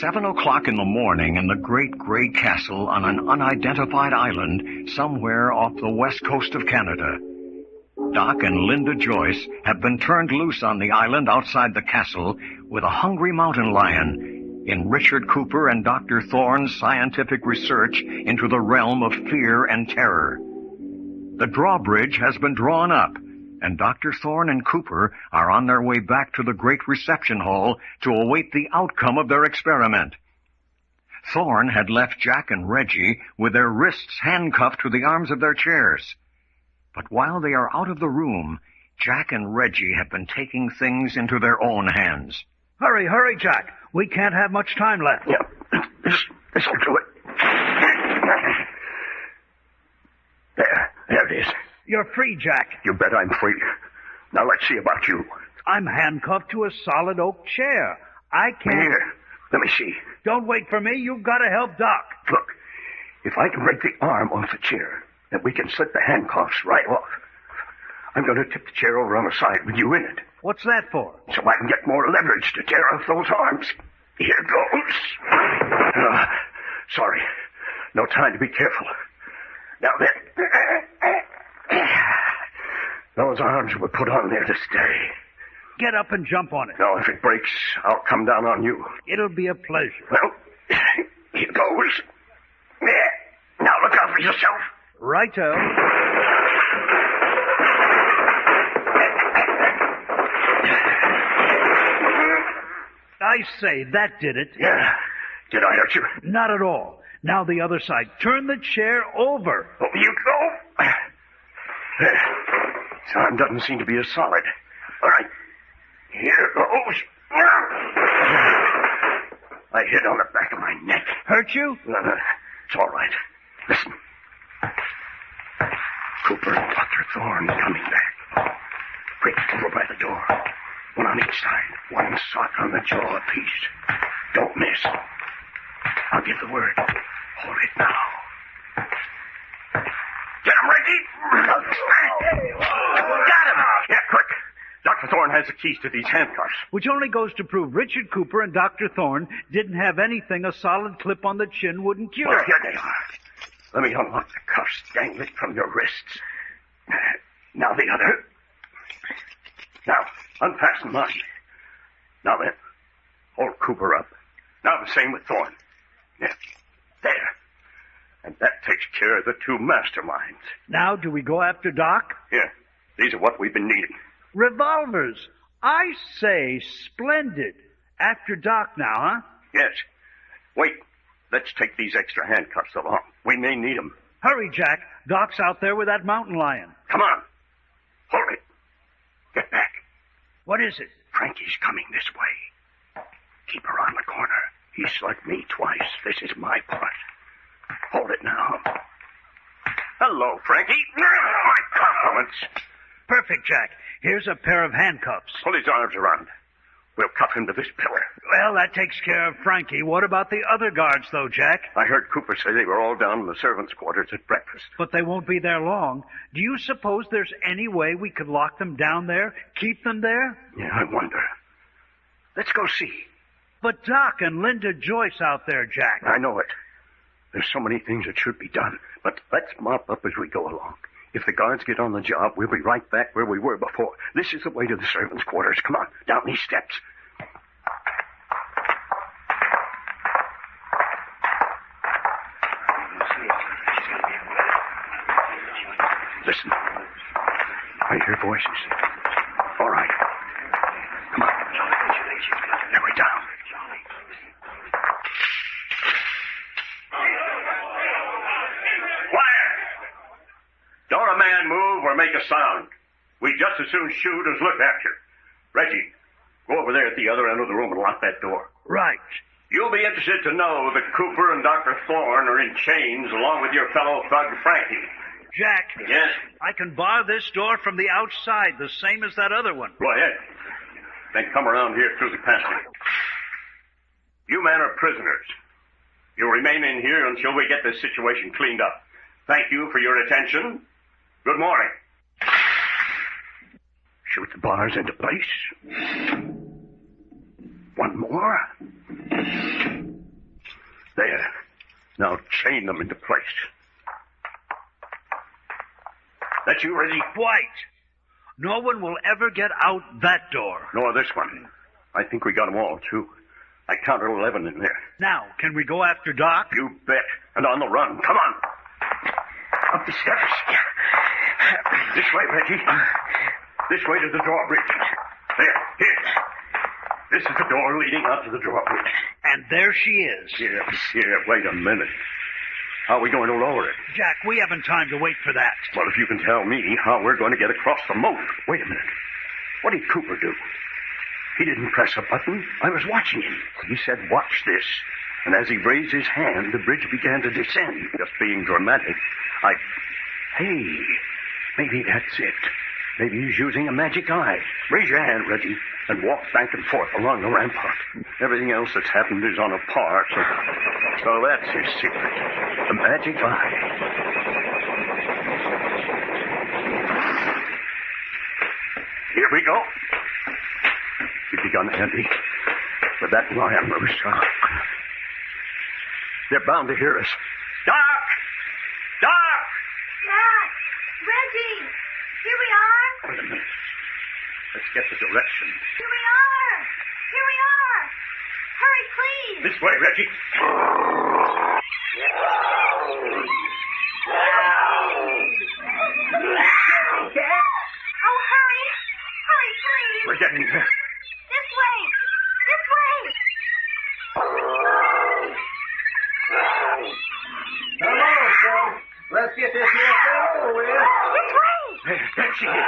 7 o'clock in the morning in the great gray castle on an unidentified island somewhere off the west coast of Canada. Doc and Linda Joyce have been turned loose on the island outside the castle with a hungry mountain lion in Richard Cooper and Dr. Thorne's scientific research into the realm of fear and terror. The drawbridge has been drawn up, and Dr. Thorne and Cooper are on their way back to the great reception hall to await the outcome of their experiment. Thorne had left Jack and Reggie with their wrists handcuffed to the arms of their chairs. But while they are out of the room, Jack and Reggie have been taking things into their own hands. Hurry, hurry, Jack. We can't have much time left. Yeah, this'll do it. There it is. You're free, Jack. You bet I'm free. Now let's see about you. I'm handcuffed to a solid oak chair. I can't... Here, let me see. Don't wait for me. You've got to help Doc. Look, if I can break the arm off the chair, then we can slip the handcuffs right off. I'm going to tip the chair over on the side with you in it. What's that for? So I can get more leverage to tear off those arms. Here goes. Sorry. No time to be careful. Now then. Those arms were put on there to stay. Get up and jump on it. Now, if it breaks, I'll come down on you. It'll be a pleasure. Well, here goes. There. Now look out for yourself. Righto. I say, that did it. Yeah. Did I hurt you? Not at all. Now the other side. Turn the chair over. Over you go. There. This arm doesn't seem to be as solid. All right. Here goes. I hit on the back of my neck. Hurt you? It's all right. Listen. Cooper and Dr. Thorne coming back. Quick, over by the door. One on each side. One shot on the jaw apiece. Don't miss. I'll give the word. Hold it now. Get him, Reggie! Got him! Yeah, quick. Dr. Thorne has the keys to these handcuffs. Which only goes to prove Richard Cooper and Dr. Thorne didn't have anything a solid clip on the chin wouldn't cure. Well, here they are. Let me unlock the cuffs dangling from your wrists. Now the other. Now, unfasten mine. Now then, hold Cooper up. Now the same with Thorne. Yeah, there. And that takes care of the two masterminds. Now, do we go after Doc? Here, these are what we've been needing. Revolvers. I say, splendid. After Doc now, huh? Yes. Wait. Let's take these extra handcuffs along. We may need them. Hurry, Jack. Doc's out there with that mountain lion. Come on. Hold it. Get back. What is it? Frankie's coming this way. Keep her on the corner. He slugged me twice. This is my part. Hold it now. Hello, Frankie. My compliments. Perfect, Jack. Here's a pair of handcuffs. Pull his arms around. We'll cuff him to this pillar. Well, that takes care of Frankie. What about the other guards, though, Jack? I heard Cooper say they were all down in the servants' quarters at breakfast. But they won't be there long. Do you suppose there's any way we could lock them down there? Keep them there? Yeah, I wonder. Let's go see. But Doc and Linda Joyce out there, Jack. I know it. There's so many things that should be done. But let's mop up as we go along. If the guards get on the job, we'll be right back where we were before. This is the way to the servants' quarters. Come on, down these steps. Listen. I hear voices. All right. Come on. Now we're down. Quiet! Don't a man move or make a sound. We'd just as soon shoot as look at you. Reggie, go over there at the other end of the room and lock that door. Right. You'll be interested to know that Cooper and Dr. Thorne are in chains along with your fellow thug Frankie. Jack. Yes? I can bar this door from the outside, the same as that other one. Go ahead. Then come around here through the passage. You men are prisoners. You'll remain in here until we get this situation cleaned up. Thank you for your attention. Good morning. Shoot the bars into place. One more. There. Now chain them into place. That you, Reggie? Quite. No one will ever get out that door. Nor this one. I think we got them all, too. I counted 11 in there. Now, can we go after Doc? You bet. And on the run. Come on. Up the steps. This way, Reggie. This way to the drawbridge. There. Here. This is the door leading out to the drawbridge. And there she is. Here. Wait a minute. How are we going to lower it? Jack, we haven't time to wait for that. Well, if you can tell me how we're going to get across the moat. Wait a minute. What did Cooper do? He didn't press a button. I was watching him. He said, watch this. And as he raised his hand, the bridge began to descend. Just being dramatic, Hey, maybe that's it. Maybe he's using a magic eye. Raise your hand, Reggie, and walk back and forth along the rampart. Everything else that's happened is on a par, so that's his secret. The magic eye. Here we go. We've begun, Andy, with that lion loose. They're bound to hear us. Doc! Doc! Jack! Reggie! Here we are! Wait a minute. Let's get the direction. Here we are! Here we are! Hurry, please! This way, Reggie. Jack? Oh, hurry! Hurry, please! We're getting there. This way! This way! Come on, son. Let's get this here thing over with. This way! There she is.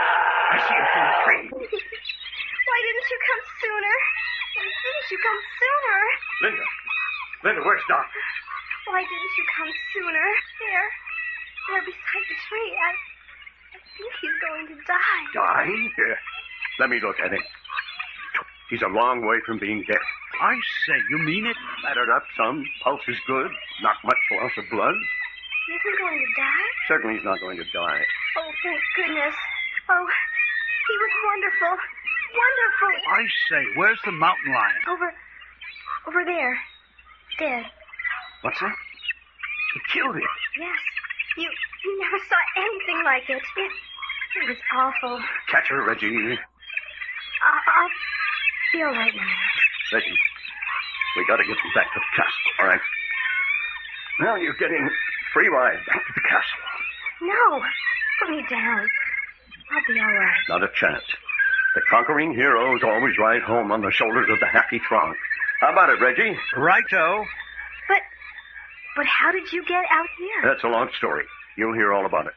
I see her through the tree. Why didn't you come sooner? Why didn't you come sooner? Linda, where's Doc? Why didn't you come sooner? There beside the tree. I think he's going to die. Die? Here. Let me look at him. He's a long way from being dead. I say, you mean it? Battered up some. Pulse is good. Not much loss of blood. He isn't going to die? Certainly he's not going to die. Oh, thank goodness. Oh, he was wonderful. Wonderful. I say, where's the mountain lion? Over there. Dead. What's that? He killed him. Yes. You never saw anything like it. It was awful. Catch her, Reggie. I'll be all right now. Reggie, we got to get them back to the castle, all right? Now you're getting free ride back to the castle. No. Put me down. I'll be all right. Not a chance. The conquering heroes always ride home on the shoulders of the happy throng. How about it, Reggie? Righto. But how did you get out here? That's a long story. You'll hear all about it.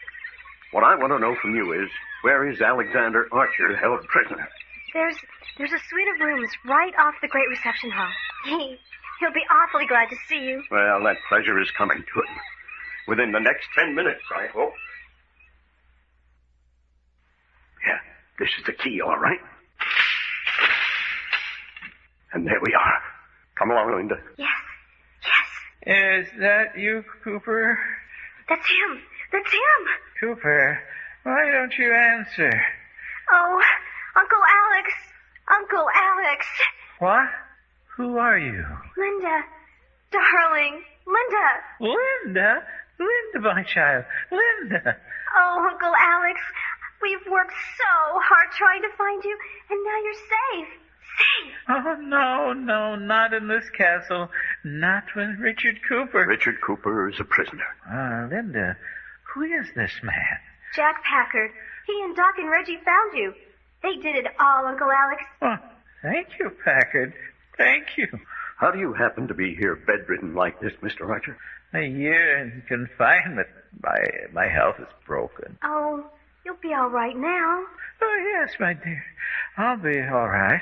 What I want to know from you is, where is Alexander Archer held prisoner? There's a suite of rooms right off the great reception hall. He'll be awfully glad to see you. Well, that pleasure is coming to him. Within the next 10 minutes, I hope. Yeah, this is the key, all right. And there we are. Come along, Linda. Yes. Is that you, Cooper? That's him. That's him. Cooper, why don't you answer? Oh, Uncle Alex. Uncle Alex. What? Who are you? Linda. Darling. Linda. Linda? Linda, my child. Linda. Oh, Uncle Alex. We've worked so hard trying to find you, and now you're safe. Safe. Oh, no, not in this castle. Not with Richard Cooper. Richard Cooper is a prisoner. Linda, who is this man? Jack Packard. He and Doc and Reggie found you. They did it all, Uncle Alex. Oh, thank you, Packard. Thank you. How do you happen to be here bedridden like this, Mr. Archer? A year in confinement. My health is broken. Oh, you'll be all right now. Oh, yes, my dear. I'll be all right.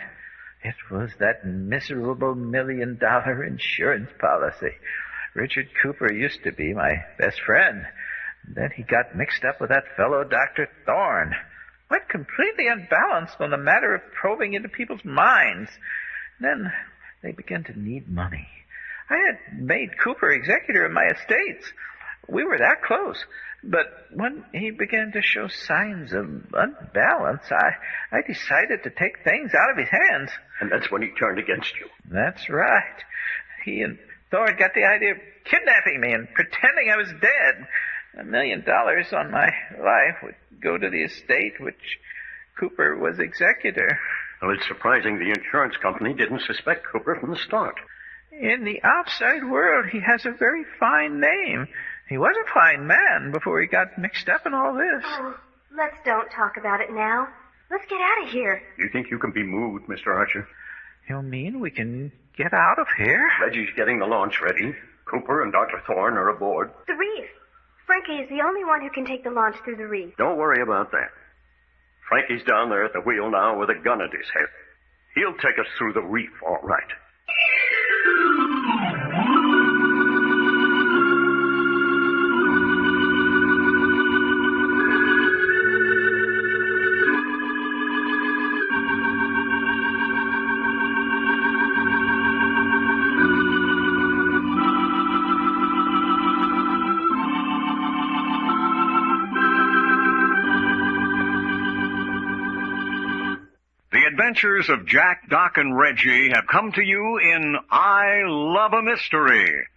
It was that miserable $1 million insurance policy. Richard Cooper used to be my best friend. Then he got mixed up with that fellow Dr. Thorne. Went completely unbalanced on the matter of probing into people's minds. Then they began to need money. I had made Cooper executor of my estates. We were that close. But when he began to show signs of unbalance, I decided to take things out of his hands. And that's when he turned against you. That's right. He and Thorne got the idea of kidnapping me and pretending I was dead. $1 million on my life would go to the estate which Cooper was executor. Well, it's surprising the insurance company didn't suspect Cooper from the start. In the outside world, he has a very fine name. He was a fine man before he got mixed up in all this. Oh, let's don't talk about it now. Let's get out of here. You think you can be moved, Mr. Archer? You mean we can get out of here? Reggie's getting the launch ready. Cooper and Dr. Thorne are aboard. The reef. Frankie is the only one who can take the launch through the reef. Don't worry about that. Frankie's down there at the wheel now with a gun at his head. He'll take us through the reef, all right. The adventures of Jack, Doc, and Reggie have come to you in I Love a Mystery.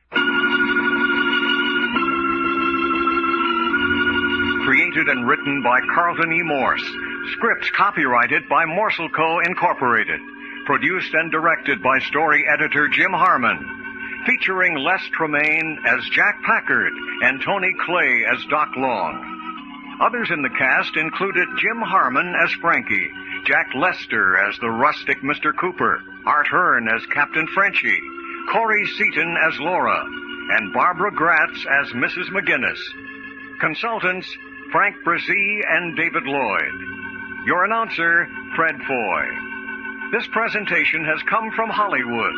Created and written by Carlton E. Morse. Scripts copyrighted by Morse Co. Incorporated. Produced and directed by story editor Jim Harmon. Featuring Les Tremaine as Jack Packard and Tony Clay as Doc Long. Others in the cast included Jim Harmon as Frankie, Jack Lester as the rustic Mr. Cooper, Art Hearn as Captain Frenchie, Corey Seaton as Laura, and Barbara Gratz as Mrs. McGinnis. Consultants, Frank Brzee and David Lloyd. Your announcer, Fred Foy. This presentation has come from Hollywood.